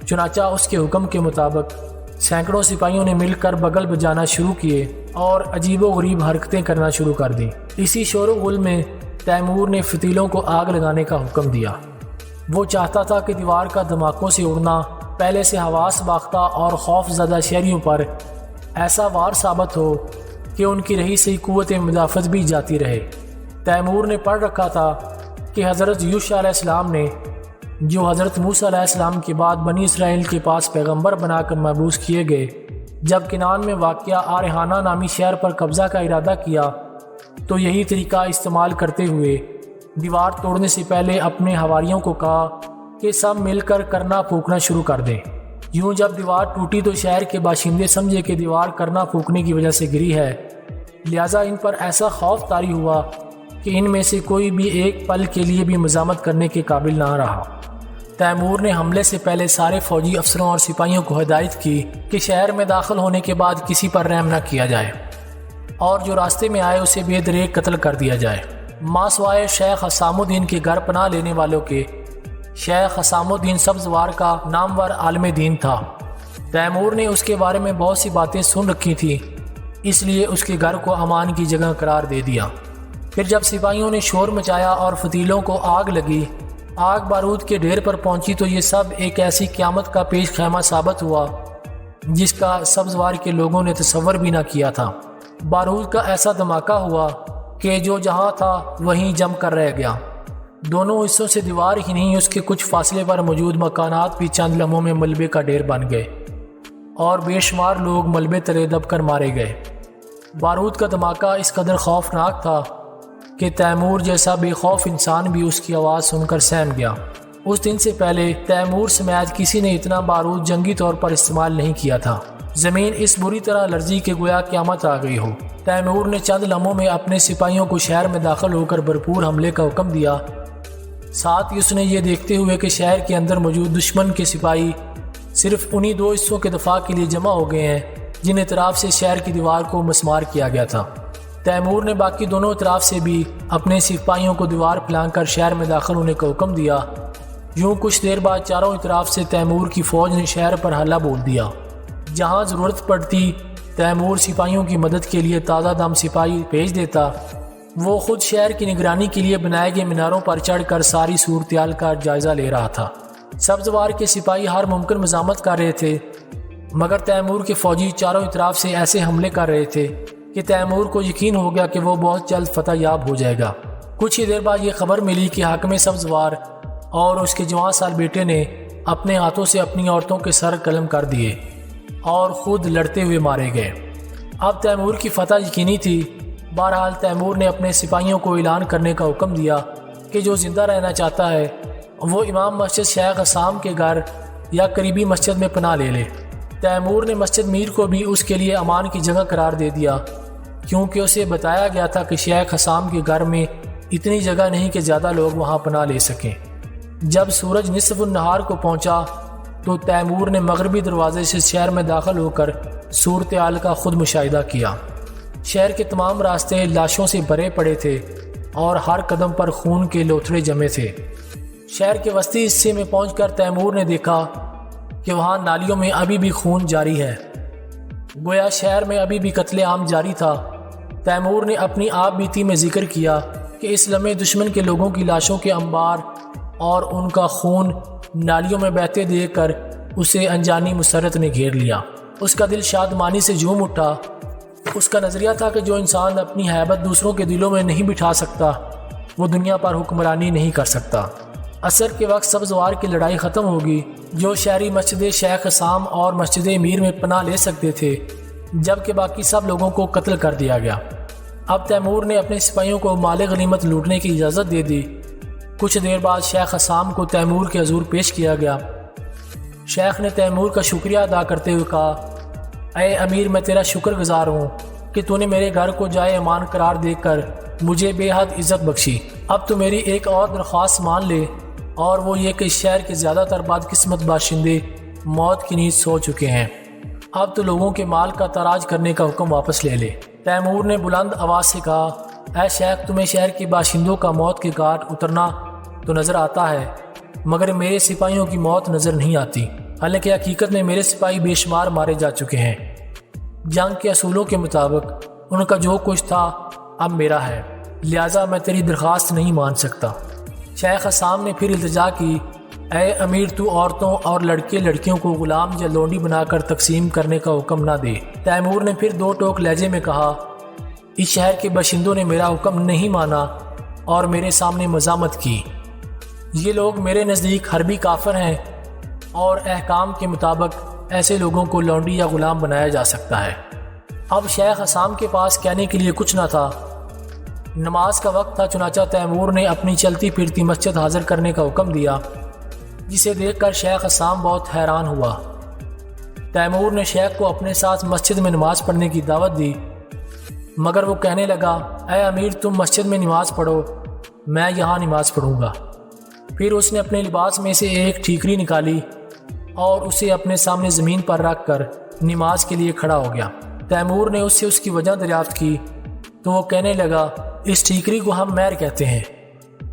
چنانچہ اس کے حکم کے مطابق سینکڑوں سپاہیوں نے مل کر بغل بجانا شروع کیے اور عجیب و غریب حرکتیں کرنا شروع کر دیں۔ اسی شور و غل میں تیمور نے فتیلوں کو آگ لگانے کا حکم دیا۔ وہ چاہتا تھا کہ دیوار کا دھماکوں سے اڑنا پہلے سے حواس باختہ اور خوف زدہ شہریوں پر ایسا وار ثابت ہو کہ ان کی رہی سے قوت مدافعت بھی جاتی رہے۔ تیمور نے پڑھ رکھا تھا کہ حضرت یوشع علیہ السلام نے، جو حضرت موسیٰ علیہ السلام کے بعد بنی اسرائیل کے پاس پیغمبر بنا کر مبعوث کیے گئے، جب کنعان میں واقع آرحانہ نامی شہر پر قبضہ کا ارادہ کیا تو یہی طریقہ استعمال کرتے ہوئے دیوار توڑنے سے پہلے اپنے حواریوں کو کہا کہ سب مل کر کرنا پھونکنا شروع کر دیں۔ یوں جب دیوار ٹوٹی تو شہر کے باشندے سمجھے کہ دیوار کرنا پھونکنے کی وجہ سے گری ہے، لہٰذا ان پر ایسا خوف طاری ہوا کہ ان میں سے کوئی بھی ایک پل کے لیے بھی مزاحمت کرنے کے قابل نہ رہا۔ تیمور نے حملے سے پہلے سارے فوجی افسروں اور سپاہیوں کو ہدایت کی کہ شہر میں داخل ہونے کے بعد کسی پر رحم نہ کیا جائے اور جو راستے میں آئے اسے بے دریغ قتل کر دیا جائے۔ ماں سوائے شیخ حسام الدین کے گھر پناہ لینے والوں کے، شیخ حسام الدین سبزوار کا نامور عالم دین تھا۔ تیمور نے اس کے بارے میں بہت سی باتیں سن رکھی تھیں، اس لیے اس کے گھر کو امان کی جگہ قرار دے دیا۔ پھر جب سپاہیوں نے شور مچایا اور فتیلوں کو آگ لگی، آگ بارود کے ڈھیر پر پہنچی تو یہ سب ایک ایسی قیامت کا پیش خیمہ ثابت ہوا جس کا سبزوار کے لوگوں نے تصور بھی نہ کیا تھا۔ بارود کا ایسا دھماکہ ہوا کہ جو جہاں تھا وہیں جم کر رہ گیا۔ دونوں حصوں سے دیوار ہی نہیں، اس کے کچھ فاصلے پر موجود مکانات بھی چند لمحوں میں ملبے کا ڈھیر بن گئے اور بے شمار لوگ ملبے تلے دب کر مارے گئے۔ بارود کا دھماکہ اس قدر خوفناک تھا کہ تیمور جیسا بے خوف انسان بھی اس کی آواز سن کر سہم گیا۔ اس دن سے پہلے تیمور سمیت کسی نے اتنا بارود جنگی طور پر استعمال نہیں کیا تھا۔ زمین اس بری طرح لرزی کہ گویا قیامت آ گئی ہو۔ تیمور نے چند لمحوں میں اپنے سپاہیوں کو شہر میں داخل ہو کر بھرپور حملے کا حکم دیا۔ ساتھ ہی اس نے یہ دیکھتے ہوئے کہ شہر کے اندر موجود دشمن کے سپاہی صرف انہی دو حصوں کے دفاع کے لیے جمع ہو گئے ہیں جن اطراف سے شہر کی دیوار کو مسمار کیا گیا تھا۔ تیمور نے باقی دونوں اطراف سے بھی اپنے سپاہیوں کو دیوار پھلانگ کر شہر میں داخل ہونے کا حکم دیا۔ یوں کچھ دیر بعد چاروں اطراف سے تیمور کی فوج نے شہر پر حملہ بول دیا۔ جہاں ضرورت پڑتی تیمور سپاہیوں کی مدد کے لیے تازہ دم سپاہی بھیج دیتا۔ وہ خود شہر کی نگرانی کے لیے بنائے گئے میناروں پر چڑھ کر ساری صورتحال کا جائزہ لے رہا تھا۔ سبزوار کے سپاہی ہر ممکن مزاحمت کر رہے تھے، مگر تیمور کے فوجی چاروں اطراف سے ایسے حملے کر رہے تھے کہ تیمور کو یقین ہو گیا کہ وہ بہت جلد فتح یاب ہو جائے گا۔ کچھ ہی دیر بعد یہ خبر ملی کہ حاکم سبزوار اور اس کے جوان سال بیٹے نے اپنے ہاتھوں سے اپنی عورتوں کے سر قلم کر دیے اور خود لڑتے ہوئے مارے گئے۔ اب تیمور کی فتح یقینی تھی۔ بہرحال تیمور نے اپنے سپاہیوں کو اعلان کرنے کا حکم دیا کہ جو زندہ رہنا چاہتا ہے وہ امام مسجد شیخ حسام کے گھر یا قریبی مسجد میں پناہ لے لے۔ تیمور نے مسجد میر کو بھی اس کے لیے امان کی جگہ قرار دے دیا، کیونکہ اسے بتایا گیا تھا کہ شیخ حسام کے گھر میں اتنی جگہ نہیں کہ زیادہ لوگ وہاں پناہ لے سکیں۔ جب سورج نصف النہار کو پہنچا تو تیمور نے مغربی دروازے سے شہر میں داخل ہو کر صورتحال کا خود مشاہدہ کیا۔ شہر کے تمام راستے لاشوں سے بھرے پڑے تھے اور ہر قدم پر خون کے لوتھڑے جمے تھے۔ شہر کے وسطی حصے میں پہنچ کر تیمور نے دیکھا کہ وہاں نالیوں میں ابھی بھی خون جاری ہے، گویا شہر میں ابھی بھی قتل عام جاری تھا۔ تیمور نے اپنی آپ بیتی میں ذکر کیا کہ اس لمحے دشمن کے لوگوں کی لاشوں کے انبار اور ان کا خون نالیوں میں بہتے دیکھ کر اسے انجانی مسرت نے گھیر لیا۔ اس کا دل شادمانی سے جھوم اٹھا۔ اس کا نظریہ تھا کہ جو انسان اپنی ہیبت دوسروں کے دلوں میں نہیں بٹھا سکتا وہ دنیا پر حکمرانی نہیں کر سکتا۔ عصر کے وقت سبزوار کی لڑائی ختم ہوگی۔ جو شہری مسجد شیخ حسام اور مسجد امیر میں پناہ لے سکتے تھے، جبکہ باقی سب لوگوں کو قتل کر دیا گیا۔ اب تیمور نے اپنے سپاہیوں کو مال غنیمت لوٹنے کی اجازت دے دی۔ کچھ دیر بعد شیخ حسام کو تیمور کے حضور پیش کیا گیا۔ شیخ نے تیمور کا شکریہ ادا کرتے ہوئے کہا، اے امیر، میں تیرا شکر گزار ہوں کہ تو نے میرے گھر کو جائے امان قرار دے کر مجھے بے حد عزت بخشی۔ اب تو میری ایک اور درخواست مان لے، اور وہ یہ کہ اس شہر کے زیادہ تر بدقسمت باشندے موت کی نیند سو چکے ہیں۔ اب تو لوگوں کے مال کا تاراج کرنے کا حکم واپس لے لے۔ تیمور نے بلند آواز سے کہا، اے شیخ، تمہیں شہر کے باشندوں کا موت کے گھاٹ اترنا تو نظر آتا ہے، مگر میرے سپاہیوں کی موت نظر نہیں آتی، حالانکہ حقیقت میں میرے سپاہی بے شمار مارے جا چکے ہیں۔ جنگ کے اصولوں کے مطابق ان کا جو کچھ تھا اب میرا ہے، لہٰذا میں تیری درخواست نہیں مان سکتا۔ شیخ حسام نے پھر التجا کی، اے امیر، تو عورتوں اور لڑکیوں کو غلام یا لونڈی بنا کر تقسیم کرنے کا حکم نہ دے۔ تیمور نے پھر دو ٹوک لہجے میں کہا، اس شہر کے باشندوں نے میرا حکم نہیں مانا اور میرے سامنے مزاحمت کی۔ یہ لوگ میرے نزدیک حربی کافر ہیں، اور احکام کے مطابق ایسے لوگوں کو لونڈی یا غلام بنایا جا سکتا ہے۔ اب شیخ حسام کے پاس کہنے کے لیے کچھ نہ تھا۔ نماز کا وقت تھا، چنانچہ تیمور نے اپنی چلتی پھرتی مسجد حاضر کرنے کا حکم دیا، جسے دیکھ کر شیخ حسام بہت حیران ہوا۔ تیمور نے شیخ کو اپنے ساتھ مسجد میں نماز پڑھنے کی دعوت دی، مگر وہ کہنے لگا، اے امیر، تم مسجد میں نماز پڑھو، میں یہاں نماز پڑھوں گا۔ پھر اس نے اپنے لباس میں سے ایک ٹھیکری نکالی اور اسے اپنے سامنے زمین پر رکھ کر نماز کے لیے کھڑا ہو گیا۔ تیمور نے اس سے اس کی وجہ دریافت کی تو وہ کہنے لگا، اس ٹھیکری کو ہم مہر کہتے ہیں،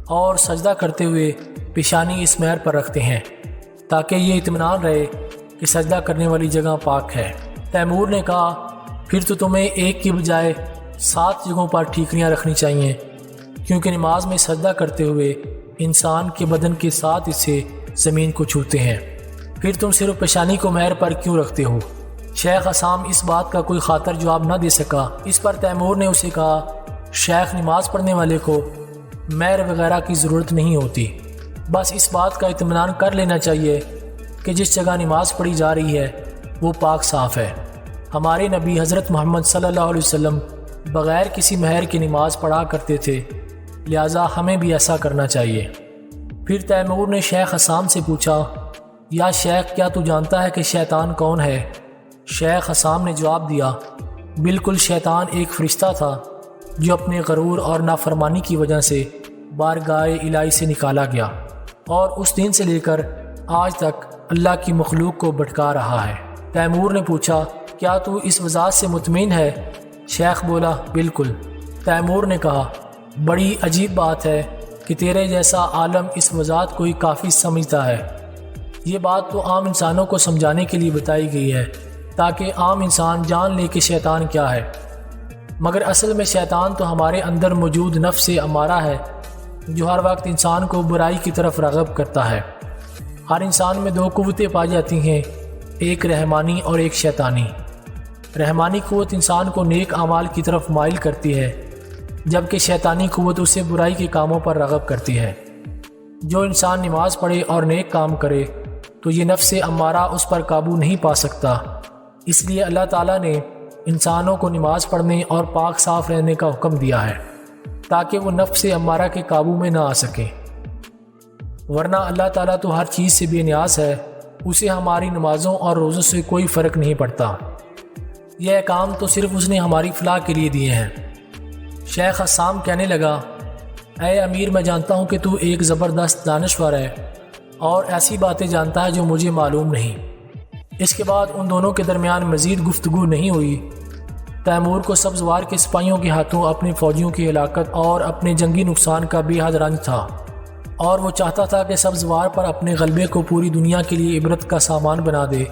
اور سجدہ کرتے ہوئے پیشانی اس مہر پر رکھتے ہیں تاکہ یہ اطمینان رہے کہ سجدہ کرنے والی جگہ پاک ہے۔ تیمور نے کہا، پھر تو تمہیں ایک کی بجائے 7 جگہوں پر ٹھیکریاں رکھنی چاہیے، کیونکہ نماز میں سجدہ کرتے ہوئے انسان کے بدن کے 7 حصے زمین کو چھوتے ہیں، پھر تم صرف پیشانی کو مہر پر کیوں رکھتے ہو؟ شیخ حسام اس بات کا کوئی خاطر جواب نہ دے سکا۔ اس پر تیمور نے اسے کہا، شیخ، نماز پڑھنے والے کو مہر وغیرہ کی ضرورت نہیں ہوتی، بس اس بات کا اطمینان کر لینا چاہیے کہ جس جگہ نماز پڑھی جا رہی ہے وہ پاک صاف ہے۔ ہمارے نبی حضرت محمد صلی اللہ علیہ وسلم بغیر کسی مہر کی نماز پڑھا کرتے تھے، لہٰذا ہمیں بھی ایسا کرنا چاہیے۔ پھر تیمور نے شیخ حسام سے پوچھا، یا شیخ، کیا تو جانتا ہے کہ شیطان کون ہے؟ شیخ حسام نے جواب دیا، بالکل، شیطان ایک فرشتہ تھا جو اپنے غرور اور نافرمانی کی وجہ سے بارگاہ الہی سے نکالا گیا، اور اس دن سے لے کر آج تک اللہ کی مخلوق کو بھٹکا رہا ہے۔ تیمور نے پوچھا، کیا تو اس وضاحت سے مطمئن ہے؟ شیخ بولا، بالکل۔ تیمور نے کہا، بڑی عجیب بات ہے کہ تیرے جیسا عالم اس وضاحت کو ہی کافی سمجھتا ہے۔ یہ بات تو عام انسانوں کو سمجھانے کے لیے بتائی گئی ہے تاکہ عام انسان جان لے کہ شیطان کیا ہے، مگر اصل میں شیطان تو ہمارے اندر موجود نفس امارہ ہے جو ہر وقت انسان کو برائی کی طرف راغب کرتا ہے۔ ہر انسان میں 2 قوتیں پائی جاتی ہیں، ایک رحمانی اور ایک شیطانی۔ رحمانی قوت انسان کو نیک اعمال کی طرف مائل کرتی ہے، جبکہ شیطانی قوت اسے برائی کے کاموں پر راغب کرتی ہے۔ جو انسان نماز پڑھے اور نیک کام کرے تو یہ نفس امارہ اس پر قابو نہیں پا سکتا، اس لیے اللہ تعالیٰ نے انسانوں کو نماز پڑھنے اور پاک صاف رہنے کا حکم دیا ہے تاکہ وہ نفس امارہ کے قابو میں نہ آ سکیں، ورنہ اللہ تعالیٰ تو ہر چیز سے بے نیاز ہے، اسے ہماری نمازوں اور روزوں سے کوئی فرق نہیں پڑتا، یہ احکام تو صرف اس نے ہماری فلاح کے لیے دیے ہیں۔ شیخ حسام کہنے لگا، اے امیر، میں جانتا ہوں کہ تو ایک زبردست دانشور ہے اور ایسی باتیں جانتا ہے جو مجھے معلوم نہیں۔ اس کے بعد ان دونوں کے درمیان مزید گفتگو نہیں ہوئی۔ تیمور کو سبزوار کے سپاہیوں کے ہاتھوں اپنے فوجیوں کی ہلاکت اور اپنے جنگی نقصان کا بے حد رنج تھا، اور وہ چاہتا تھا کہ سبزوار پر اپنے غلبے کو پوری دنیا کے لیے عبرت کا سامان بنا دے۔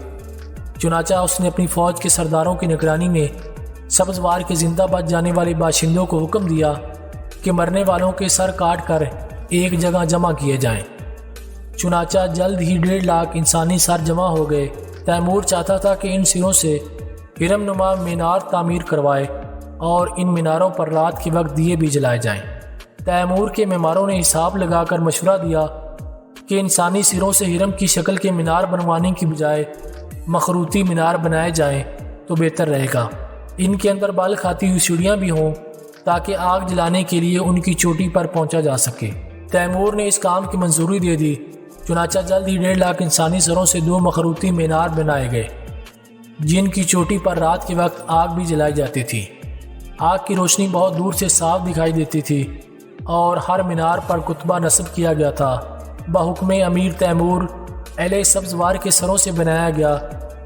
چنانچہ اس نے اپنی فوج کے سرداروں کی نگرانی میں سبزوار کے زندہ بچ جانے والے باشندوں کو حکم دیا کہ مرنے والوں کے سر کاٹ کر ایک جگہ جمع کیے جائیں۔ چنانچہ جلد ہی 1.5 لاکھ انسانی سر جمع ہو گئے۔ تیمور چاہتا تھا کہ ان سروں سے ہرم نما مینار تعمیر کروائے اور ان میناروں پر رات کے وقت دیے بھی جلائے جائیں۔ تیمور کے معماروں نے حساب لگا کر مشورہ دیا کہ انسانی سروں سے ہرم کی شکل کے مینار بنوانے کی بجائے مخروطی مینار بنائے جائیں تو بہتر رہے گا۔ ان کے اندر بال کھاتی ہوئی سیڑھیاں بھی ہوں تاکہ آگ جلانے کے لیے ان کی چوٹی پر پہنچا جا سکے۔ تیمور نے اس کام کی منظوری دے دی۔ چنانچہ جلد ہی 1.5 لاکھ انسانی سروں سے 2 مخروطی مینار بنائے گئے، جن کی چوٹی پر رات کے وقت آگ بھی جلائی جاتی تھی۔ آگ کی روشنی بہت دور سے صاف دکھائی دیتی تھی اور ہر مینار پر کتبہ نصب کیا گیا تھا۔ بحکم امیر تیمور اہل سبزوار کے سروں سے بنایا گیا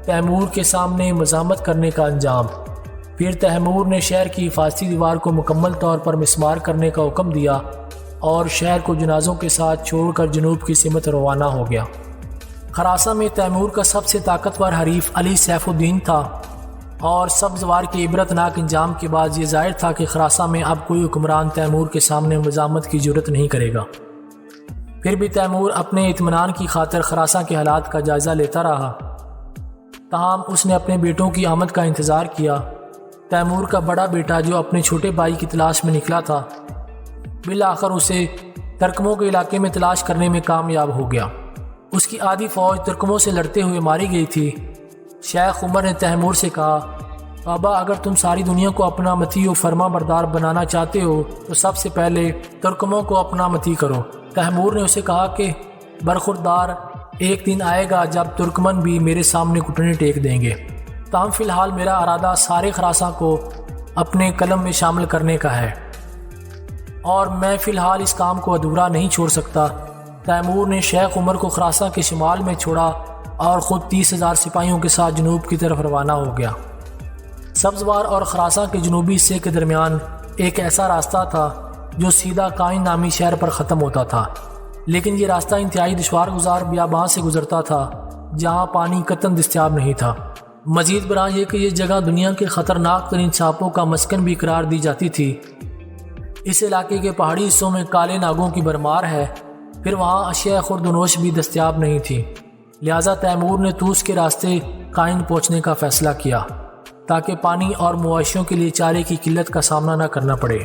تیمور کے سامنے مزاحمت کرنے کا انجام۔ پھر تیمور نے شہر کی حفاظتی دیوار کو مکمل طور پر مسمار کرنے کا حکم دیا اور شہر کو جنازوں کے ساتھ چھوڑ کر جنوب کی سمت روانہ ہو گیا۔ خراساں میں تیمور کا سب سے طاقتور حریف علی سیف الدین تھا اور سبزوار کے عبرتناک انجام کے بعد یہ ظاہر تھا کہ خراساں میں اب کوئی حکمران تیمور کے سامنے مزاحمت کی جرت نہیں کرے گا۔ پھر بھی تیمور اپنے اطمینان کی خاطر خراساں کے حالات کا جائزہ لیتا رہا، تاہم اس نے اپنے بیٹوں کی آمد کا انتظار کیا۔ تیمور کا بڑا بیٹا جو اپنے چھوٹے بھائی کی تلاش میں نکلا تھا، بالآخر اسے ترکموں کے علاقے میں تلاش کرنے میں کامیاب ہو گیا۔ اس کی آدھی فوج ترکموں سے لڑتے ہوئے ماری گئی تھی۔ شیخ عمر نے تیمور سے کہا، بابا اگر تم ساری دنیا کو اپنا مطیع و فرما بردار بنانا چاہتے ہو تو سب سے پہلے ترکموں کو اپنا مطیع کرو۔ تیمور نے اسے کہا کہ برخوردار، ایک دن آئے گا جب ترکمن بھی میرے سامنے گھٹنے ٹیک دیں گے، تاہم فی الحال میرا ارادہ سارے خراساں کو اپنے قلم میں شامل کرنے کا ہے اور میں فی الحال اس کام کو ادھورا نہیں چھوڑ سکتا۔ تیمور نے شیخ عمر کو خراساں کے شمال میں چھوڑا اور خود 30,000 سپاہیوں کے ساتھ جنوب کی طرف روانہ ہو گیا۔ سبزوار اور خراساں کے جنوبی حصے کے درمیان ایک ایسا راستہ تھا جو سیدھا کائن نامی شہر پر ختم ہوتا تھا، لیکن یہ راستہ انتہائی دشوار گزار بیاباں سے گزرتا تھا جہاں پانی قطعاً دستیاب نہیں تھا۔ مزید برآں یہ کہ یہ جگہ دنیا کے خطرناک ترین سانپوں کا مسکن بھی قرار دی جاتی تھی۔ اس علاقے کے پہاڑی حصوں میں کالے ناگوں کی بھرمار ہے، پھر وہاں اشیاء خورد و نوش بھی دستیاب نہیں تھی، لہٰذا تیمور نے طوس کے راستے قائن پہنچنے کا فیصلہ کیا تاکہ پانی اور مواشیوں کے لیے چارے کی قلت کا سامنا نہ کرنا پڑے۔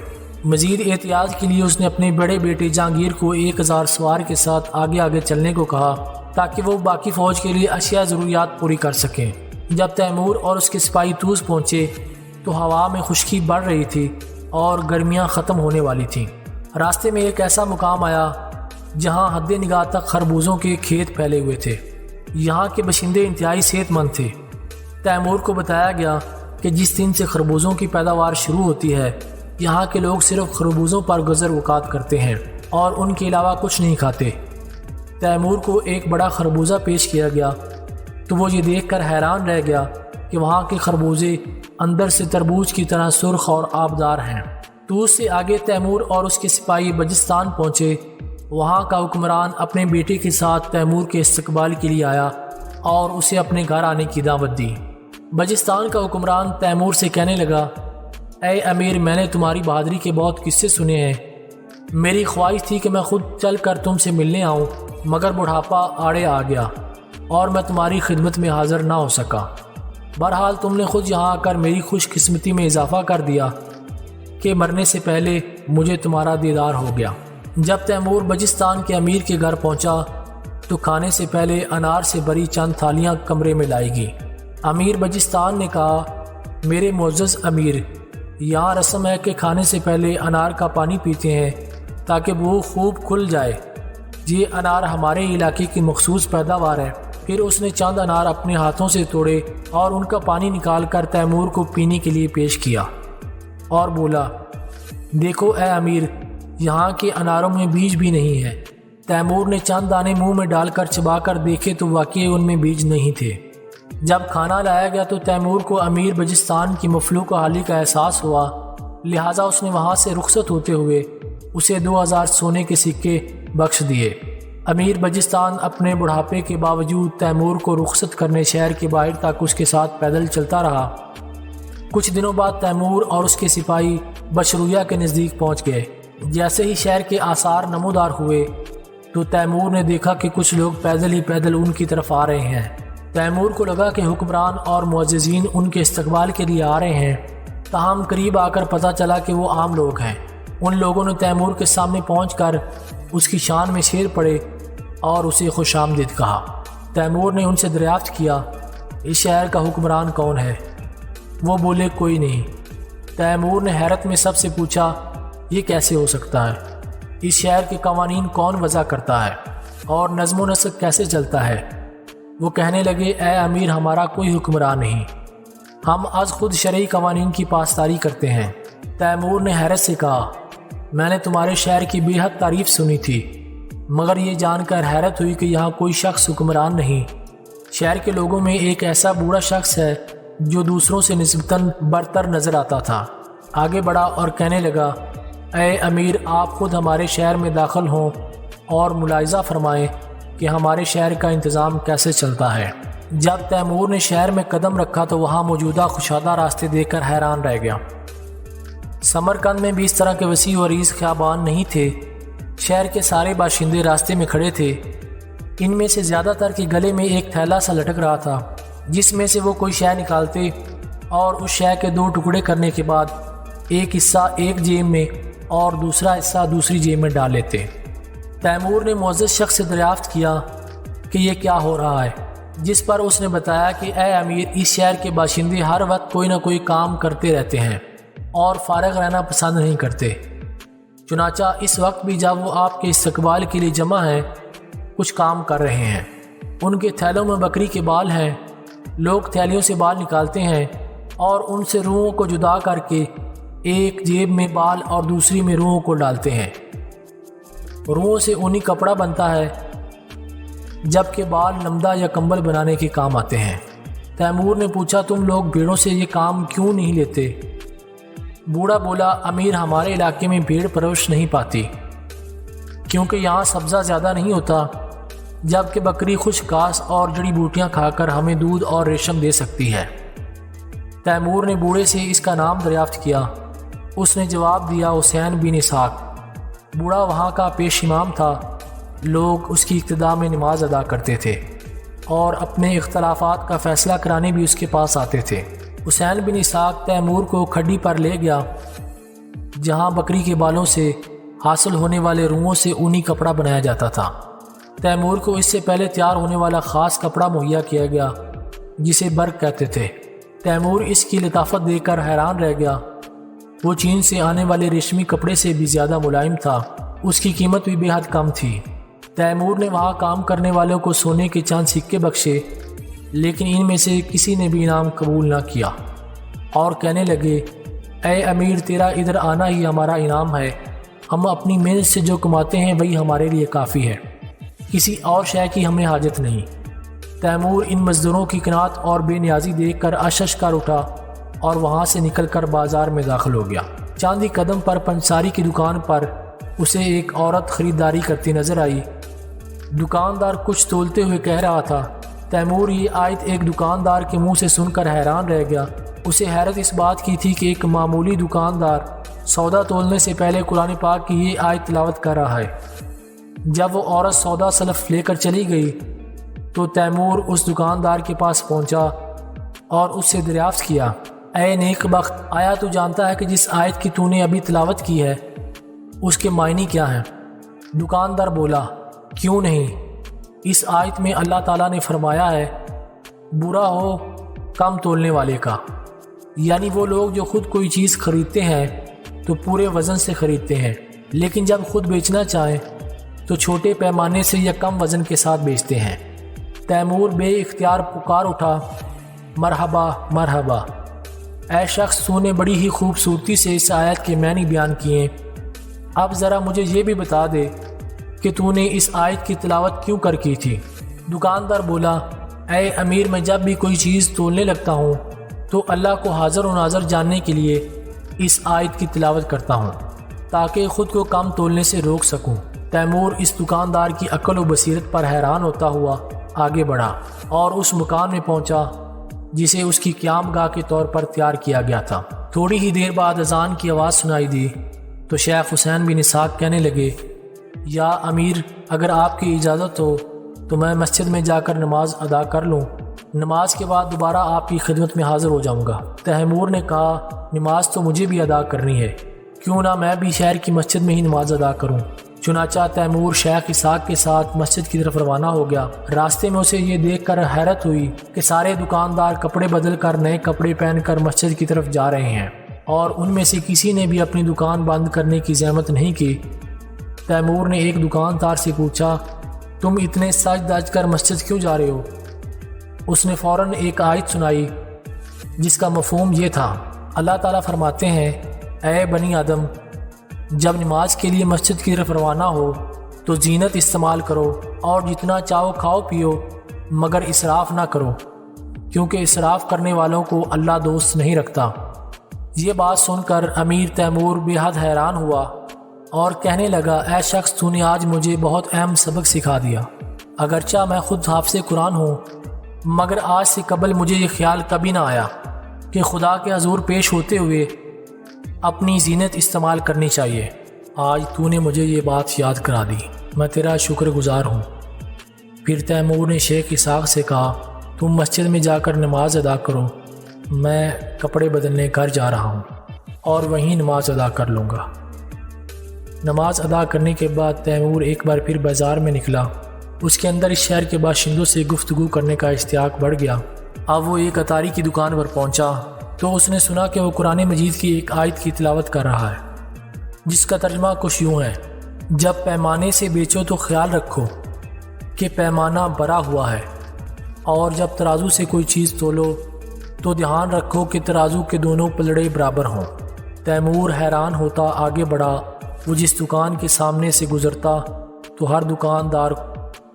مزید احتیاط کے لیے اس نے اپنے بڑے بیٹے جہانگیر کو 1000 سوار کے ساتھ آگے آگے چلنے کو کہا تاکہ وہ باقی فوج کے لیے اشیاء ضروریات پوری کر سکیں۔ جب تیمور اور اس کے سپاہی طوس پہنچے تو ہوا میں خشکی بڑھ رہی تھی اور گرمیاں ختم ہونے والی تھیں۔ راستے میں ایک ایسا مقام آیا جہاں حد نگاہ تک خربوزوں کے کھیت پھیلے ہوئے تھے۔ یہاں کے باشندے انتہائی صحت مند تھے۔ تیمور کو بتایا گیا کہ جس دن سے خربوزوں کی پیداوار شروع ہوتی ہے، یہاں کے لوگ صرف خربوزوں پر گزر اوقات کرتے ہیں اور ان کے علاوہ کچھ نہیں کھاتے۔ تیمور کو ایک بڑا خربوزہ پیش کیا گیا تو وہ یہ دیکھ کر حیران رہ گیا کہ وہاں کے خربوزے اندر سے تربوز کی طرح سرخ اور آبدار ہیں۔ طوس سے آگے تیمور اور اس کے سپاہی بجستان پہنچے۔ وہاں کا حکمران اپنے بیٹے کے ساتھ تیمور کے استقبال کے لیے آیا اور اسے اپنے گھر آنے کی دعوت دی۔ بجستان کا حکمران تیمور سے کہنے لگا، اے امیر، میں نے تمہاری بہادری کے بہت قصے سنے ہیں۔ میری خواہش تھی کہ میں خود چل کر تم سے ملنے آؤں، مگر بڑھاپا آڑے آ گیا اور میں تمہاری خدمت میں حاضر نہ ہو سکا۔ بہرحال تم نے خود یہاں آ کر میری خوش قسمتی میں اضافہ کر دیا کہ مرنے سے پہلے مجھے تمہارا دیدار ہو گیا۔ جب تیمور بجستان کے امیر کے گھر پہنچا تو کھانے سے پہلے انار سے بری چند تھالیاں کمرے میں لائی گئیں۔ امیر بجستان نے کہا، میرے معزز امیر، یہاں رسم ہے کہ کھانے سے پہلے انار کا پانی پیتے ہیں تاکہ وہ خوب کھل جائے۔ یہ انار ہمارے علاقے کی مخصوص پیداوار ہے۔ پھر اس نے چند انار اپنے ہاتھوں سے توڑے اور ان کا پانی نکال کر تیمور کو پینے کے لیے پیش کیا اور بولا، دیکھو اے امیر، یہاں کے اناروں میں بیج بھی نہیں ہے۔ تیمور نے چند دانے منہ میں ڈال کر چبا کر دیکھے تو واقعی ان میں بیج نہیں تھے۔ جب کھانا لایا گیا تو تیمور کو امیر بجستان کی مفلوک حالی کا احساس ہوا، لہٰذا اس نے وہاں سے رخصت ہوتے ہوئے اسے 2000 سونے کے سکے بخش دیے۔ امیر بجستان اپنے بڑھاپے کے باوجود تیمور کو رخصت کرنے شہر کے باہر تک اس کے ساتھ پیدل چلتا رہا۔ کچھ دنوں بعد تیمور اور اس کے سپاہی بشرویہ کے نزدیک پہنچ گئے۔ جیسے ہی شہر کے آثار نمودار ہوئے تو تیمور نے دیکھا کہ کچھ لوگ پیدل ہی پیدل ان کی طرف آ رہے ہیں۔ تیمور کو لگا کہ حکمران اور معززین ان کے استقبال کے لیے آ رہے ہیں، تاہم قریب آ کر پتہ چلا کہ وہ عام لوگ ہیں۔ ان لوگوں نے تیمور کے سامنے پہنچ کر اس کی شان میں شعر پڑھے اور اسے خوش آمدید کہا۔ تیمور نے ان سے دریافت کیا، اس شہر کا حکمران کون ہے؟ وہ بولے، کوئی نہیں۔ تیمور نے حیرت میں سب سے پوچھا، یہ کیسے ہو سکتا ہے؟ اس شہر کے قوانین کون وضع کرتا ہے اور نظم و نسق کیسے چلتا ہے؟ وہ کہنے لگے اے امیر ہمارا کوئی حکمران نہیں، ہم از خود شرعی قوانین کی پاسداری کرتے ہیں۔ تیمور نے حیرت سے کہا میں نے تمہارے شہر کی بے حد تعریف سنی تھی، مگر یہ جان کر حیرت ہوئی کہ یہاں کوئی شخص حکمران نہیں۔ شہر کے لوگوں میں ایک ایسا بوڑھا شخص ہے جو دوسروں سے نسبتاً برتر نظر آتا تھا۔ آگے بڑھا اور کہنے لگا اے امیر آپ خود ہمارے شہر میں داخل ہوں اور ملاحظہ فرمائیں کہ ہمارے شہر کا انتظام کیسے چلتا ہے۔ جب تیمور نے شہر میں قدم رکھا تو وہاں موجودہ کشادہ راستے دیکھ کر حیران رہ گیا۔ سمرقند میں بھی اس طرح کے وسیع و عریض خیابان نہیں تھے۔ شہر کے سارے باشندے راستے میں کھڑے تھے۔ ان میں سے زیادہ تر کے گلے میں ایک تھیلا سا لٹک رہا تھا جس میں سے وہ کوئی شے نکالتے اور اس شے کے 2 ٹکڑے کرنے کے بعد ایک حصہ ایک جیب میں اور دوسرا حصہ دوسری جیب میں ڈال لیتے۔ تیمور نے معزز شخص سے دریافت کیا کہ یہ کیا ہو رہا ہے، جس پر اس نے بتایا کہ اے امیر اس شہر کے باشندے ہر وقت کوئی نہ کوئی کام کرتے رہتے ہیں اور فارغ رہنا پسند نہیں کرتے۔ چنانچہ اس وقت بھی جب وہ آپ کے استقبال کے لیے جمع ہیں کچھ کام کر رہے ہیں۔ ان کے تھیلوں میں بکری کے بال ہیں، لوگ تھیلیوں سے بال نکالتے ہیں اور ان سے روحوں کو جدا کر کے ایک جیب میں بال اور دوسری میں روحوں کو ڈالتے ہیں۔ روحوں سے اونی کپڑا بنتا ہے جبکہ بال لمدہ یا کمبل بنانے کے کام آتے ہیں۔ تیمور نے پوچھا تم لوگ بھیڑوں سے یہ کام کیوں نہیں لیتے؟ بوڑھا بولا امیر ہمارے علاقے میں بھیڑ پرورش نہیں پاتی کیونکہ یہاں سبزہ زیادہ نہیں ہوتا، جبکہ بکری خشک گھاس اور جڑی بوٹیاں کھا کر ہمیں دودھ اور ریشم دے سکتی ہے۔ تیمور نے بوڑھے سے اس کا نام دریافت کیا۔ اس نے جواب دیا حسین بن اسحاق۔ بوڑھا وہاں کا پیش امام تھا، لوگ اس کی اقتداء میں نماز ادا کرتے تھے اور اپنے اختلافات کا فیصلہ کرانے بھی اس کے پاس آتے تھے۔ حسین بن اسحاق تیمور کو کھڈی پر لے گیا جہاں بکری کے بالوں سے حاصل ہونے والے روحوں سے اونی کپڑا بنایا جاتا تھا۔ تیمور کو اس سے پہلے تیار ہونے والا خاص کپڑا مہیا کیا گیا جسے برق کہتے تھے۔ تیمور اس کی لطافت دیکھ کر حیران رہ گیا۔ وہ چین سے آنے والے ریشمی کپڑے سے بھی زیادہ ملائم تھا، اس کی قیمت بھی بے حد کم تھی۔ تیمور نے وہاں کام کرنے والوں کو سونے کے چند سکے بخشے، لیکن ان میں سے کسی نے بھی انعام قبول نہ کیا اور کہنے لگے اے امیر تیرا ادھر آنا ہی ہمارا انعام ہے، ہم اپنی محنت سے جو کماتے ہیں وہی ہمارے لیے کافی ہے، کسی اور شے کی ہمیں حاجت نہیں۔ تیمور ان مزدوروں کی قناعت اور بے نیازی دیکھ کر اشش کر اٹھا اور وہاں سے نکل کر بازار میں داخل ہو گیا۔ چاندی قدم پر پنساری کی دکان پر اسے ایک عورت خریداری کرتی نظر آئی۔ دکاندار کچھ تولتے ہوئے کہہ رہا تھا۔ تیمور یہ آیت ایک دکاندار کے منہ سے سن کر حیران رہ گیا۔ اسے حیرت اس بات کی تھی کہ ایک معمولی دکاندار سودا تولنے سے پہلے قرآن پاک کی یہ آیت تلاوت کر رہا ہے۔ جب وہ عورت سودا سلف لے کر چلی گئی تو تیمور اس دکاندار کے پاس پہنچا اور اس سے دریافت کیا اے نیک بخت، آیا تو جانتا ہے کہ جس آیت کی تو نے ابھی تلاوت کی ہے اس کے معنی کیا ہیں؟ دکاندار بولا کیوں نہیں، اس آیت میں اللہ تعالیٰ نے فرمایا ہے برا ہو کم تولنے والے کا، یعنی وہ لوگ جو خود کوئی چیز خریدتے ہیں تو پورے وزن سے خریدتے ہیں، لیکن جب خود بیچنا چاہیں تو چھوٹے پیمانے سے یا کم وزن کے ساتھ بیچتے ہیں۔ تیمور بے اختیار پکار اٹھا مرحبا مرحبا، اے شخص تو نے بڑی ہی خوبصورتی سے اس آیت کے معنی بیان کیے، اب ذرا مجھے یہ بھی بتا دے کہ تو نے اس آیت کی تلاوت کیوں کر کی تھی؟ دکاندار بولا اے امیر میں جب بھی کوئی چیز تولنے لگتا ہوں تو اللہ کو حاضر و ناظر جاننے کے لیے اس آیت کی تلاوت کرتا ہوں تاکہ خود کو کم تولنے سے روک سکوں۔ تیمور اس دکاندار کی عقل و بصیرت پر حیران ہوتا ہوا آگے بڑھا اور اس مکان میں پہنچا جسے اس کی قیام گاہ کے طور پر تیار کیا گیا تھا۔ تھوڑی ہی دیر بعد اذان کی آواز سنائی دی تو شیخ حسین بن اسحاق کہنے لگے یا امیر اگر آپ کی اجازت ہو تو میں مسجد میں جا کر نماز ادا کر لوں، نماز کے بعد دوبارہ آپ کی خدمت میں حاضر ہو جاؤں گا۔ تیمور نے کہا نماز تو مجھے بھی ادا کرنی ہے، کیوں نہ میں بھی شہر کی مسجد میں ہی نماز ادا کروں۔ چنانچہ تیمور شیخ اسحاق کے ساتھ مسجد کی طرف روانہ ہو گیا۔ راستے میں اسے یہ دیکھ کر حیرت ہوئی کہ سارے دکاندار کپڑے بدل کر نئے کپڑے پہن کر مسجد کی طرف جا رہے ہیں اور ان میں سے کسی نے بھی اپنی دکان بند کرنے کی زحمت نہیں کی تیمور نے ایک دکاندار سے پوچھا، تم اتنے سج دج کر مسجد کیوں جا رہے ہو؟ اس نے فوراً ایک آیت سنائی جس کا مفہوم یہ تھا، اللہ تعالیٰ فرماتے ہیں، اے بنی آدم، جب نماز کے لیے مسجد کی طرف روانہ ہو تو زینت استعمال کرو اور جتنا چاہو کھاؤ پیو، مگر اسراف نہ کرو، کیونکہ اسراف کرنے والوں کو اللہ دوست نہیں رکھتا۔ یہ بات سن کر امیر تیمور بے حد حیران ہوا اور کہنے لگا، اے شخص، تو نے آج مجھے بہت اہم سبق سکھا دیا۔ اگرچہ میں خود حافظ قرآن ہوں، مگر آج سے قبل مجھے یہ خیال کبھی نہ آیا کہ خدا کے حضور پیش ہوتے ہوئے اپنی زینت استعمال کرنی چاہیے۔ آج تو نے مجھے یہ بات یاد کرا دی، میں تیرا شکر گزار ہوں۔ پھر تیمور نے شیخ اسحاق سے کہا، تم مسجد میں جا کر نماز ادا کرو، میں کپڑے بدلنے گھر جا رہا ہوں اور وہیں نماز ادا کر لوں گا۔ نماز ادا کرنے کے بعد تیمور ایک بار پھر بازار میں نکلا۔ اس کے اندر اس شہر کے باشندوں سے گفتگو کرنے کا اشتیاق بڑھ گیا۔ اب وہ ایک اتاری کی دکان پر پہنچا تو اس نے سنا کہ وہ قرآن مجید کی ایک آیت کی تلاوت کر رہا ہے، جس کا ترجمہ کچھ یوں ہے، جب پیمانے سے بیچو تو خیال رکھو کہ پیمانہ بھرا ہوا ہے، اور جب ترازو سے کوئی چیز تولو تو دھیان رکھو کہ ترازو کے دونوں پلڑے برابر ہوں۔ تیمور حیران ہوتا آگے بڑھا۔ وہ جس دکان کے سامنے سے گزرتا تو ہر دکاندار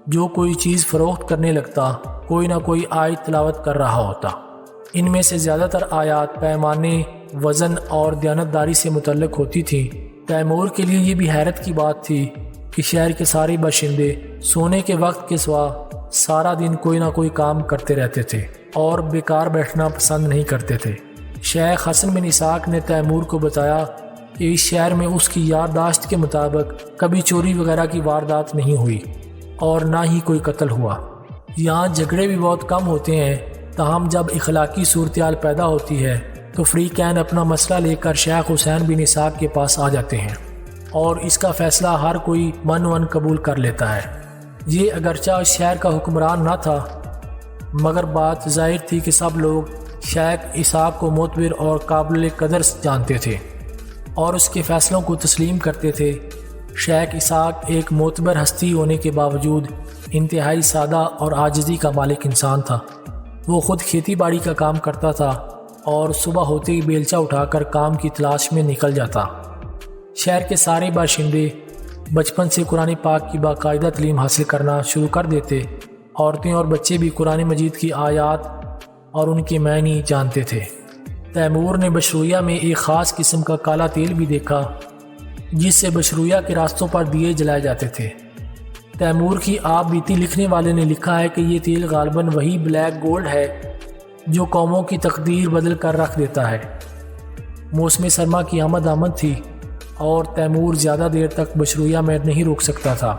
جو کوئی چیز فروخت کرنے لگتا کوئی نہ کوئی آیت تلاوت کر رہا ہوتا۔ ان میں سے زیادہ تر آیات پیمانے، وزن اور دیانتداری سے متعلق ہوتی تھیں۔ تیمور کے لیے یہ بھی حیرت کی بات تھی کہ شہر کے سارے باشندے سونے کے وقت کے سوا سارا دن کوئی نہ کوئی کام کرتے رہتے تھے اور بیکار بیٹھنا پسند نہیں کرتے تھے۔ شیخ حسن بن اسحاق نے تیمور کو بتایا کہ اس شہر میں اس کی یادداشت کے مطابق کبھی چوری وغیرہ کی واردات نہیں ہوئی اور نہ ہی کوئی قتل ہوا۔ یہاں جھگڑے بھی بہت کم ہوتے ہیں، تاہم جب اخلاقی صورتحال پیدا ہوتی ہے تو فریقین اپنا مسئلہ لے کر شیخ حسین بن اسحاق کے پاس آ جاتے ہیں اور اس کا فیصلہ ہر کوئی من ون قبول کر لیتا ہے۔ یہ اگرچہ اس شہر کا حکمران نہ تھا، مگر بات ظاہر تھی کہ سب لوگ شیخ اسحاق کو معتبر اور قابل قدر جانتے تھے اور اس کے فیصلوں کو تسلیم کرتے تھے۔ شیخ اسحاق ایک معتبر ہستی ہونے کے باوجود انتہائی سادہ اور عاجزی کا مالک انسان تھا۔ وہ خود کھیتی باڑی کا کام کرتا تھا اور صبح ہوتے ہی بیلچہ اٹھا کر کام کی تلاش میں نکل جاتا۔ شہر کے سارے باشندے بچپن سے قرآن پاک کی باقاعدہ تعلیم حاصل کرنا شروع کر دیتے۔ عورتیں اور بچے بھی قرآن مجید کی آیات اور ان کے معنی جانتے تھے۔ تیمور نے بشرویہ میں ایک خاص قسم کا کالا تیل بھی دیکھا جس سے بشرویہ کے راستوں پر دیے جلائے جاتے تھے۔ تیمور کی آپ بیتی لکھنے والے نے لکھا ہے کہ یہ تیل غالباً وہی بلیک گولڈ ہے جو قوموں کی تقدیر بدل کر رکھ دیتا ہے۔ موسم سرما کی آمد تھی اور تیمور زیادہ دیر تک بشرویہ میں نہیں رک سکتا تھا۔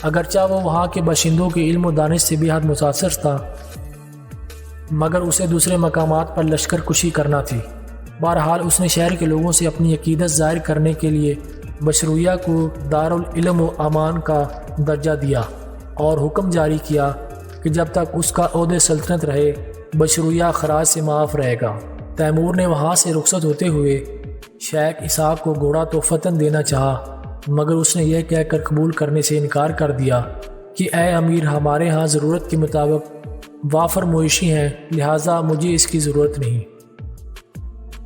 اگرچہ وہ وہاں کے باشندوں کے علم و دانش سے بے حد متاثر تھا، مگر اسے دوسرے مقامات پر لشکر کشی کرنا تھی۔ بہرحال اس نے شہر کے لوگوں سے اپنی عقیدت ظاہر کرنے کے لیے بشرویہ کو دارالعلم و امان کا درجہ دیا اور حکم جاری کیا کہ جب تک اس کا عہد سلطنت رہے بشرویہ خراج سے معاف رہے گا۔ تیمور نے وہاں سے رخصت ہوتے ہوئے شیخ اسحاق کو گھوڑا تحفتاً دینا چاہا، مگر اس نے یہ کہہ کر قبول کرنے سے انکار کر دیا کہ اے امیر، ہمارے ہاں ضرورت کے مطابق وافر مویشی ہیں، لہٰذا مجھے اس کی ضرورت نہیں۔